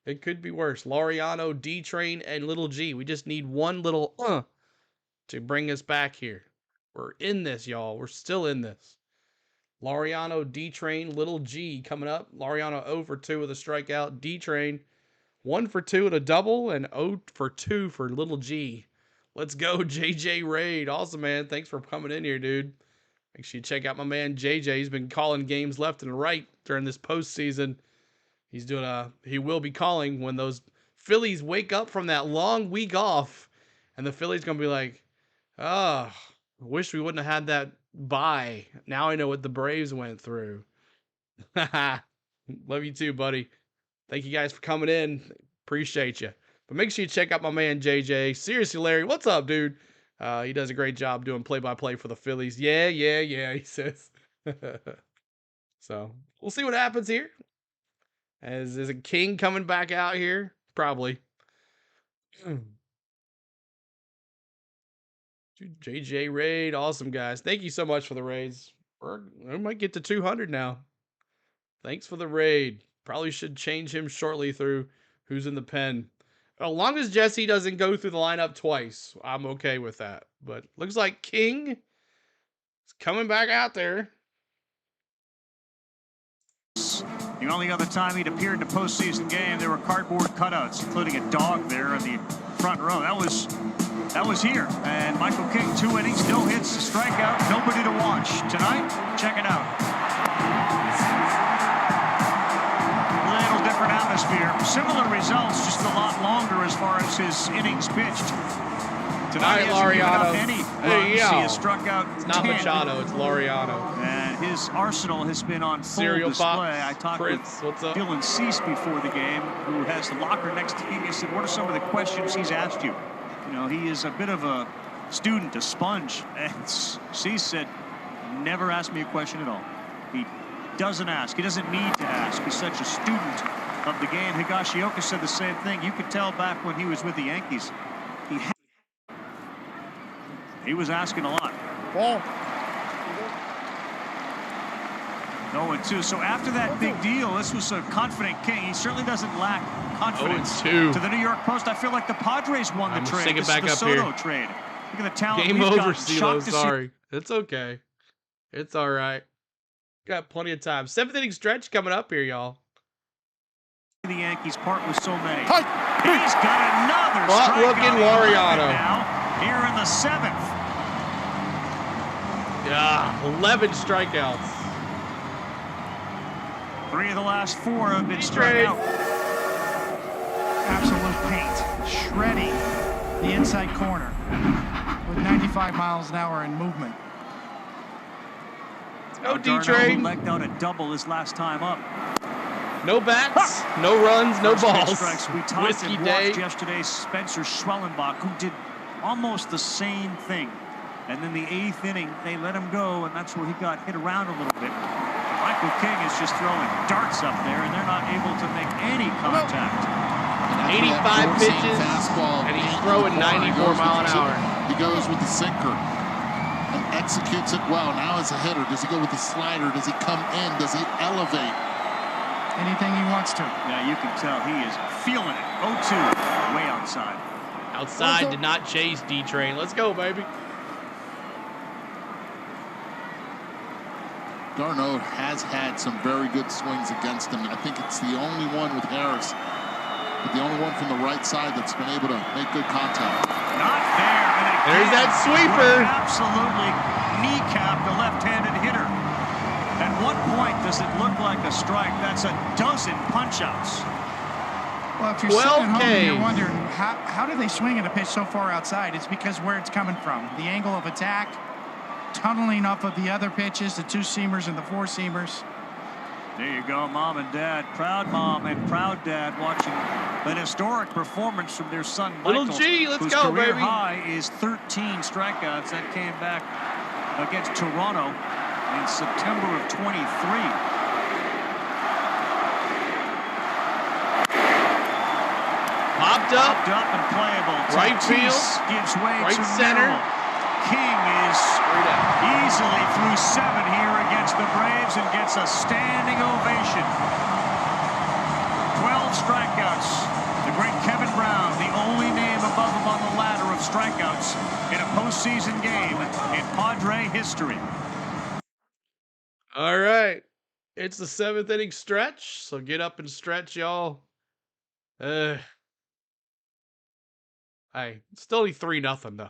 It could be worse. Laureano, D-Train, and Little G. We just need one little to bring us back here. We're in this, y'all. We're still in this. Laureano, D-Train, Little G coming up. Laureano 0 for 2 with a strikeout. D-Train 1 for 2 with a double, and 0 for 2 for Little G. Let's go, JJ Raid. Awesome, man. Thanks for coming in here, dude. Make sure you check out my man JJ. He's been calling games left and right during this postseason. He's doing he will be calling when those Phillies wake up from that long week off, and the Phillies gonna be like, oh, I wish we wouldn't have had that bye. Now I know what the Braves went through. Love you too, buddy. Thank you guys for coming in. Appreciate you. But make sure you check out my man JJ. Seriously, Larry, what's up, dude? He does a great job doing play-by-play for the Phillies. Yeah, he says. So we'll see what happens here. Is a King coming back out here? Probably. JJ Raid, awesome guys. Thank you so much for the raids. We might get to 200 now. Thanks for the raid. Probably should change him shortly through who's in the pen. As long as Jesse doesn't go through the lineup twice, I'm okay with that. But looks like King is coming back out there. The only other time he'd appeared in a postseason game, there were cardboard cutouts, including a dog there in the front row. That was here. And Michael King, 2 innings, no hits, a strikeout, nobody to watch. Tonight, check it out. A little different atmosphere. Similar results, just a lot longer as far as his innings pitched. Tonight, he hasn't given up any runs. He has struck out 10. It's not Machado, it's Laureano. And his arsenal has been on full Cereal display. Pop. I talked with Dylan Cease before the game, who has the locker next to him. He said, what are some of the questions he's asked you? You know, he is a bit of a student, a sponge. And Cease said, never ask me a question at all. He doesn't ask. He doesn't need to ask. He's such a student of the game. Higashioka said the same thing. You could tell back when he was with the Yankees. He was asking a lot. Ball. 0-2. So after that big deal, this was a confident King. He certainly doesn't lack confidence. 0-2. To the New York Post, I feel like the Padres won the trade. This is the Soto trade. Look at the talent Game we've over, got. CeeLo. Sorry. It's okay. It's all right. Got plenty of time. 7th inning stretch coming up here, y'all. The Yankees part with so many. He's got another looking Laureano now here in the 7th. Yeah, 11 strikeouts. 3 of the last 4 have been struck out. Absolute paint, shredding the inside corner with 95 miles an hour in movement. No D-Train. Legged out a double his last time up. No bats, no runs, no balls. We talked Whiskey and day. watched yesterday Spencer Schwellenbach, who did almost the same thing. And then the 8th inning, they let him go, and that's where he got hit around a little bit. Michael King is just throwing darts up there, and they're not able to make any contact. 85 pitches, and he's throwing 94 mile an hour. He goes with the sinker and executes it well. Now as a hitter, does he go with the slider? Does he come in? Does he elevate? Anything he wants to. Yeah, you can tell he is feeling it. 0-2, way outside. Outside, did not chase D-Train. Let's go, baby. Darno has had some very good swings against him, and I think it's the only one with Harris, but the only one from the right side that's been able to make good contact. Not there. And there's that sweeper. Absolutely kneecapped the left-handed hitter. At what point does it look like a strike? That's a dozen punch-outs. Well, if you're sitting at home and you're wondering, how do they swing at a pitch so far outside? It's because where it's coming from. The angle of attack, tunneling off of the other pitches, the 2-seamers and the 4-seamers. There you go, mom and dad. Proud mom and proud dad watching an historic performance from their son, Michael. Little G, let's whose go, career baby. high is 13 strikeouts. That came back against Toronto in September of 23. Popped up and playable. Right Tatis field, gives way right to center. Merrill. King is easily through 7 here against the Braves and gets a standing ovation. 12 strikeouts. The great Kevin Brown, the only name above him on the ladder of strikeouts in a postseason game in Padre history. All right. It's the 7th inning stretch, so get up and stretch, y'all. Hey, still only 3-0 though.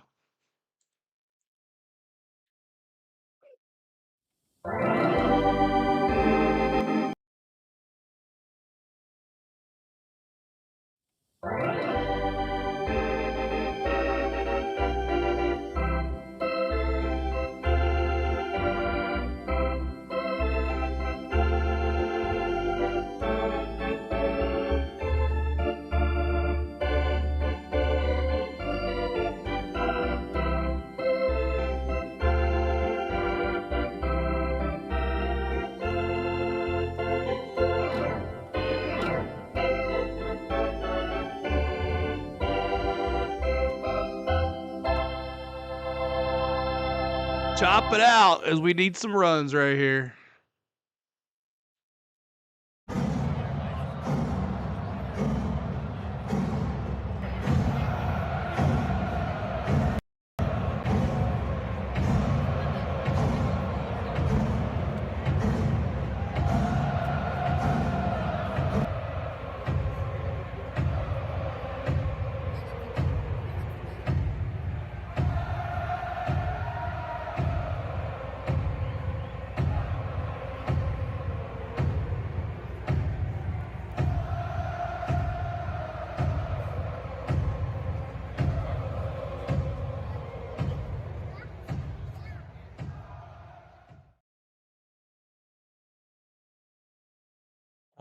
Chop it out as we need some runs right here.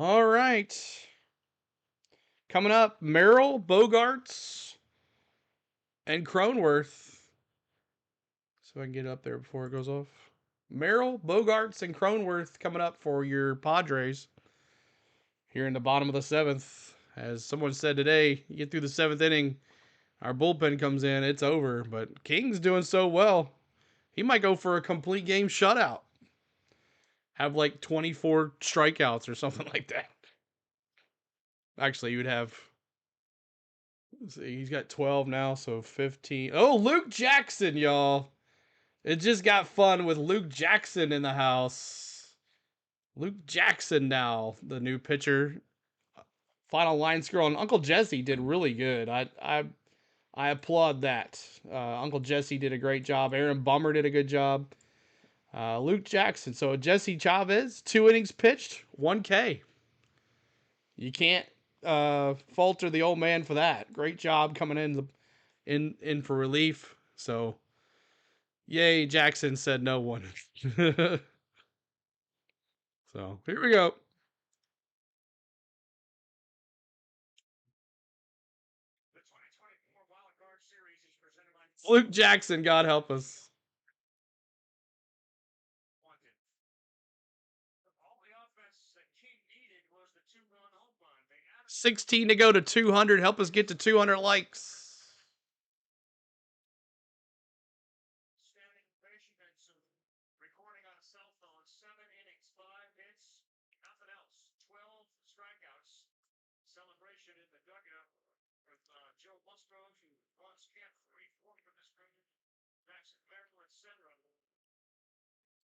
All right. Coming up, Merrill, Bogarts, and Cronenworth. So I can get up there before it goes off. Merrill, Bogarts, and Cronenworth coming up for your Padres here in the bottom of the 7th. As someone said today, you get through the 7th inning, our bullpen comes in, it's over. But King's doing so well, he might go for a complete game shutout. Have like 24 strikeouts or something like that. Actually, you would have... Let's see, he's got 12 now, so 15. Oh, Luke Jackson, y'all. It just got fun with Luke Jackson in the house. Luke Jackson now, the new pitcher. Final line scroll. And Uncle Jesse did really good. I applaud that. Uncle Jesse did a great job. Aaron Bummer did a good job. Luke Jackson. So Jesse Chavez, 2 innings pitched, 1 K. You can't falter the old man for that. Great job coming in for relief. So, yay, Jackson, said no one. So, here we go. Luke Jackson, God help us. 16 to go to 200. Help us get to 200 likes. Recording on a cell phone, 7 innings, 5 hits, nothing else. 12 strikeouts. Celebration in the dugout with Joe Musgrove, who runs camp 3-4 for this group. Jackson, Merrill, etc.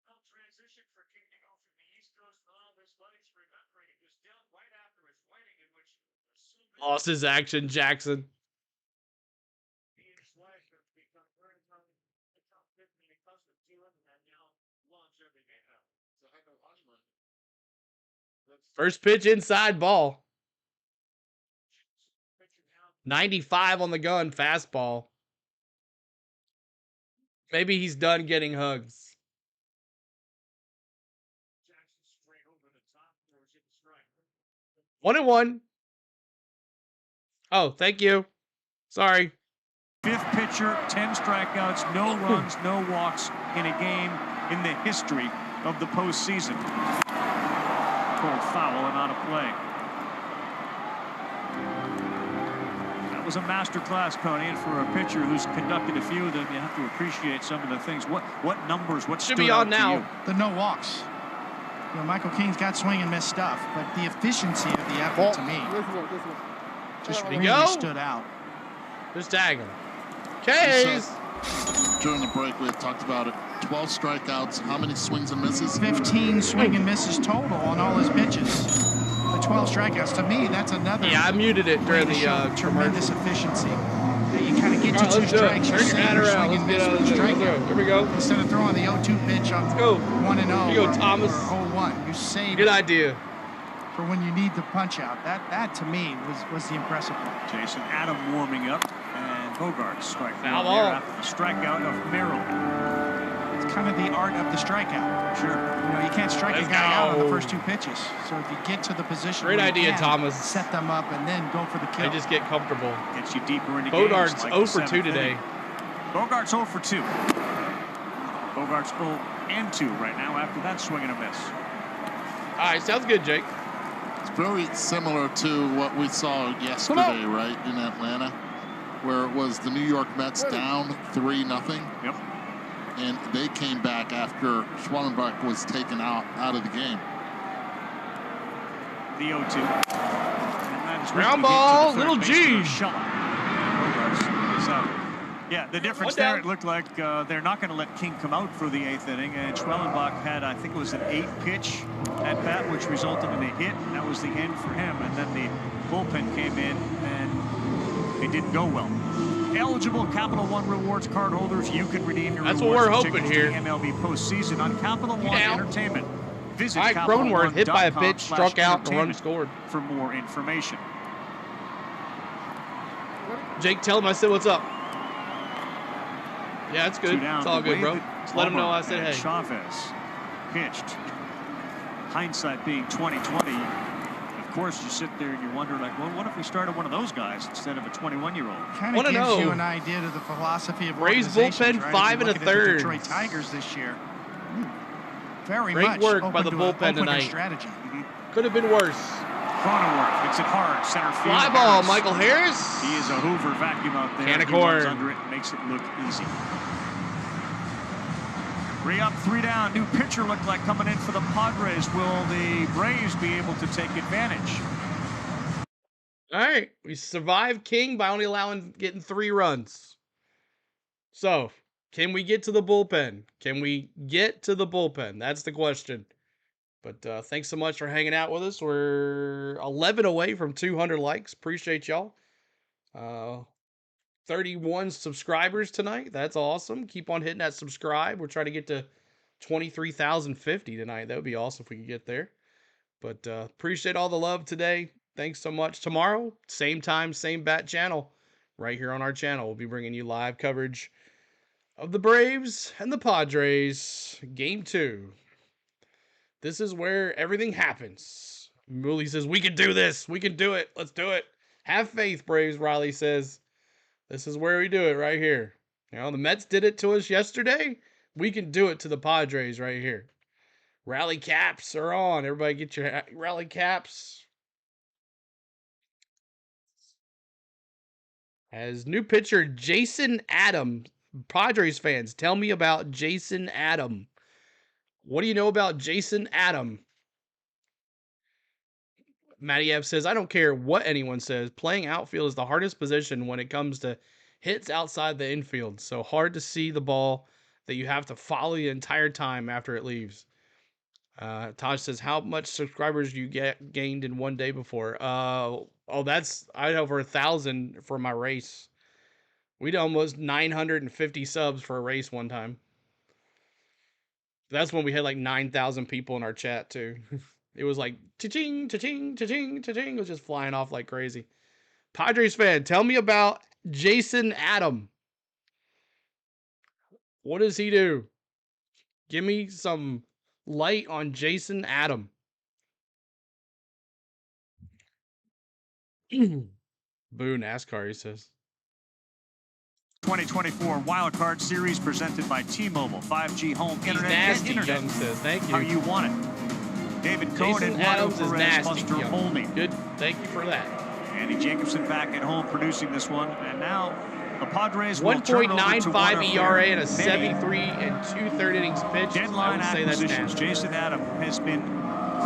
No transition for King to go from the East Coast to all his buddies, remembering it was done right after his wedding, in which Lost his action, Jackson. he and his wife have become very tough because of Dylan, and now longevity may have. It's a heck of a honeymoon. First pitch inside ball. 95 on the gun, fastball. Maybe he's done getting hugs. 1-1. Oh, thank you. Sorry. 5th pitcher, 10 strikeouts, no runs, no walks in a game in the history of the postseason. Called foul and out of play. That was a master class, Coney, and for a pitcher who's conducted a few of them, you have to appreciate some of the things. What numbers? What should be on now? The no walks. You know, Michael King's got swing and miss stuff, but the efficiency of the effort to me just really stood out. Just tag him. K's. During the break, we had talked about it. 12 strikeouts. How many swings and misses? 15 swing and misses total on all his pitches. The 12 strikeouts. To me, that's another. Yeah, I muted it during the tremendous efficiency. You kind of get to 2 strikes. You're Turn your hat around. Let's get out of there. Here we go. Instead of throwing the 0-2 pitch on 1-0. Here you go, Thomas. 0-1. You save Good it idea. For when you need the punch out. That to me was the impressive part. Jason Adam warming up, and Bogart striking out Foul there ball. after the strikeout of Merrill. It's kind of the art of the strikeout. Sure. You know, you can't strike Let's a guy out on go. the first 2 pitches. So if you get to the position Great where idea, you can, Thomas. set them up and then go for the kill. They just get comfortable. Gets you deeper into Bogart's games. Like 0 the for 2 7th today. inning. Bogart's 0 for 2. Bogart's 0 and 2 right now after that swing and a miss. All right, sounds good, Jake. It's very similar to what we saw yesterday, right, in Atlanta, where it was the New York Mets down 3-0. Yep. and they came back after Schwellenbach was taken out of the game. The 0-2. Ground ball, little G. Yeah, the difference there, it looked like they're not going to let King come out for the 8th inning, and Schwellenbach had, I think it was an 8-pitch at bat, which resulted in a hit, and that was the end for him. And then the bullpen came in, and it didn't go well. Eligible Capital One Rewards card holders, you can redeem your That's rewards what we're hoping here. MLB postseason on Capital One Entertainment. Visit Mike Cronenworth hit by a pitch, struck out, and a run scored. For more information. Jake, tell him I said what's up. Yeah, it's good. It's all good, bro. Just let him know I said hey. Chavez pitched. Hindsight being 20/20. Of course, you sit there and you wonder, like, well, what if we started one of those guys instead of a 21-year-old? Kind of gives you an idea of the philosophy of Braves bullpen, right? 5 1/3. Detroit Tigers this year. Very great much work by the bullpen tonight. Strategy. Could have been worse. Cronenworth hits it hard, center field. Fly ball, Michael Harris. He is a Hoover vacuum out there. Can of He runs corn. under it and makes it look easy. 3 up, 3 down. New pitcher looked like coming in for the Padres. Will the Braves be able to take advantage? All right, we survived King by only getting 3 runs. So, can we get to the bullpen? Can we get to the bullpen? That's the question. But thanks so much for hanging out with us. We're 11 away from 200 likes. Appreciate y'all. 31 subscribers tonight. That's awesome. Keep on hitting that subscribe. We're trying to get to 23,050 tonight. That would be awesome if we could get there. But appreciate all the love today. Thanks so much. Tomorrow, same time, same bat channel. Right here on our channel. We'll be bringing you live coverage of the Braves and the Padres. Game 2. This is where everything happens. Mooley says, we can do this. We can do it. Let's do it. Have faith, Braves, Riley says. This is where we do it right here. You know, the Mets did it to us yesterday. We can do it to the Padres right here. Rally caps are on. Everybody get your rally caps. As new pitcher Jason Adam. Padres fans, tell me about Jason Adam. What do you know about Jason Adam? Matty F says, I don't care what anyone says. Playing outfield is the hardest position when it comes to hits outside the infield. So hard to see the ball that you have to follow the entire time after it leaves. Taj says, how much subscribers you gained in one day before? I had over 1,000 for my race. We did almost 950 subs for a race one time. That's when we had like 9,000 people in our chat too. It was like cha-ching, cha-ching, cha-ching, cha-ching. It was just flying off like crazy. Padres fan, tell me about Jason Adam. What does he do? Give me some light on Jason Adam. Boo NASCAR, he says. 2024 Wild Card Series presented by T-Mobile. 5G home internet. Nasty, internet. Young says. Thank you. How you want it. David Cohn Jason and Adams is Perez, nasty. Buster Olney. Good. Thank you for that. Andy Jacobson back at home producing this one. And now the Padres will turn it over to 1.95 ERA and a many 73 and 2/3 innings pitched. deadline I would say that's acquisitions. nasty. Jason Adam has been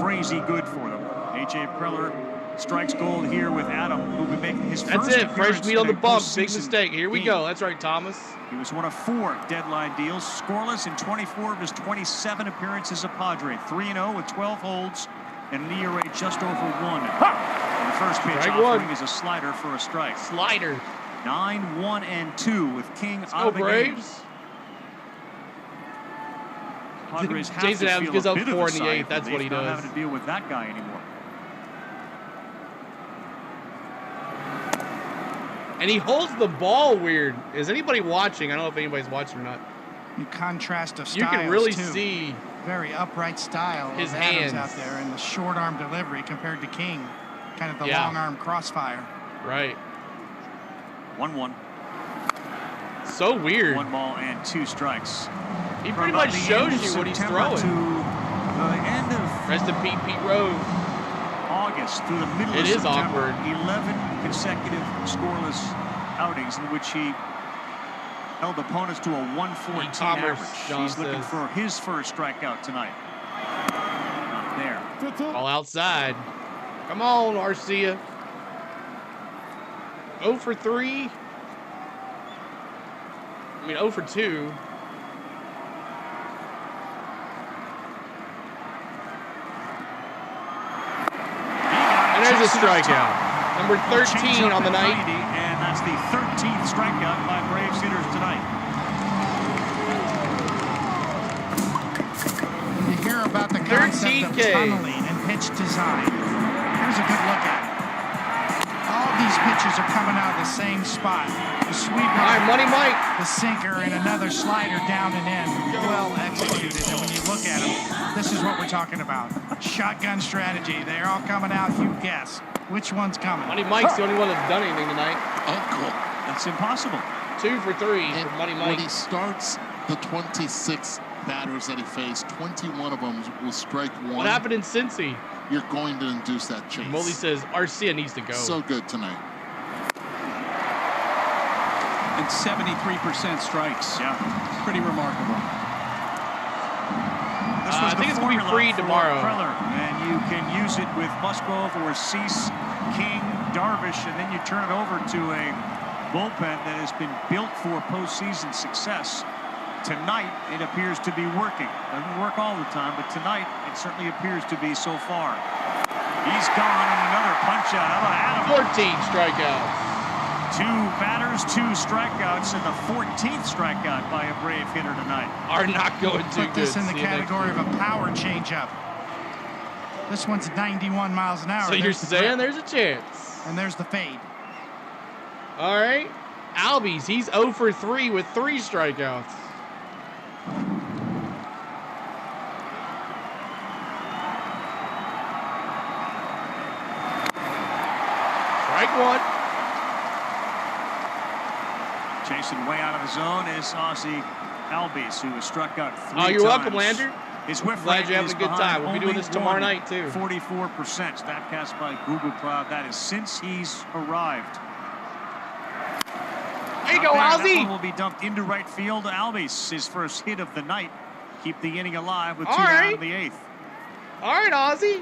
crazy good for them. A.J. Preller strikes gold here with Adam, who will be making his That's first it. Fresh meat on the bump. Big postseason mistake. Here we game. go. That's right, Thomas. He was one of 4 deadline deals, scoreless in 24 of his 27 appearances as a Padre. 3-0 with 12 holds and an ERA just over 1. And the first pitch Strike offering one. is a slider for a strike. Slider. 9-1-2 with King Let's out go, of the game. Braves. Padres have Jason to Adams feel gives a up bit of 4 a in the sigh 8th. of That's what relief he not does. having to deal with that guy anymore. And he holds the ball weird. Is anybody watching? I don't know if anybody's watching or not. In contrast of styles, You can really too. see very upright style his of Adams hands out there, and the short arm delivery compared to King, kind of the Yeah. long arm crossfire. Right. 1-1. So weird. 1 ball and 2 strikes. He From pretty about much the shows end of you what he's September throwing. To the end of Rest in peace, Pete Rose. August through the middle It of is September, awkward. 11 consecutive scoreless outings in which he held opponents to a 114 average. He's looking for his first strikeout tonight. Not there. All outside. Come on, Arcia. 0 for 3. I mean, 0 for 2. And there's a strikeout. Number 13 on the night. And that's the 13th strikeout by Braves hitters tonight. When you hear about the concept of tunneling and pitch design, here's a good look at it. All these pitches are coming out of the same spot. The sweeper, all right, Money Mike, the sinker, and another slider down and in. Well executed. And when you look at them, this is what we're talking about. Shotgun strategy. They're all coming out. You guess. Which one's coming? Money Mike's the only one that's done anything tonight. Uncle. That's impossible. 2 for 3 and for Money Mike. When he starts the 26 batters that he faced, 21 of them will strike one. What happened in Cincy? You're going to induce that chase. Molly says Arcia needs to go. So good tonight. And 73% strikes. Yeah. Pretty remarkable. I think it's going to be free tomorrow. Preller, and you can use it with Musgrove or Cease, King, Darvish, and then you turn it over to a bullpen that has been built for postseason success. Tonight, it appears to be working. Doesn't work all the time, but tonight, it certainly appears to be so far. He's gone, and another punch-out. How about Adam? 14 strikeouts. 2 batters, 2 strikeouts, and the 14th strikeout by a Brave hitter tonight. Are not going too good. Put this in the category of a power changeup. This one's 91 miles an hour. So you're saying there's a chance. And there's the fade. All right. Albies, he's 0 for 3 with 3 strikeouts. Strike 1. Chasing way out of the zone is Ozzie Albies, who was struck out 3 times. Oh, you're welcome, Lander. His whiff Glad rate you're having is a good time. We'll be doing only this tomorrow night, too. 44%. Statcast by Google Cloud. That is since he's arrived. There you go, Ozzie. That one will be dumped into right field. Albies, his first hit of the night. Keep the inning alive with 2 down in the 8th. All right, Ozzie.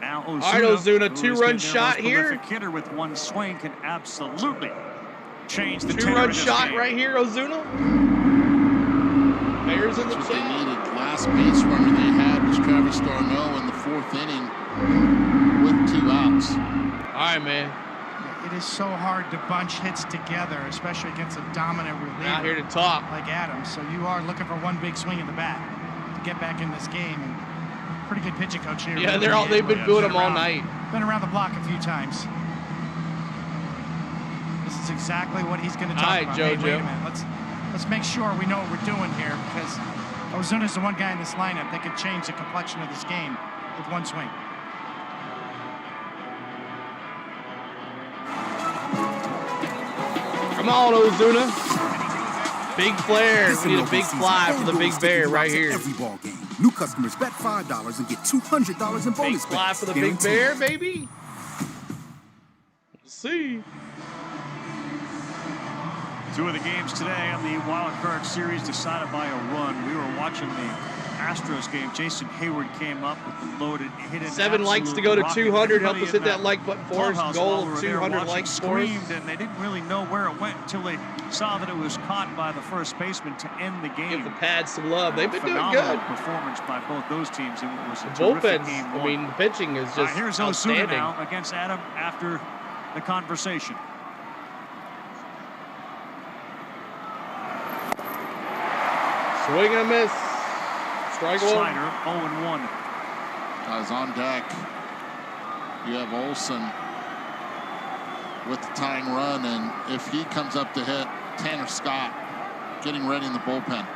Now Ozuna, all right, Ozuna, 2-run shot here. Prolific hitter with 1 swing can absolutely change the 2-run shot right here, Ozuna. Bears in the chat. They needed. Last base runner they had was Travis d'Arnaud in the 4th inning with 2 outs. All right, man. It is so hard to bunch hits together, especially against a dominant reliever. Out here to talk. Like Adams. So you are looking for one big swing in the bat to get back in this game. And pretty good pitching coach here. Yeah, they've been booing them all night. Been around the block a few times. This is exactly what he's going to talk about. Jojo. Hey, wait a minute. Let's make sure we know what we're doing here, because Ozuna's the one guy in this lineup that could change the complexion of this game with 1 swing. Come on, Ozuna. Big flare. We need a big fly for the big bear right here. Every ball game. New customers bet $5 and get $200 in bonus bets. Big fly for the big bear, baby. Let's see. 2 of the games today on the wild card series decided by a run. We were watching the Astros game. Jason Hayward came up with the loaded hit. 7 likes to go to 200. Help us hit that like button for us. Goal of 200 likes for us. And they didn't really know where it went until they saw that it was caught by the first baseman to end the game. Give the Pads some love. They've been doing good. Phenomenal performance by both those teams. It was a the terrific bullpens, game. I mean, the pitching is just here's outstanding. Ozuna now against Adam after the conversation. Swing and a miss. Strike 1. Slider, 0-1. Guys on deck. You have Olsen with the tying run, and if he comes up to hit, Tanner Scott getting ready in the bullpen.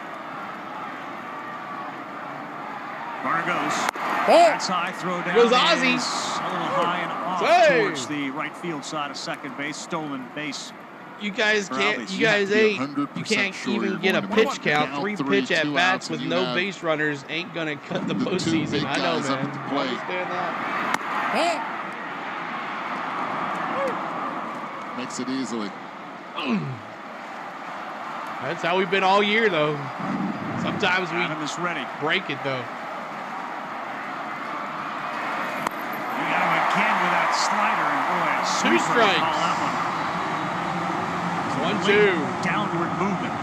Runner goes. That's high, throw down. Goes Ozzie. A little high and off towards the right field side of second base. Stolen base. You guys can't. You guys ain't. You can't even get a pitch count. 3 pitch at bats with no base runners ain't gonna cut the postseason. I know, man. I understand that. Makes it easily. That's how we've been all year, though. Sometimes we break it, though. We got him again with that slider, and boy, two strikes. 1-2. Downward movement.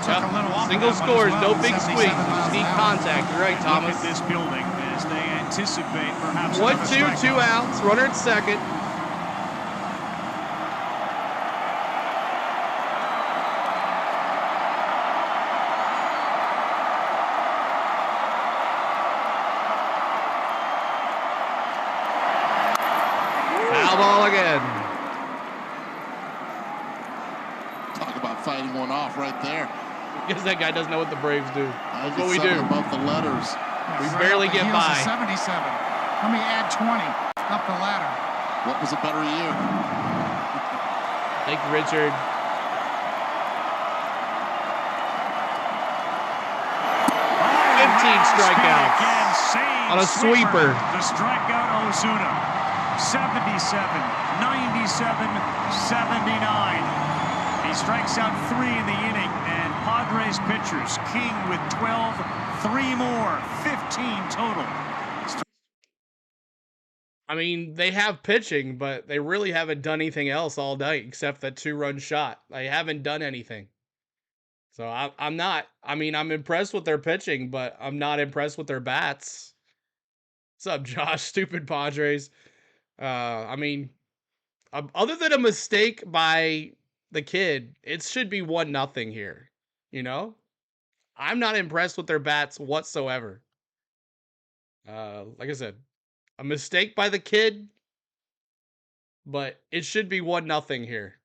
Took a little off single of that scores, one as well, no big 77 swing. You just miles need an hour. contact. You're right, Thomas. Look at this building as they anticipate perhaps 1-2, 2 outs. Runner at second. Foul ball again. Talk about fighting one off right there. Because that guy doesn't know what the Braves do. That's what we do. Above the letters. We barely get by. 77. Let me add 20 up the ladder. What was a better year? Thank you, Richard. Oh, 15 strikeouts on a sweeper. The strikeout Ozuna. 77, 97, 79. He strikes out 3 in the inning, and Padres pitchers, King with 12, 3 more, 15 total. I mean, they have pitching, but they really haven't done anything else all night except that 2-run shot. They haven't done anything. So I'm not. I mean, I'm impressed with their pitching, but I'm not impressed with their bats. What's up, Josh? Stupid Padres. I mean, other than a mistake by the kid, it should be 1-0 here. You know? I'm not impressed with their bats whatsoever. Like I said, a mistake by the kid, but it should be 1-0 here.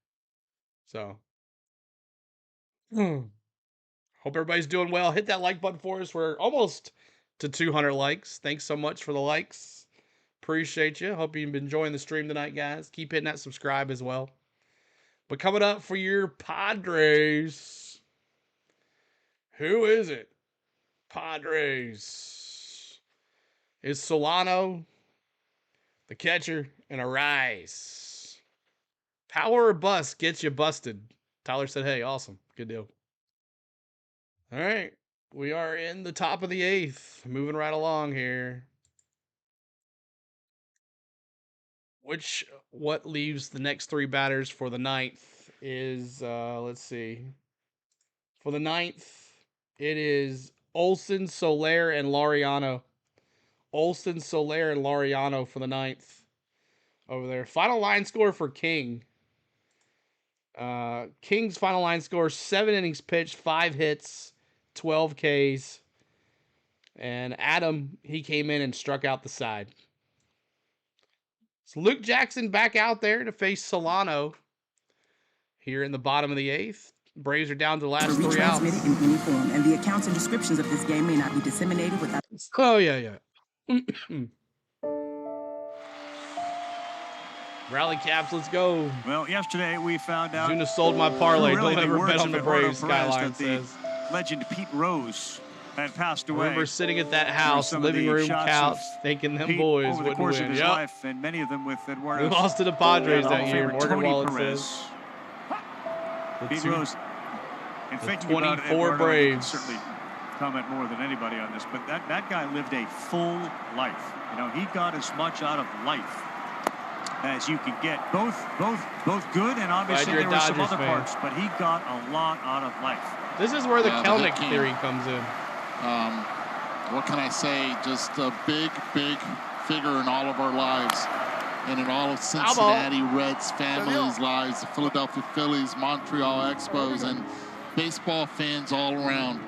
So, hope everybody's doing well. Hit that like button for us. We're almost to 200 likes. Thanks so much for the likes. Appreciate you. Hope you've been enjoying the stream tonight, guys. Keep hitting that subscribe as well. But coming up for your Padres, who is it? Padres. Is Solano, the catcher, and a Rice. Power or bust gets you busted. Tyler said, hey, awesome. Good deal. All right. We are in the top of the 8th. Moving right along here. What leaves the next 3 batters for the 9th is, let's see. For the 9th, it is Olsen, Soler, and Laureano. Olsen, Soler, and Laureano for the 9th. Over there. Final line score for King. King's final line score, 7 innings pitched, 5 hits, 12 Ks. And Adam, he came in and struck out the side. So Luke Jackson back out there to face Solano here in the bottom of the 8th. Braves are down to the last 3 outs. Retransmitted in any form, and the accounts and descriptions of this game may not be disseminated without... Oh, yeah. Rally caps, let's go. Well, yesterday we found out... Zuna sold my parlay. Really Don't ever bet on the Braves, Skyline Skyline says. Legend Pete Rose had passed away. I remember sitting at that house, living room couch, thinking them Pete boys over the wouldn't course win. of his life, and many of them with Eduardo. We lost to the Padres that year, favorite Morgan Tony Wallet Perez. says. Pete Rose, in the thinking 24 about it, Eduardo can Braves. certainly comment more than anybody on this, but that guy lived a full life. You know, he got as much out of life as you could get, both good, and obviously there were some other parts, but he got a lot out of life. This is where the Kelnick theory comes in. What can I say? Just a big figure in all of our lives and in all of Cincinnati Reds families' lives, the Philadelphia Phillies, Montreal Expos, and baseball fans all around.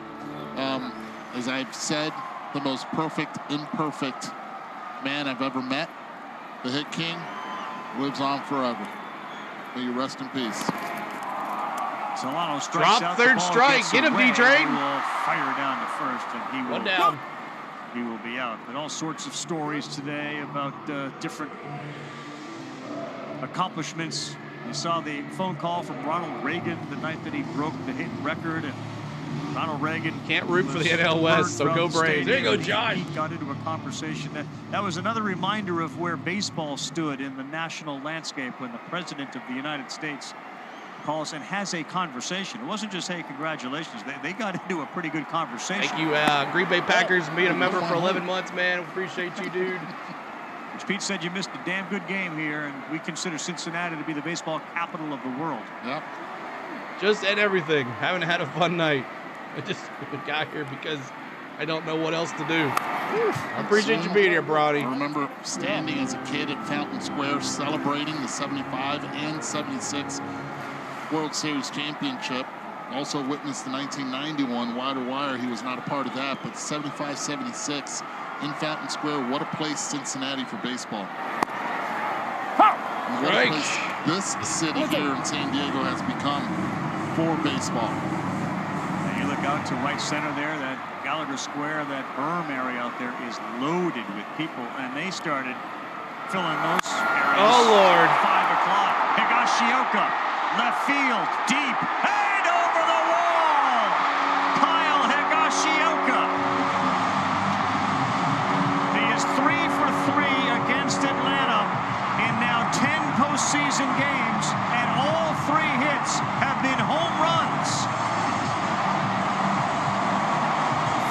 As I've said, the most perfect, imperfect man I've ever met. The Hit King lives on forever. May you rest in peace. Solano strikes Drop out, third strike. Get him, D-Train. He will fire down to first, and he will, One down. He will be out. But all sorts of stories today about different accomplishments. You saw the phone call from Ronald Reagan the night that he broke the hit record, and Ronald Reagan can't root for the NL West, so go Braves. There you go, Josh. He got into a conversation that was another reminder of where baseball stood in the national landscape when the president of the United States calls and has a conversation. It wasn't just, hey, congratulations. They got into a pretty good conversation. Thank you, Green Bay Packers, being a member for 11 months, man. Appreciate you, dude. Which Pete said you missed a damn good game here, and we consider Cincinnati to be the baseball capital of the world. Yep. Just and everything. Haven't had a fun night. I just got here because I don't know what else to do. I appreciate you being here, Brody. I remember standing as a kid at Fountain Square celebrating the 75 and 76 World Series championship. Also witnessed the 1991 Wire to Wire. He was not a part of that, but 75-76 in Fountain Square. What a place Cincinnati for baseball. And what a place this city here in San Diego has become for baseball. And you look out to right center there, that Gallagher Square, that berm area out there is loaded with people, and they started filling those areas. Oh, Lord. 5 o'clock. Higashioka, left field, deep, and over the wall. Kyle Higashioka. He is 3 for 3 against Atlanta in now 10 postseason games, and all 3 hits have been home runs.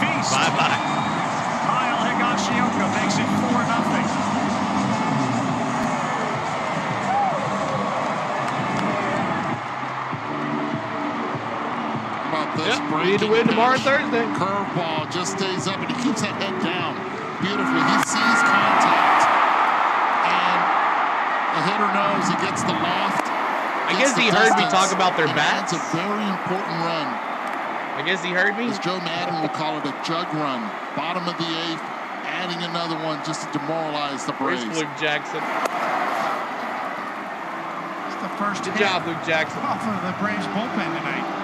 Feast. Bye-bye. Kyle Higashioka makes it 4-0. This we need to win tomorrow, Thursday. Curveball just stays up, and he keeps that head down beautifully. He sees contact, and the hitter knows he gets the loft. I guess he heard me talk about their bats. That's a very important run. I guess he heard me. As Joe Madden would call it, a jug run. Bottom of the 8th, adding another one just to demoralize the Braves. Where's Luke Jackson? It's the first Good job, Luke Jackson. off of the Braves bullpen tonight.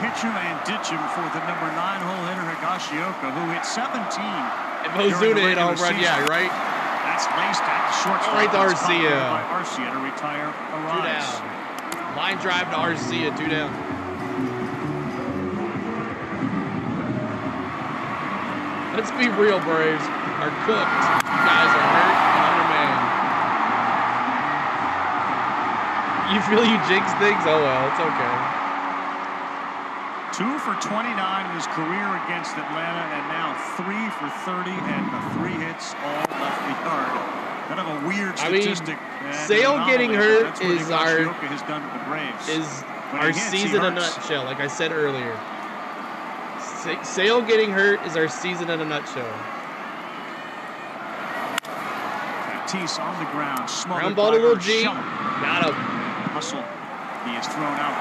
Pitch him and ditch him for the number 9-hole hitter Higashioka, who hit 17. If Ozuna hit home run, yeah, right? That's laced at the shortstop. Right to Arcia. By Arcia to retire Arise. 2 down. Line drive to Arcia, 2 down. Let's be real, Braves are cooked. You guys are hurt and undermanned. You feel you jinx things? Oh well, it's okay. 2 for 29 in his career against Atlanta, and now 3 for 30, and the 3 hits all left the yard. Kind of a weird statistic. Sale getting hurt is has done to the Braves. our season in a nutshell, like I said earlier. Sale getting hurt is our season in a nutshell. Tatis on the ground, smothered Ground ball to little G. Shot. Got him. Hustle. He is thrown out.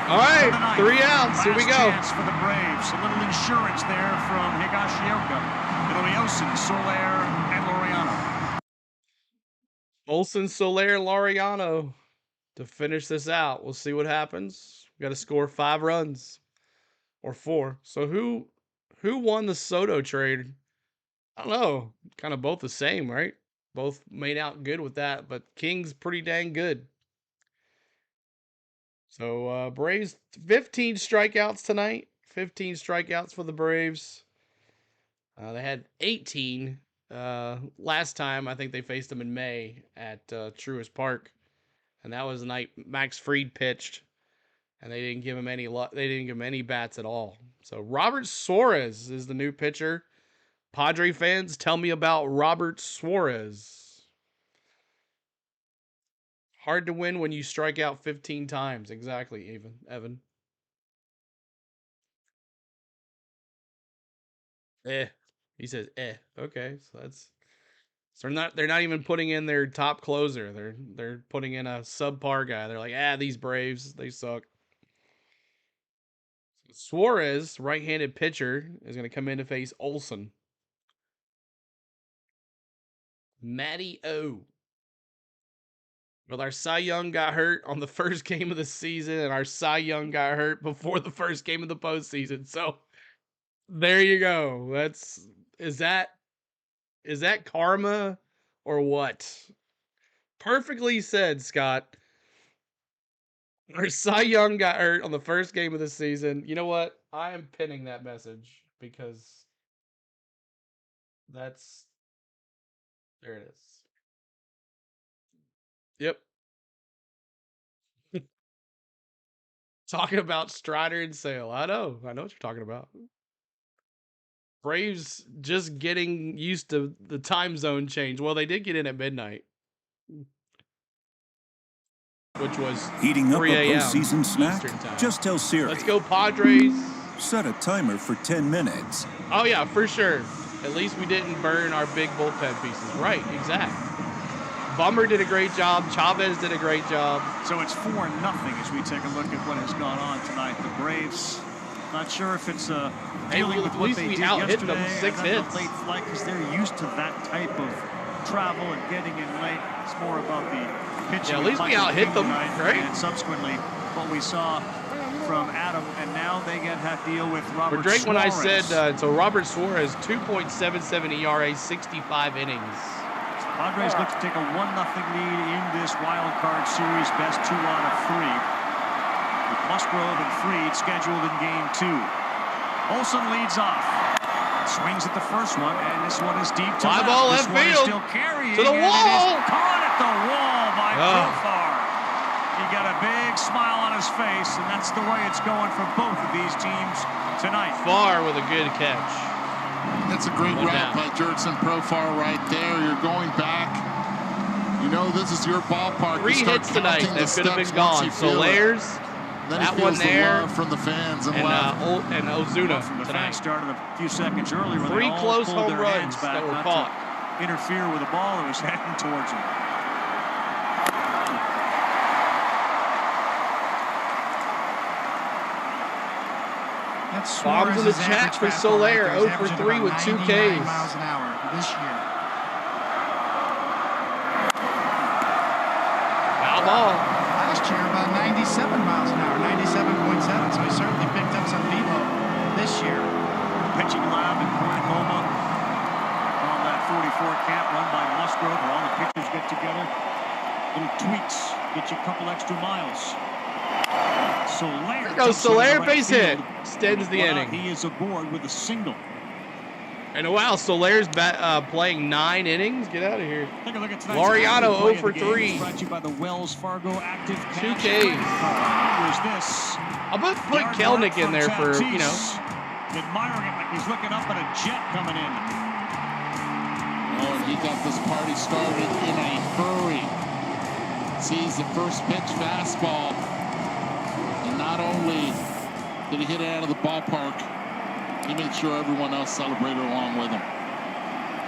All right, 3 outs. Here we go. Chance for the Braves. A little insurance there from Higashioka. It'll be Olsen, Soler, and Laureano. Olsen, Soler, and Laureano to finish this out. We'll see what happens. We got to score 5 runs or 4. So who won the Soto trade? I don't know. Kind of both the same, right? Both made out good with that, but King's pretty dang good. So Braves, 15 strikeouts tonight. 15 strikeouts for the Braves. They had 18 last time. I think they faced them in May at Truist Park, and that was the night Max Fried pitched, and they didn't give him any they didn't give him any bats at all. So Robert Suarez is the new pitcher. Padre fans, tell me about Robert Suarez. Hard to win when you strike out 15 times. Exactly, Evan. He says Okay, so they're not even putting in their top closer. They're putting in a subpar guy. They're like, these Braves, they suck. Suarez, right-handed pitcher, is going to come in to face Olsen. Matty O. Well, our Cy Young got hurt on the first game of the season, and our Cy Young got hurt before the first game of the postseason. So there you go. Is that karma or what? Perfectly said, Scott. Our Cy Young got hurt on the first game of the season. You know what? I am pinning that message because there it is. Yep. Talking about Strider and Sale. I know what you're talking about. Braves just getting used to the time zone change. Well, they did get in at midnight, which was Heating up 3 a a.m. postseason snack? Eastern time. Just tell Siri. Let's go Padres. Set a timer for 10 minutes. Oh yeah, for sure. At least we didn't burn our big bullpen pieces. Right, exact. Bummer did a great job. Chavez did a great job. So it's 4-0 as we take a look at what has gone on tonight. The Braves, not sure if it's dealing with what they did yesterday. Them 6 hits. The late flight, because they're used to that type of travel and getting in late. It's more about the pitching. Yeah, at least we out-hit them, right? And subsequently, what we saw from Adam, and now they have to deal with Robert For Drake, Suarez. when I said, so Robert Suarez, 2.77 ERA, 65 innings. Padres look to take a 1-0 lead in this wild card series, best 2 out of 3. With Musgrove and Fried scheduled in game 2. Olsen leads off. Swings at the first one, and this one is deep to Fly left. ball This left one is field. still carrying, To the and wall. it is caught at the wall by Profar. He got a big smile on his face, and that's the way it's going for both of these teams tonight. Farr with a good catch. That's a great route by Jurickson Profar right there. You're going back. You know this is your ballpark. 3 hits tonight that could have been gone. Solairs, that one there, from the fans and Ozuna From the tonight. fans started a few seconds earlier. 3 close home runs that were caught. Interfere with a ball that was heading towards him. Bombs in the chat for Soler, 0 for 3 with 2 Ks. Miles an hour this year. Foul ball. Last year, about 97 miles an hour, 97.7. So he certainly picked up some velo this year. Pitching lab in Point Loma on that 44 camp run by Musgrove, where all the pitchers get together. Little tweaks get you a couple extra miles. Soler Goes Soler, base hit. Extends the inning. He is aboard with a single. And wow, Soler's playing 9 innings. Get out of here. Take a look at tonight's Laureano play 0 of for the game. 3. Brought to you by the Wells Fargo Active 2 Cash Ks. Here's this. I'll put Kelnick in there for, you know. Admiring him like he's looking up at a jet coming in. Oh, and he got this party started in a hurry. Sees the first pitch fastball. And not only did he hit it out of the ballpark, he made sure everyone else celebrated along with him.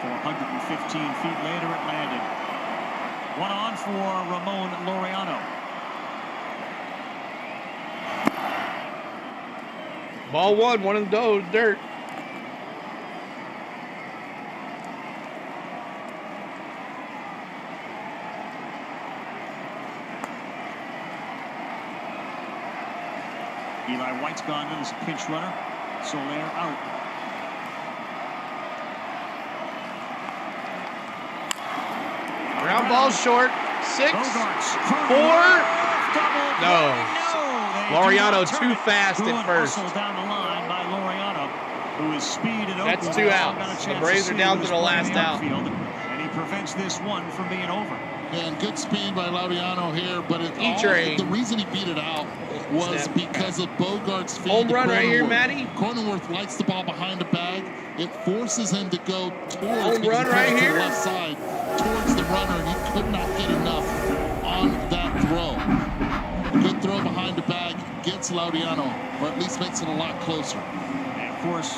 415 feet later, it landed. One on for Ramon Laureano. Ball 1 in the dirt. Eli White's gone in as a pinch runner. Soler out. Ground ball short. 6, 4. No. Laureano too fast at first. Down the line by Laureano, who is speed and That's 2 outs. The Braves are down to the last out. And he prevents this one from being over. Yeah, and good speed by Laureano here, but the reason he beat it out was because of Bogart's feed. Home run right here, Matty. Cronenworth likes the ball behind the bag. It forces him to go towards Home run right here. the left side, towards the runner, and he could not get enough on that throw. A good throw behind the bag gets Laureano, or at least makes it a lot closer. And of course,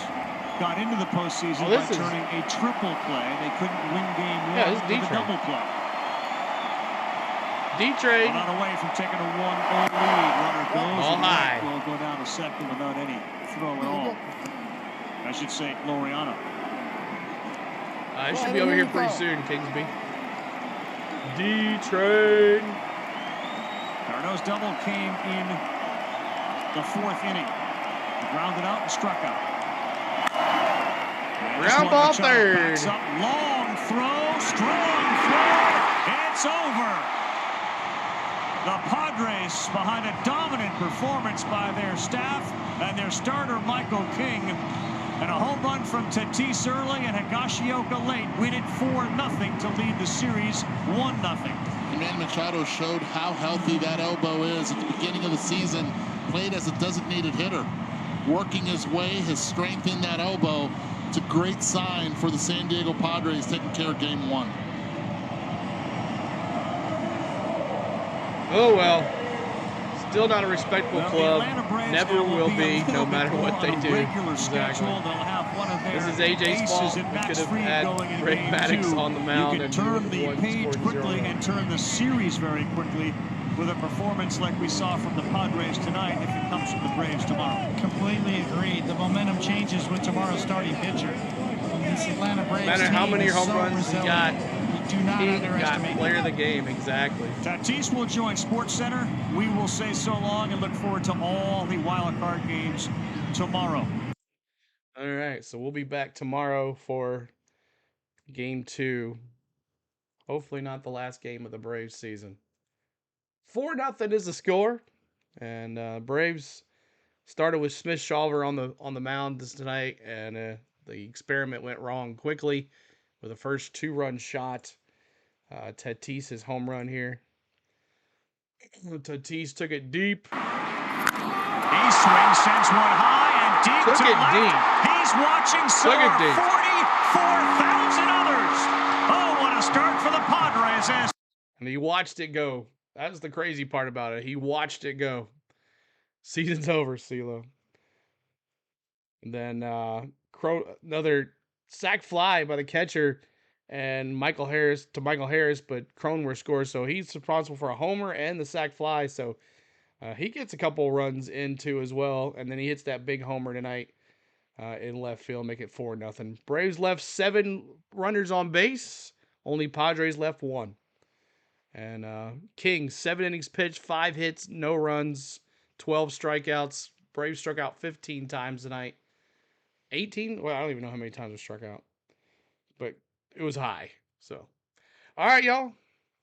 got into the postseason by turning a triple play. They couldn't win game 1 with a double play. D-Trade. Not away from taking a 1-0 lead. Runner goes. Ball high. Will go down to second without any throw at all. I should say Laureano. It should be over here pretty soon, Kingsby. D-Trade. Carno's double came in the 4th inning. He grounded out and struck out. Ground ball third. Long throw, strong throw. It's over. The Padres, behind a dominant performance by their staff and their starter Michael King, and a home run from Tatis early and Higashioka late, win it 4-0 to lead the series 1-0. And Manny Machado showed how healthy that elbow is at the beginning of the season. played as a designated hitter, working his way, his strength in that elbow. It's a great sign for the San Diego Padres taking care of game 1. Oh, well. Still not a respectable club. Never will be, no matter what they do. Exactly. This is AJ's fault. We could have had Greg Maddox on the mound. You can turn the page quickly and turn the series very quickly with a performance like we saw from the Padres tonight if it comes from the Braves tomorrow. Completely agreed. The momentum changes with tomorrow's starting pitcher. This Atlanta Braves no matter how many home runs he resilient. got, Do not he underestimate got player of the game. Exactly. Tatis will join Sports Center. We will say so long and look forward to all the wild card games tomorrow. All right, so we'll be back tomorrow for game 2. Hopefully not the last game of the Braves season. 4-0 is the score, and Braves started with Smith Shawver on the mound tonight, and the experiment went wrong quickly with the first 2-run shot. Tatis his home run here. Tatis took it deep. He swings, sends one high and deep Took to it left. deep. He's watching so Took it are deep. 44,000 others. Oh, what a start for the Padres. And he watched it go. That was the crazy part about it. He watched it go. Season's over, CeeLo. And then another sac fly by the catcher and Michael Harris, but Cronenworth scores. So he's responsible for a homer and the sac fly. So he gets a couple runs into as well. And then he hits that big homer tonight in left field, make it 4-0. Braves left 7 runners on base. Only Padres left 1. And King, 7 innings pitched, 5 hits, no runs, 12 strikeouts. Braves struck out 15 times tonight. 18? Well, I don't even know how many times they struck out. But it was high. So, all right, y'all.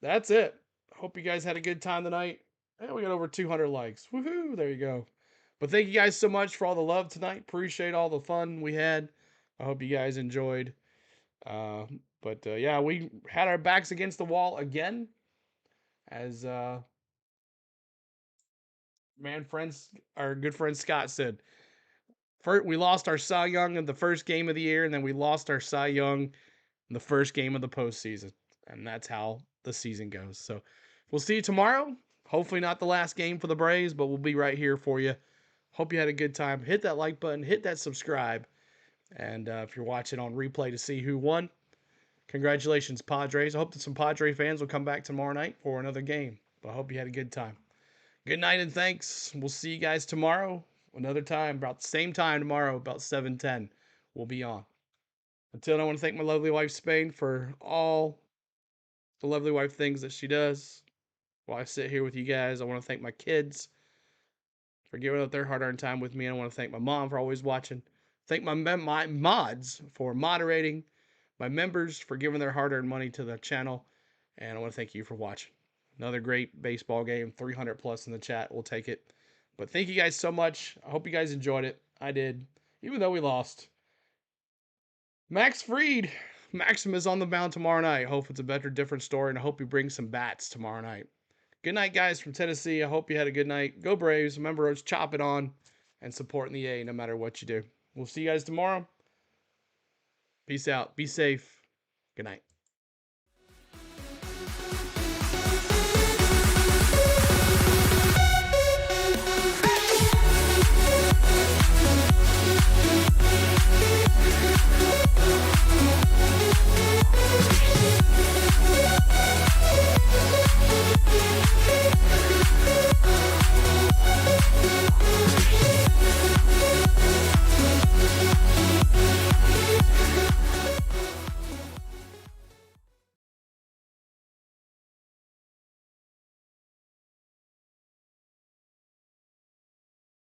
That's it. Hope you guys had a good time tonight. And we got over 200 likes. Woohoo! There you go. But thank you guys so much for all the love tonight. Appreciate all the fun we had. I hope you guys enjoyed. Yeah, we had our backs against the wall again. As our good friend Scott said, first, we lost our Cy Young in the first game of the year, and then we lost our Cy Young in the first game of the postseason. And that's how the season goes. So we'll see you tomorrow. Hopefully not the last game for the Braves, but we'll be right here for you. Hope you had a good time. Hit that like button. Hit that subscribe. And if you're watching on replay to see who won, congratulations, Padres. I hope that some Padre fans will come back tomorrow night for another game. But I hope you had a good time. Good night and thanks. We'll see you guys tomorrow. Another time, about the same time tomorrow, about 7:10. We'll be on. Until then, I want to thank my lovely wife, Spain, for all the lovely wife things that she does. While I sit here with you guys, I want to thank my kids for giving up their hard-earned time with me. I want to thank my mom for always watching. Thank my mods for moderating. My members for giving their hard-earned money to the channel. And I want to thank you for watching. Another great baseball game. 300 plus in the chat. We'll take it. But thank you guys so much. I hope you guys enjoyed it. I did. Even though we lost. Max Fried. Maxim is on the mound tomorrow night. I hope it's a better, different story. And I hope he brings some bats tomorrow night. Good night, guys, from Tennessee. I hope you had a good night. Go Braves. Remember, it's chop it on and supporting the A no matter what you do. We'll see you guys tomorrow. Peace out. Be safe. Good night.